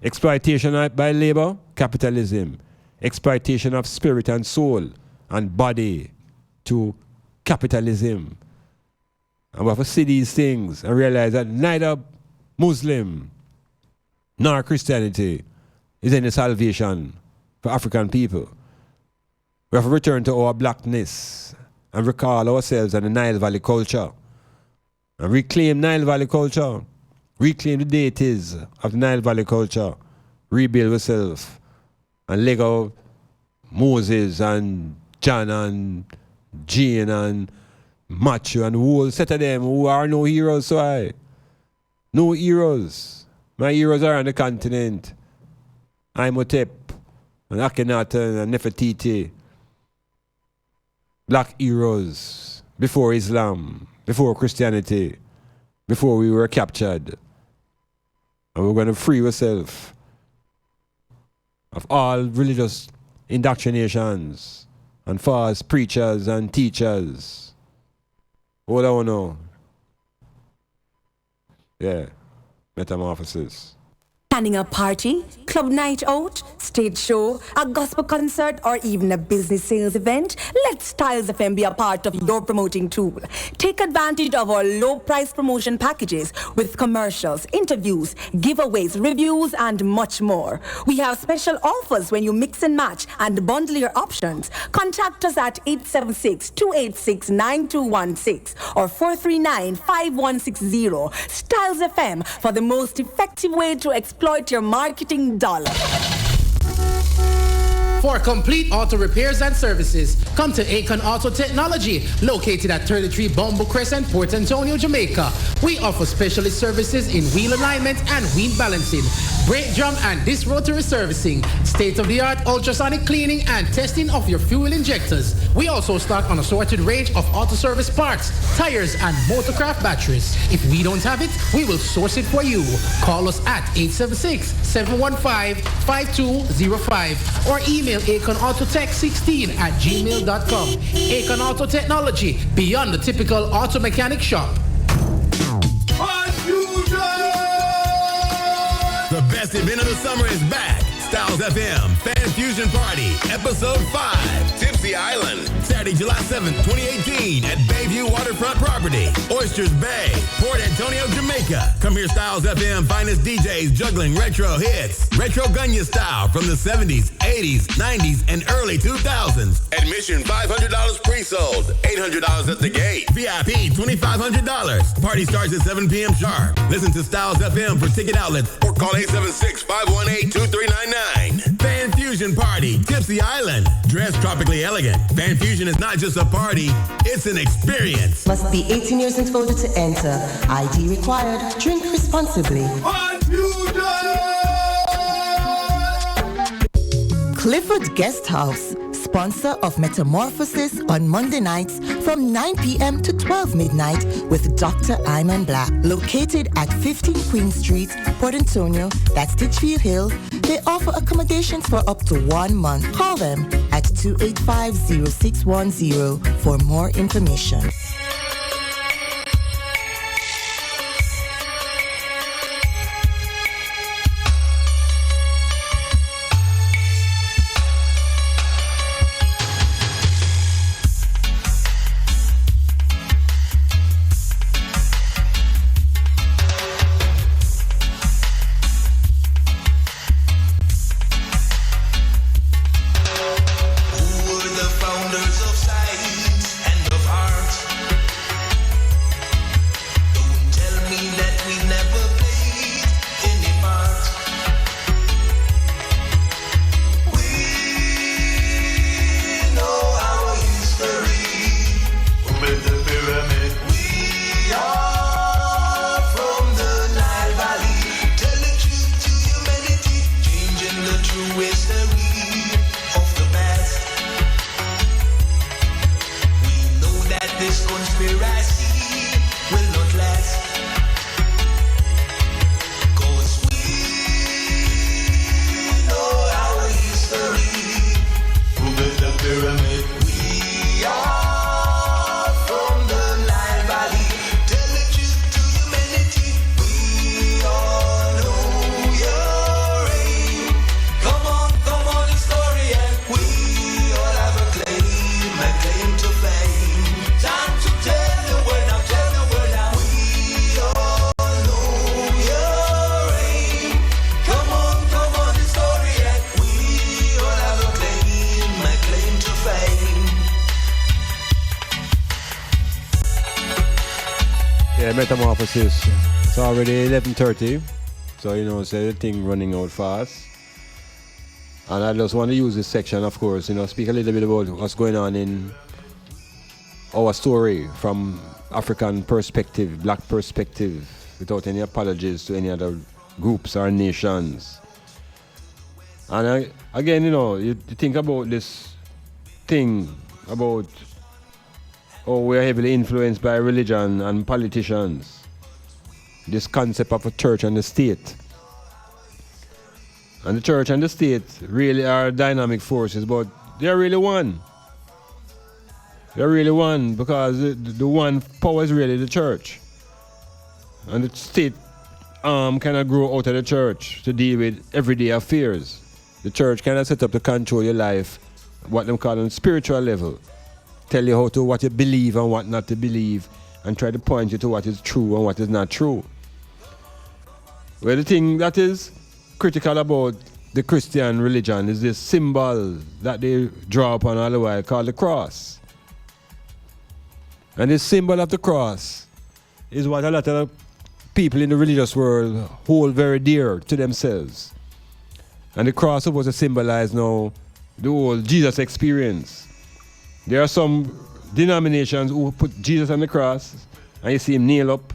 Exploitation by labor, capitalism. Exploitation of spirit and soul and body to capitalism. And we have to see these things and realize that neither Muslim nor Christianity is any salvation for African people. We have to return to our blackness and recall ourselves and the Nile Valley culture. And reclaim Nile Valley culture. Reclaim the deities of the Nile Valley culture. Rebuild ourselves. And leg out Moses and John and Jane and Matthew and whole set of them who are no heroes, so I. No heroes. My heroes are on the continent. Imhotep and Akhenaten and Nefertiti. Black heroes before Islam, before Christianity, before we were captured. And we're going to free ourselves of all religious indoctrinations and false preachers and teachers. What do I know? Yeah, metamorphosis. Planning a party, club night out, stage show, a gospel concert, or even a business sales event? Let Styles FM be a part of your promoting tool. Take advantage of our low price promotion packages with commercials, interviews, giveaways, reviews, and much more. We have special offers when you mix and match and bundle your options. Contact us at 876-286-9216 or 439-5160. Styles FM for the most effective way to exploit your marketing dollar. For complete auto repairs and services, come to Akon Auto Technology, located at 33 Bumble Crescent, Port Antonio, Jamaica. We offer specialist services in wheel alignment and wheel balancing, brake drum and disc rotary servicing, state-of-the-art ultrasonic cleaning and testing of your fuel injectors. We also stock an assorted range of auto service parts, tires, and motorcraft batteries. If we don't have it, we will source it for you. Call us at 876-715-5205 or email AkonAutoTech16@gmail.com. Akon Auto Technology, beyond the typical auto mechanic shop. The best event of the summer is back. Styles FM Fan Fusion Party, Episode 5, Tipsy Island. Saturday, July 7th, 2018 at Bayview Waterfront Property, Oysters Bay, Port Antonio, Jamaica. Come hear Styles FM finest DJs juggling retro hits. Retro Gunya style from the 70s, 80s, 90s, and early 2000s. Admission $500 pre-sold, $800 at the gate. VIP $2,500. Party starts at 7 p.m. sharp. Listen to Styles FM for ticket outlets or call 876-518-2399. Fan Fusion Party, Tipsy Island. Dress tropically elegant. Fan Fusion is not just a party, it's an experience. Must be 18 years and older to enter. ID required. Drink responsibly. Clifford Guest House, sponsor of Metamorphosis on Monday nights from 9 p.m. to 12 midnight with Dr. Iman Blak. Located at 15 Queen Street, Port Antonio, that's Titchfield Hill. They offer accommodations for up to 1 month. Call them at 285-0610 for more information. Metamorphosis. It's already 11:30, so so the thing running out fast. And I just want to use this section, of course, speak a little bit about what's going on in our story from African perspective, black perspective, without any apologies to any other groups or nations. And again, you think about this thing about we are heavily influenced by religion and politicians. This concept of a church and the state. And the church and the state really are dynamic forces, but they are really one. They're really one because the one power is really the church. And the state arm cannot grow out of the church to deal with everyday affairs. The church cannot set up to control your life, what them call on spiritual level. Tell you what you believe and what not to believe, and try to point you to what is true and what is not true. Well, the thing that is critical about the Christian religion is this symbol that they draw upon all the while called the cross. And this symbol of the cross is what a lot of people in the religious world hold very dear to themselves. And the cross is supposed to symbolize now the whole Jesus experience. There are some denominations who put Jesus on the cross and you see him kneel up,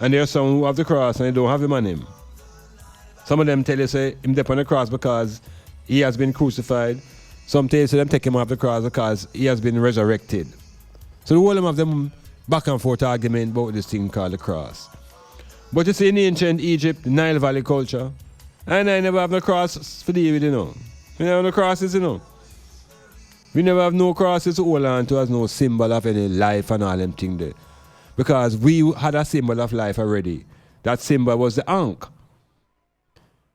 and there are some who have the cross and they don't have him on him. Some of them tell you say him up on the cross because he has been crucified. Some tell you say them take him off the cross because he has been resurrected. So the whole of them back and forth argument about this thing called the cross. But you see in ancient Egypt, the Nile Valley culture, and I never have no cross for deal with, you know. We never have no crosses, you know. We never have no crosses to hold on to as no symbol of any life and all them things there. Because we had a symbol of life already. That symbol was the ankh.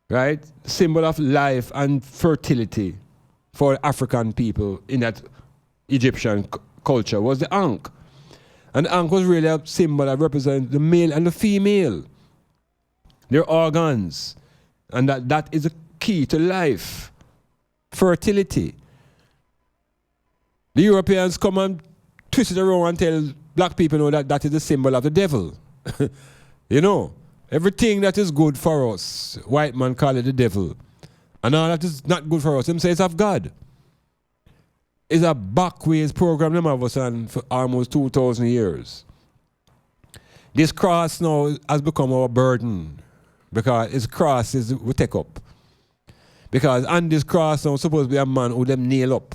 Right? Symbol of life and fertility for African people in that Egyptian culture was the ankh. And the ankh was really a symbol that represents the male and the female. Their organs. And that is the key to life. Fertility. The Europeans come and twist it around and tell black people know that is the symbol of the devil. You know, everything that is good for us, white man call it the devil. And all that is not good for us, them say it's of God. It's a backways program them have us on for almost 2,000 years. This cross now has become our burden because its cross is we take up. Because on this cross now supposed to be a man who them nail up.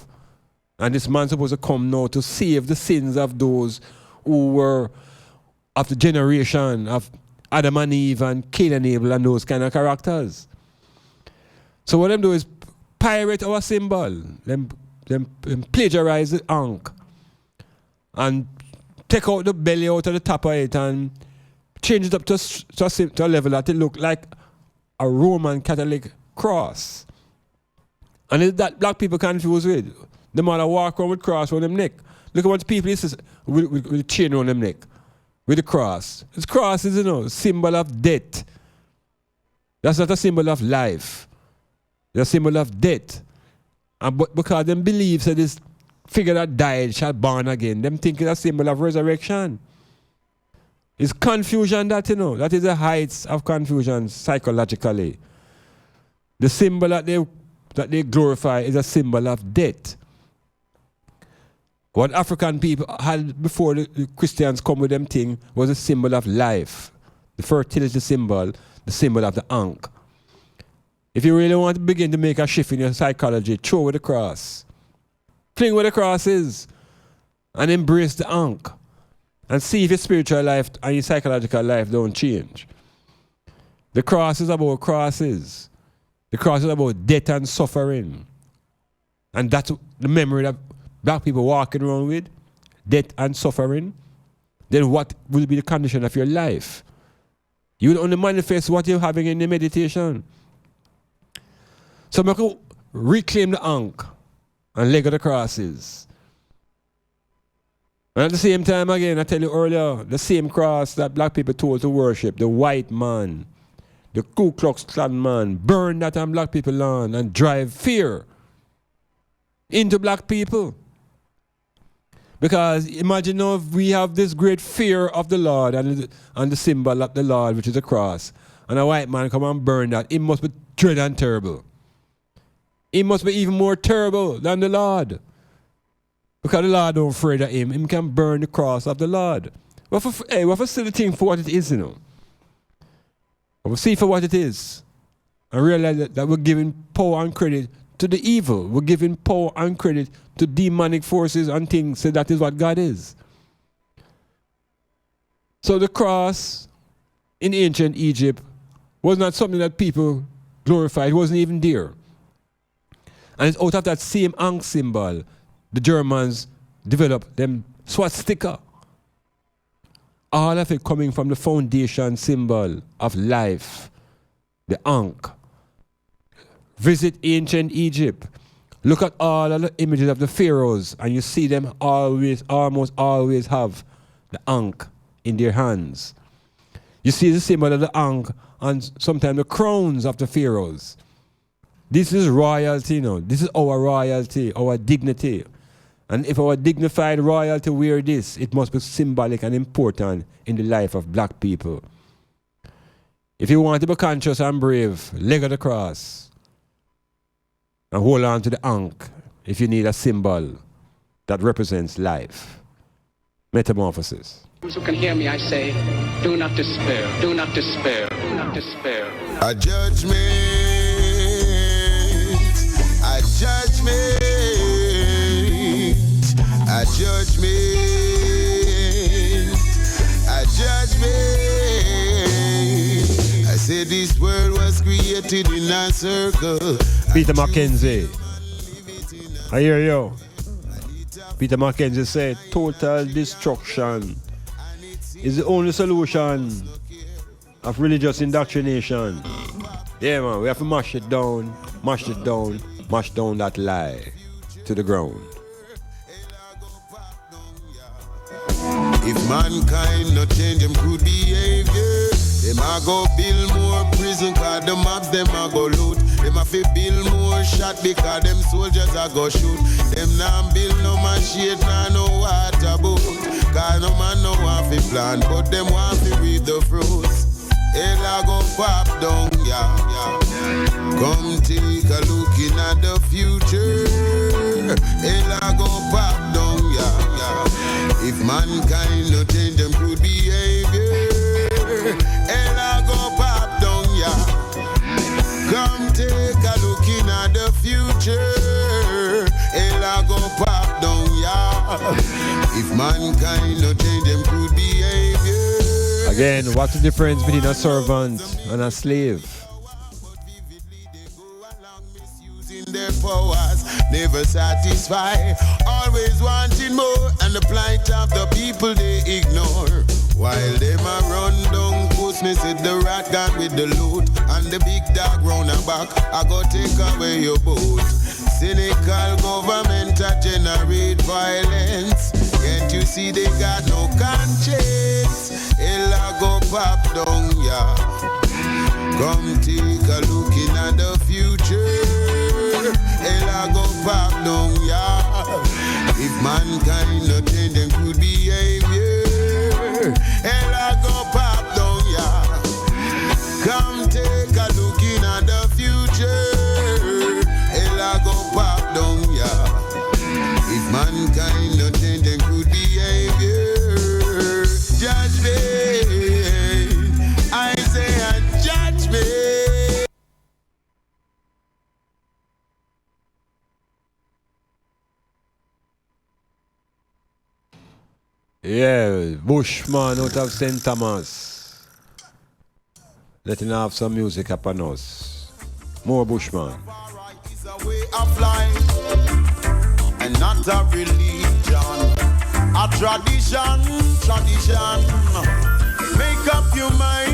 And this man supposed to come now to save the sins of those who were of the generation of Adam and Eve and Cain and Abel and those kind of characters. So what them do is pirate our symbol. Them plagiarize the ankh and take out the belly out of the top of it and change it up to a level that it look like a Roman Catholic cross. And it's that black people confused with. The man walk around with cross around them neck. Look at what people is with chain around them neck. With the cross. This cross is, a symbol of death. That's not a symbol of life. It's a symbol of death. And but because them believe that this figure that died shall born again, them think it's a symbol of resurrection. It's confusion that, that is the heights of confusion psychologically. The symbol that they glorify is a symbol of death. What African people had before the Christians come with them thing was a symbol of life. The fertility symbol, the symbol of the ankh. If you really want to begin to make a shift in your psychology, throw with the cross. Fling where the cross is. And embrace the ankh. And see if your spiritual life and your psychological life don't change. The cross is about crosses. The cross is about death and suffering. And that's the memory that black people walking around with, death and suffering. Then what will be the condition of your life? You will only manifest what you're having in the meditation. So we can reclaim the ankh and leg of the crosses. And at the same time again, I tell you earlier, the same cross that black people told to worship, the white man, the Ku Klux Klan man, burn that on black people land and drive fear into black people. Because imagine now if we have this great fear of the Lord and the symbol of the Lord, which is the cross, and a white man come and burn that, it must be dread and terrible. It must be even more terrible than the Lord. Because the Lord don't afraid of him. Him can burn the cross of the Lord. What for see the thing for what it is, We'll see for what it is. And realize that we're giving power and credit to the evil. We're giving power and credit to demonic forces and things. So that is what God is. So the cross in ancient Egypt was not something that people glorified. It wasn't even there. And it's out of that same ankh symbol, the Germans developed them swastika. all of it coming from the foundation symbol of life, the Ankh. Visit ancient Egypt. Look at all of the images of the pharaohs, and you see them almost always have the Ankh in their hands. You see the symbol of the Ankh on sometimes the crowns of the pharaohs. This is royalty, This is our royalty, our dignity. And if our dignified royalty wear this, it must be symbolic and important in the life of black people. If you want to be conscious and brave, leg of the cross. And hold on to the Ankh if you need a symbol that represents life. Metamorphosis. Those who can hear me, I say, do not despair, do not despair, do not despair. A judgment, a judgment, a judgment, a judgment. I said this world was created in a circle. Peter Mackenzie. I hear you. Peter Mackenzie said total destruction is the only solution of religious indoctrination. Yeah, man, we have to mash it down that lie to the ground. If mankind not change them good behavior, them a go build more prison, cause the mobs them a go loot. Them a fi build more shot because them soldiers a go shoot. Them nah build no machine, nah no water boat. Cause no man no want fi plant, but them want fi reap the fruits. Hell a go pop down, yeah. Come take a look in at the future. Hell a go pop down, yeah. If mankind no change them good behavior, hell a go pop down, yeah. Come take a look in at the future. Hell a go pop down, yeah. If mankind no change them good behavior. Again, what's the difference between a servant and a slave? Their powers never satisfy, always wanting more, and the plight of the people they ignore. While them a run down Christmas with the rat gun with the loot, and the big dog round the back, I go take away your boat. Cynical government a generate violence. Can't you see they got no conscience? Hell I go pop down, yeah. Come take a look in at the future. Hell I go pop down, yeah. If mankind no change them good behavior, hell I go pop down, yeah. Come take a look in at the future. Hell I go pop down, yeah. If mankind no change them good behavior, judgment, I say a judgment. Yeah, Bushman out of St. Thomas. Letting have some music upon us. More Bushman. It's a way of life and not a religion. A tradition. Make up your mind.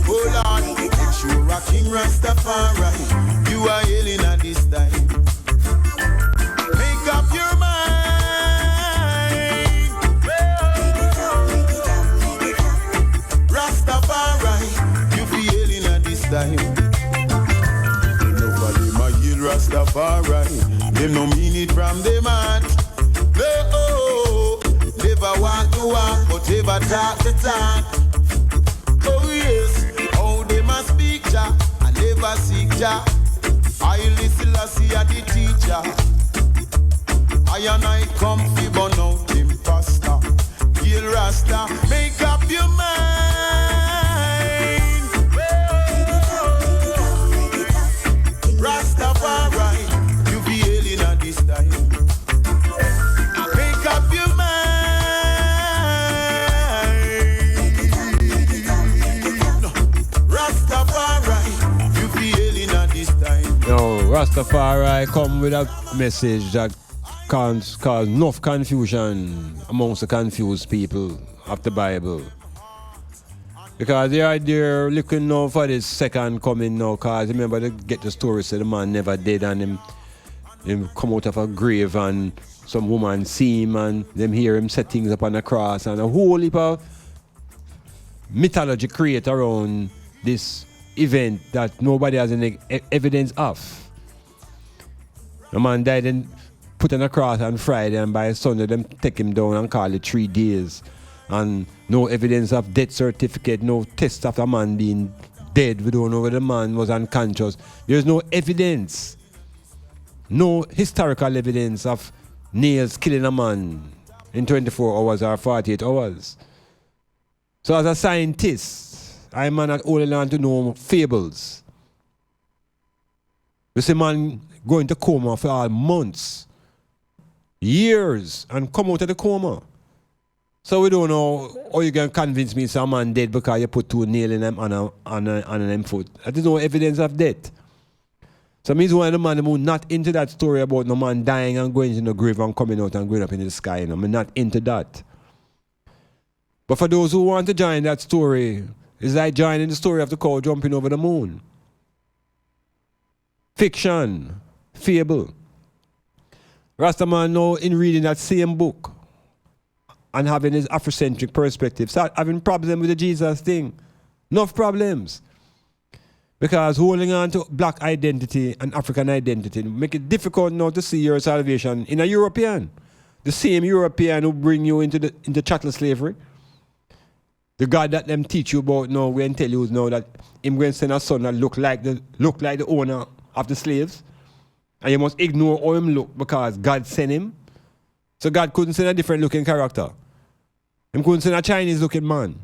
Hold on, make sure a King Rastafari you are hailing at this time. Make up your mind. Rastafari, you be hailing at this time. Nobody might heal Rastafari. They no mean it from them heart. No, never walk the walk, but never talk the talk. Oh yes, oh they must speak Jah, I never seek Jah. I listen to see the teacher. I and I come fi burn out imposter. Kill Rasta, make up your mind. Rastafari, you be hailing at this time. Make up your mind. Rastafari, you be hailing at this time. Yo, Rastafari come with a message that cause enough confusion amongst the confused people of the Bible. Because they are there looking now for this second coming now, because remember they get the story, say the man never dead and him come out of a grave and some woman see him and them hear him set things up on the cross and a whole heap of mythology create around this event that nobody has any evidence of. The man died and put on a cross on Friday, and by Sunday them take him down and call it 3 days. And no evidence of death certificate, no test of a man being dead. We don't know whether the man was unconscious. There's no evidence, no historical evidence of nails killing a man in 24 hours or 48 hours. So as a scientist, I'm not holding on to no fables. You see man go into coma for all months, years, and come out of the coma. So we don't know how you can convince me some man dead because you put 2 nails in them on them foot. There's no evidence of death. So means one of the man who not into that story about no man dying and going into the grave and coming out and going up in the sky. I'm not into that. But for those who want to join that story, it's like joining the story of the cow jumping over the moon. Fiction, fable. Rastaman now in reading that same book and having his Afrocentric perspective, start having problems with the Jesus thing. Enough problems. Because holding on to black identity and African identity make it difficult now to see your salvation in a European. The same European who bring you into chattel slavery. The God that them teach you about now, we tell you now that him going to send a son that look like the owner of the slaves. And you must ignore how him look because God sent him. So God couldn't send a different looking character. He couldn't send a Chinese looking man.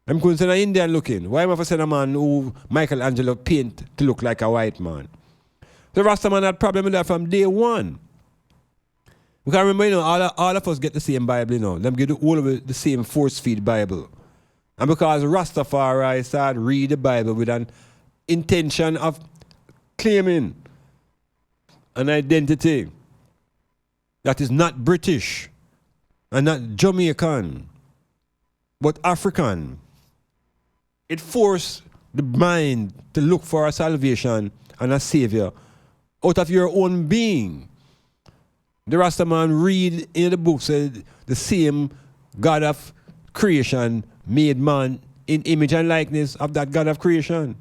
He couldn't send an Indian looking. Why am I send a man who Michelangelo paint to look like a white man? The Rastaman had problem with that from day one. We can remember, all of us get the same Bible, Them get all of it the same force-feed Bible. And because Rastafari started read the Bible with an intention of claiming an identity that is not British and not Jamaican, but African. It forced the mind to look for a salvation and a savior out of your own being. The Rastaman read in the book said the same God of creation made man in image and likeness of that God of creation.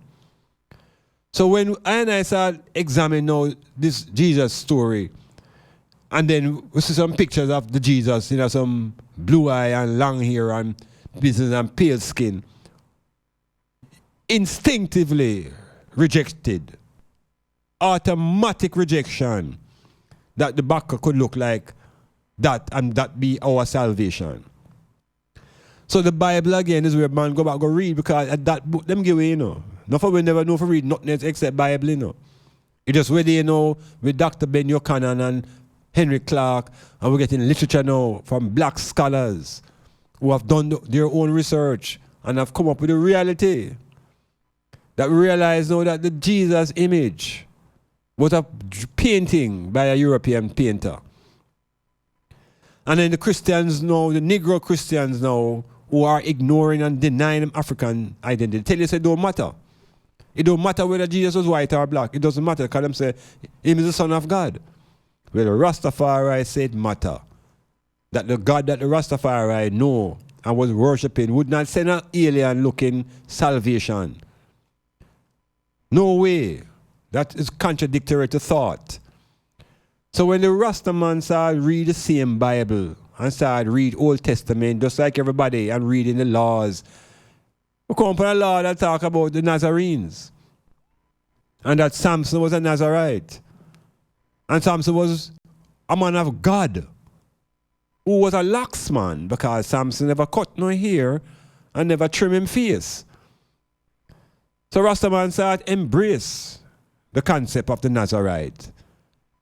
So when I start examining now this Jesus story, and then we see some pictures of the Jesus, some blue eye and long hair and business and pale skin, instinctively rejected, automatic rejection that the Baka could look like that and that be our salvation. So the Bible again is where man go read because at that book them give away, Not for we never know for read nothing else except Bible, It just where they with Dr. Ben Yochanan and Henry Clark, and we're getting literature now from black scholars who have done their own research and have come up with a reality that we realize now that the Jesus image was a painting by a European painter. And then the Christians now, the Negro Christians now, who are ignoring and denying African identity, tell you it don't matter. It don't matter whether Jesus was white or black. It doesn't matter because them say him is the Son of God. Well, the Rastafari said it matter. That the God that the Rastafari know and was worshipping would not send an alien looking salvation. No way. That is contradictory to thought. So when the Rastaman started read the same Bible and started read Old Testament just like everybody and reading the laws, we come from a law that talk about the Nazarenes and that Samson was a Nazarite and Samson was a man of God who was a laxman because Samson never cut no hair and never trim him face. So Rastaman started embrace the concept of the Nazarite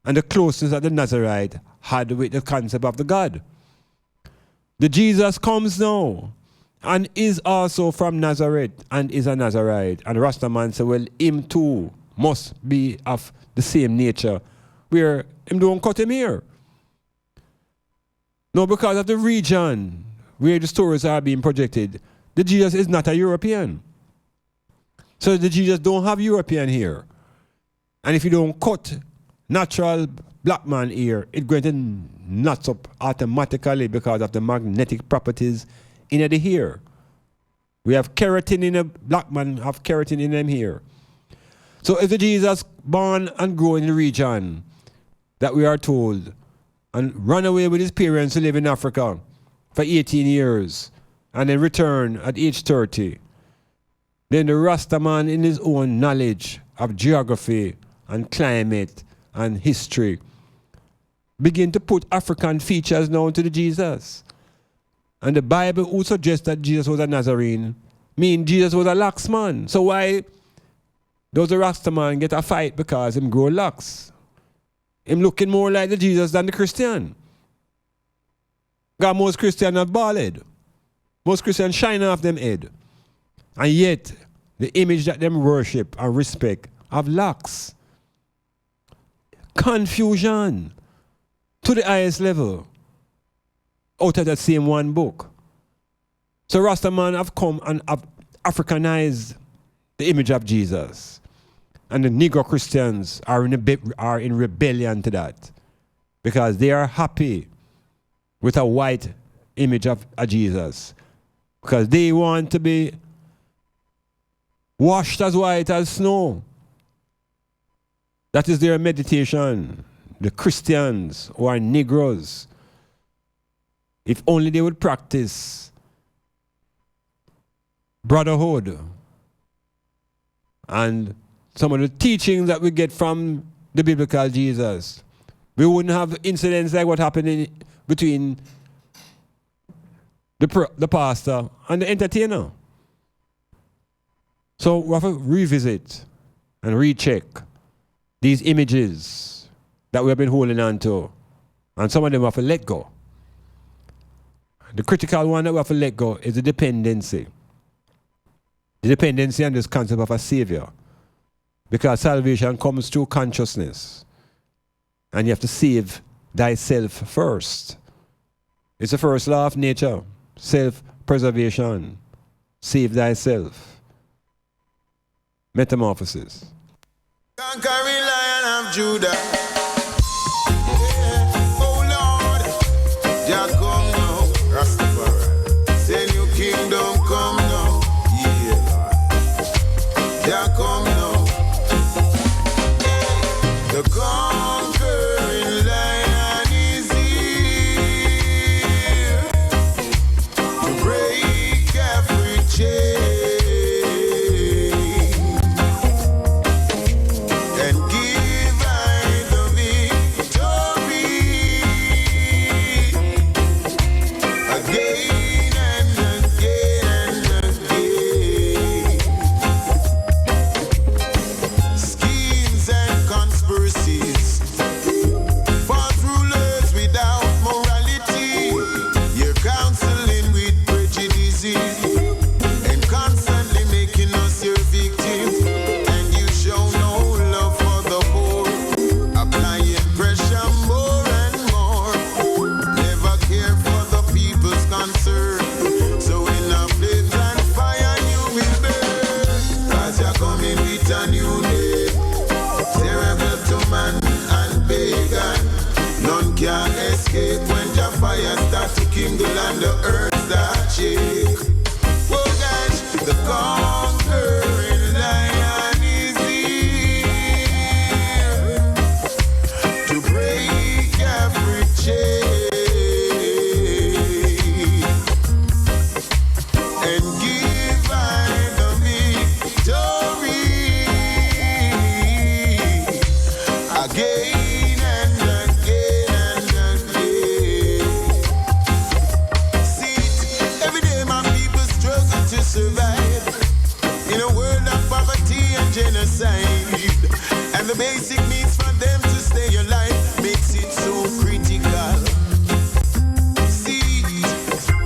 and the closeness that the Nazarite had with the concept of the God. The Jesus comes now and is also from Nazareth and is a Nazarite. And Rastaman said, well, him too must be of the same nature, where him don't cut him here. No, because of the region where the stories are being projected, the Jesus is not a European. So the Jesus don't have European here. And if you don't cut natural black man here, it's going to nuts up automatically because of the magnetic properties in the hair. We have keratin in a black man, have keratin in them here. So if the Jesus born and grow in the region that we are told and run away with his parents to live in Africa for 18 years and then return at age 30, then the Rasta man in his own knowledge of geography and climate and history begin to put African features now into the Jesus. And the Bible who suggests that Jesus was a Nazarene mean Jesus was a lax man. So why does the Rasta man get a fight because him grow locks? Him looking more like the Jesus than the Christian. God, most Christians have bald. Most Christians shine off them head. And yet, the image that them worship and respect have locks. Confusion to the highest level out of that same one book. So Rastaman have come and have Africanized the image of Jesus. And the Negro Christians are in rebellion to that because they are happy with a white image of a Jesus because they want to be washed as white as snow. That is their meditation. The Christians who are Negroes, if only they would practice brotherhood and some of the teachings that we get from the biblical Jesus, we wouldn't have incidents like what happened between the pastor and the entertainer. So we have to revisit and recheck these images that we have been holding on to. And some of them we have to let go. The critical one that we have to let go is the dependency. The dependency on this concept of a savior. Because salvation comes through consciousness. And you have to save thyself first. It's the first law of nature. Self-preservation. Save thyself. Metamorphosis. Conquering Lion of Judah. Yeah. Oh Lord, Jah come now, Rastafari. Send your kingdom come now. Yeah, Lord. Jah come now. Yeah. The conquering Lion is here to break every chain. Kindle and the earth that shake. Oh gosh, the conquering Lion is here to break every chain and give I the victory again and again and again. Survive in a world of poverty and genocide, and the basic needs for them to stay alive makes it so critical. See,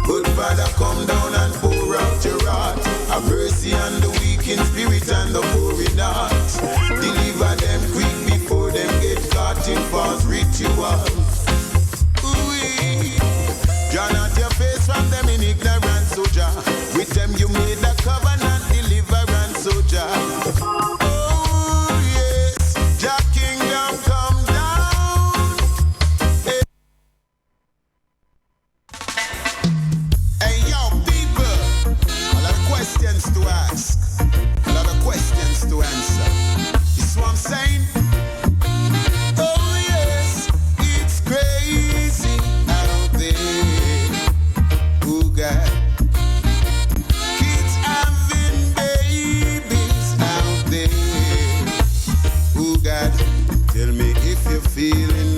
good Father, come down and pour out your wrath, have mercy on the weak in spirit and the poor in heart. Deliver them quick before them get caught in false rituals. Ooh-wee.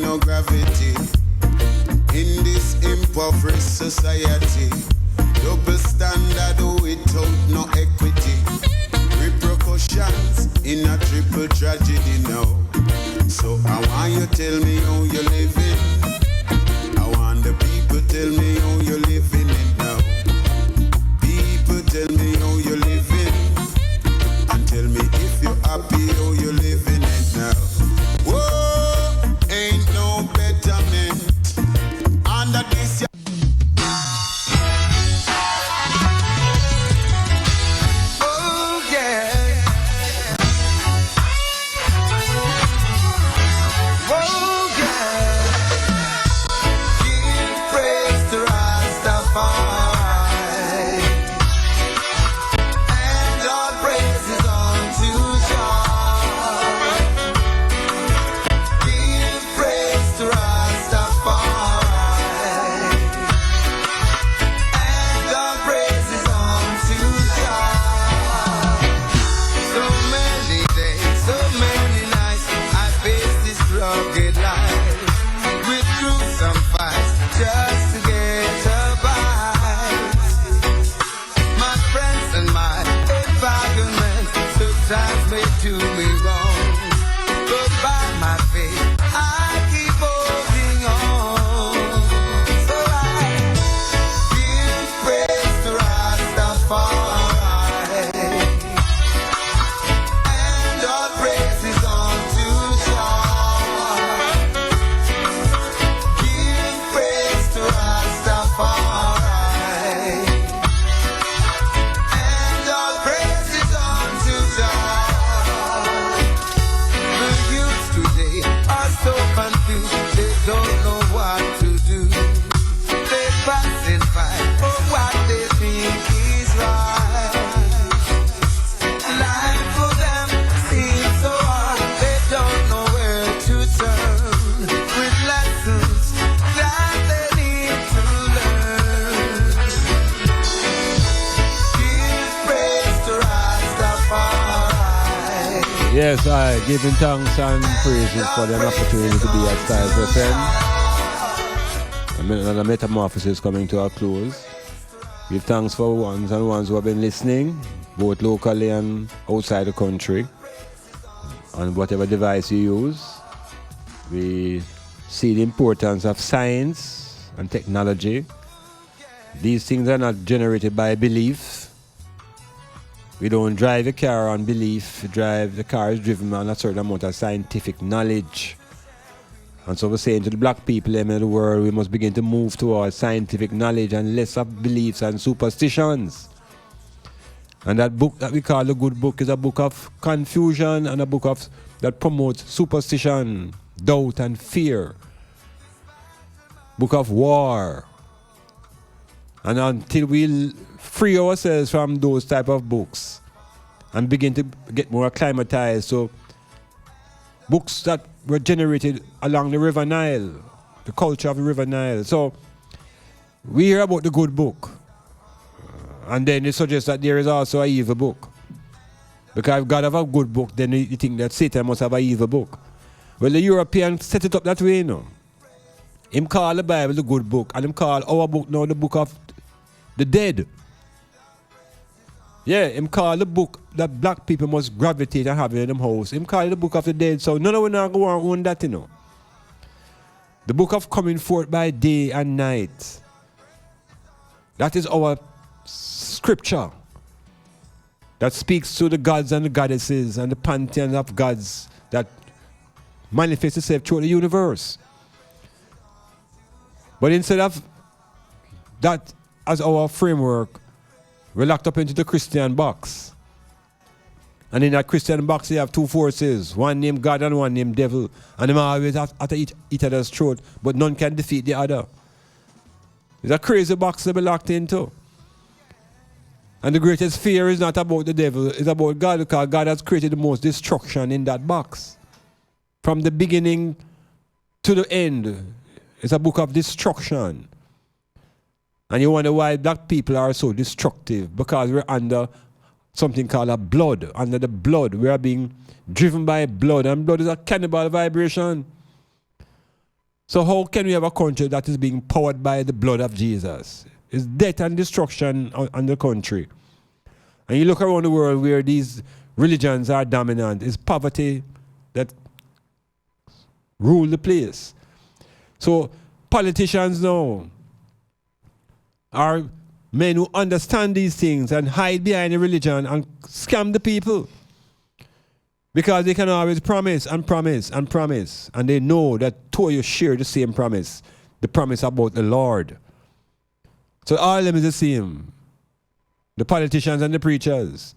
no gravity. In this impoverished society, double standard without no equity. Repercussions in a triple tragedy now. So I want you tell me how you living. I want the people tell me how you living it now. People tell me how you living. And tell me if you're happy how you living it now. Whoa, ain't no betterment under this. Oh yeah. Oh yeah. Give praise to Rastafari, and all praises unto Jah. Give praise to Rastafari, and all praises unto Jah. So many days, so many nights, I faced this rugged life with gruesome fights just to get a bite. My friends and my environment sometimes may do me wrong, but by my faith I keep holding on. So I give praise to Rastafari, and all praises unto Jah. Give praise to Rastafari, and all praises unto Jah. The youth today are so confused, they don't know what to do. They passing by for what they think is right. Life for them seems so hard, they don't know where to turn with lessons that they need to learn. Give praise to Rastafari. Yes, I giving thanks and praises for the opportunity to be at Styles FM. Another metamorphosis coming to a close. Give thanks for ones and ones who have been listening, both locally and outside the country, on whatever device you use. We see the importance of science and technology. These things are not generated by belief. We don't drive a car on belief. The car is driven on a certain amount of scientific knowledge. And so we're saying to the black people in the world, we must begin to move towards scientific knowledge and less of beliefs and superstitions. And that book that we call the good book is a book of confusion and a book that promotes superstition, doubt and fear. Book of war. And until we free ourselves from those type of books and begin to get more acclimatized, so books that were generated along the River Nile, the culture of the River Nile. So we hear about the good book, and then it suggests that there is also an evil book. Because if God have a good book, then you think that Satan must have an evil book. Well, the Europeans set it up that way, you know. Him call the Bible the good book, and him call our book now the book of the dead. Yeah, him call the book that black people must gravitate and have in them house. Him call it the book of the dead. So none of us not go and own that, you know. The book of coming forth by day and night. That is our scripture that speaks to the gods and the goddesses and the pantheon of gods that manifests itself through the universe. But instead of that as our framework, we're locked up into the Christian box. And in that Christian box, you have two forces, one named God and one named devil. And they always at each other's throat, but none can defeat the other. It's a crazy box to be locked into. And the greatest fear is not about the devil, it's about God, because God has created the most destruction in that box. From the beginning to the end, it's a book of destruction. And you wonder why black people are so destructive, because we're under something called a blood. Under the blood, we are being driven by blood, and blood is a cannibal vibration. So how can we have a country that is being powered by the blood of Jesus? It's death and destruction on the country. And you look around the world where these religions are dominant, it's poverty that rule the place. So politicians now are men who understand these things and hide behind the religion and scam the people. Because they can always promise and promise and promise. And they know that two of you share the same promise. The promise about the Lord. So all of them is the same. The politicians and the preachers.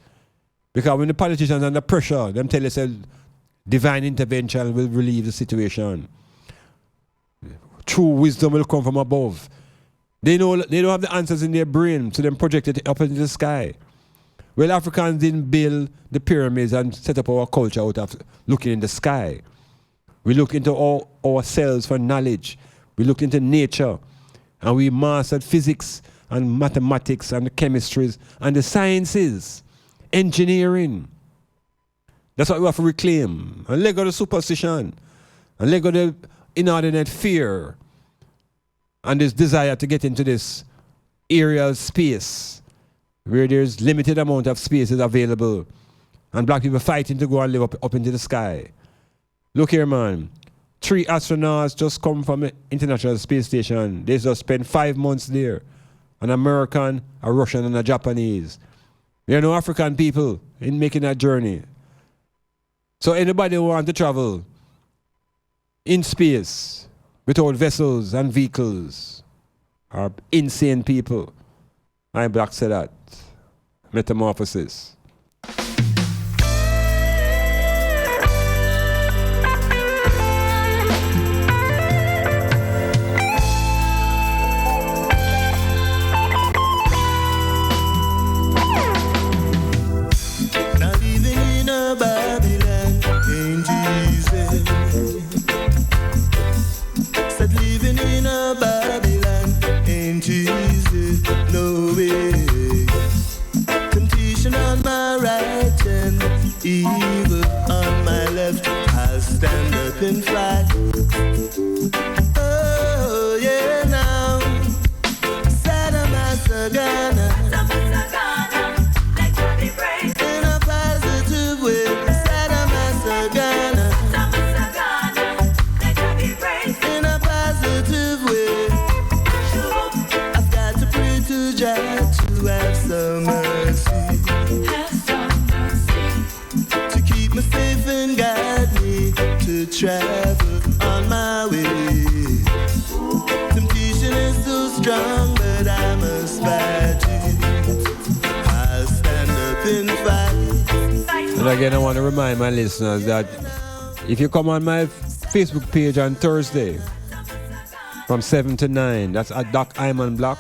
Because when the politicians are under pressure, them tell us that divine intervention will relieve the situation. True wisdom will come from above. They know they don't have the answers in their brain, so they project it up into the sky. Well, Africans didn't build the pyramids and set up our culture out of looking in the sky. We look into ourselves for knowledge. We looked into nature. And we mastered physics and mathematics and the chemistries and the sciences. Engineering. That's what we have to reclaim. And let go the superstition. And let go the inordinate fear. And this desire to get into this aerial space where there's limited amount of spaces available and black people fighting to go and live up into the sky. Look here, man. 3 astronauts just come from the International Space Station. They just spent 5 months there. An American, a Russian, and a Japanese. There are no African people in making that journey. So anybody who wants to travel in space without vessels and vehicles are insane people. I Blak said that. Metamorphosis. Now living in a Babylon ain't easy. Said living in a Babylon ain't easy. No way. Temptation on my right and evil on my left. I'll stand up and fight. Oh yeah now. Sadamasagana. In a positive way. Sadamasagana. In a positive way. I've got to pray to Jah to have some mercy. To keep me safe and guide me to travel on my way. Temptation is so strong, but I must fight it. I'll stand up and fight. And again, I want to remind my listeners that if you come on my Facebook page on Thursday from 7 to 9, that's at Doc Iman Blak,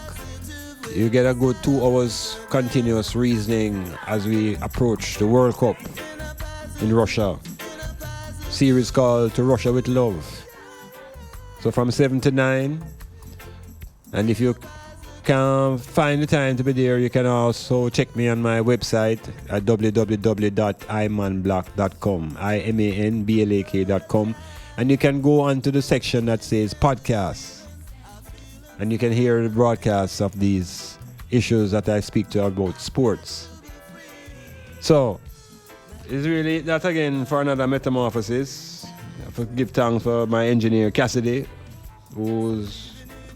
you get a good 2 hours continuous reasoning as we approach the World Cup in Russia. Series called To Russia with Love. So from 7 to 9, and if you can't find the time to be there, you can also check me on my website at www.imanblak.com, IMANBLAK.com, and you can go onto the section that says podcasts. And you can hear the broadcasts of these issues that I speak to about sports. So, it's really that again for another metamorphosis. I have to give thanks for my engineer Cassidy, who's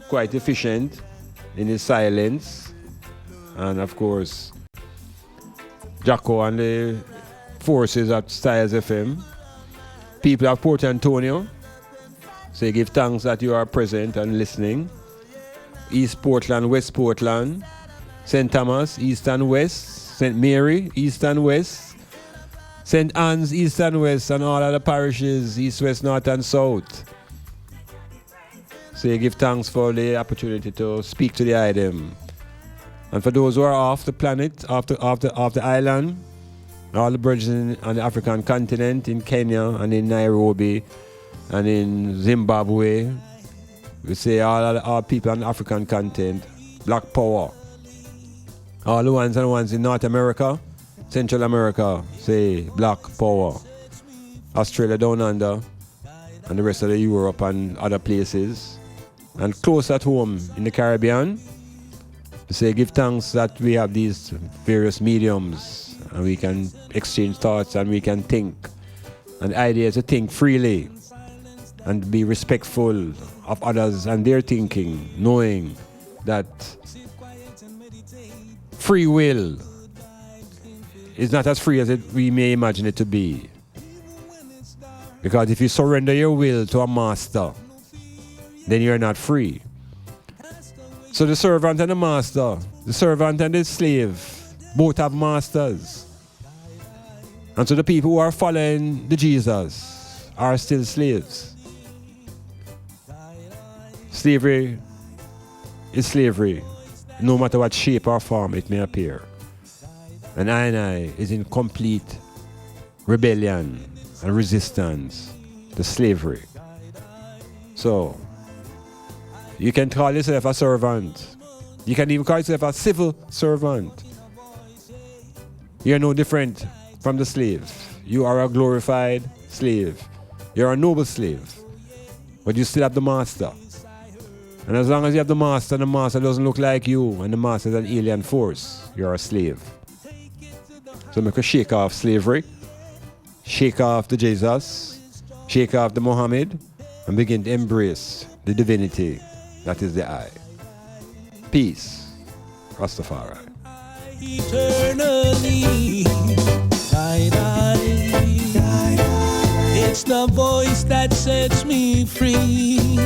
quite efficient in his silence. And of course, Jacko and the forces at Styles FM. People of Port Antonio, so give thanks that you are present and listening. East Portland, West Portland, St. Thomas, East and West, St. Mary, East and West, St. Anne's, East and West, and all other parishes, East, West, North and South. So you give thanks for the opportunity to speak to the item. And for those who are off the planet, off the island, all the brethren on the African continent, in Kenya and in Nairobi and in Zimbabwe, we say all people on the African continent, Black Power. All the ones in North America, Central America, say Black Power. Australia down under, and the rest of the Europe and other places, and close at home in the Caribbean, to say give thanks that we have these various mediums and we can exchange thoughts and we can think. And the idea is to think freely and be respectful of others and their thinking, knowing that free will is not as free as we may imagine it to be. Because if you surrender your will to a master, then you're not free. So the servant and the master, the servant and the slave, both have masters. And so the people who are following the Jesus are still slaves. Slavery is slavery, no matter what shape or form it may appear. And I is in complete rebellion and resistance to slavery. So, you can call yourself a servant. You can even call yourself a civil servant. You're no different from the slave. You are a glorified slave. You're a noble slave. But you still have the master. And as long as you have the master doesn't look like you, and the master is an alien force, you're a slave. So make a shake off slavery, shake off the Jesus, shake off the Muhammad, and begin to embrace the divinity that is the I. Peace. Rastafari. Eternally, it's the voice that sets me free.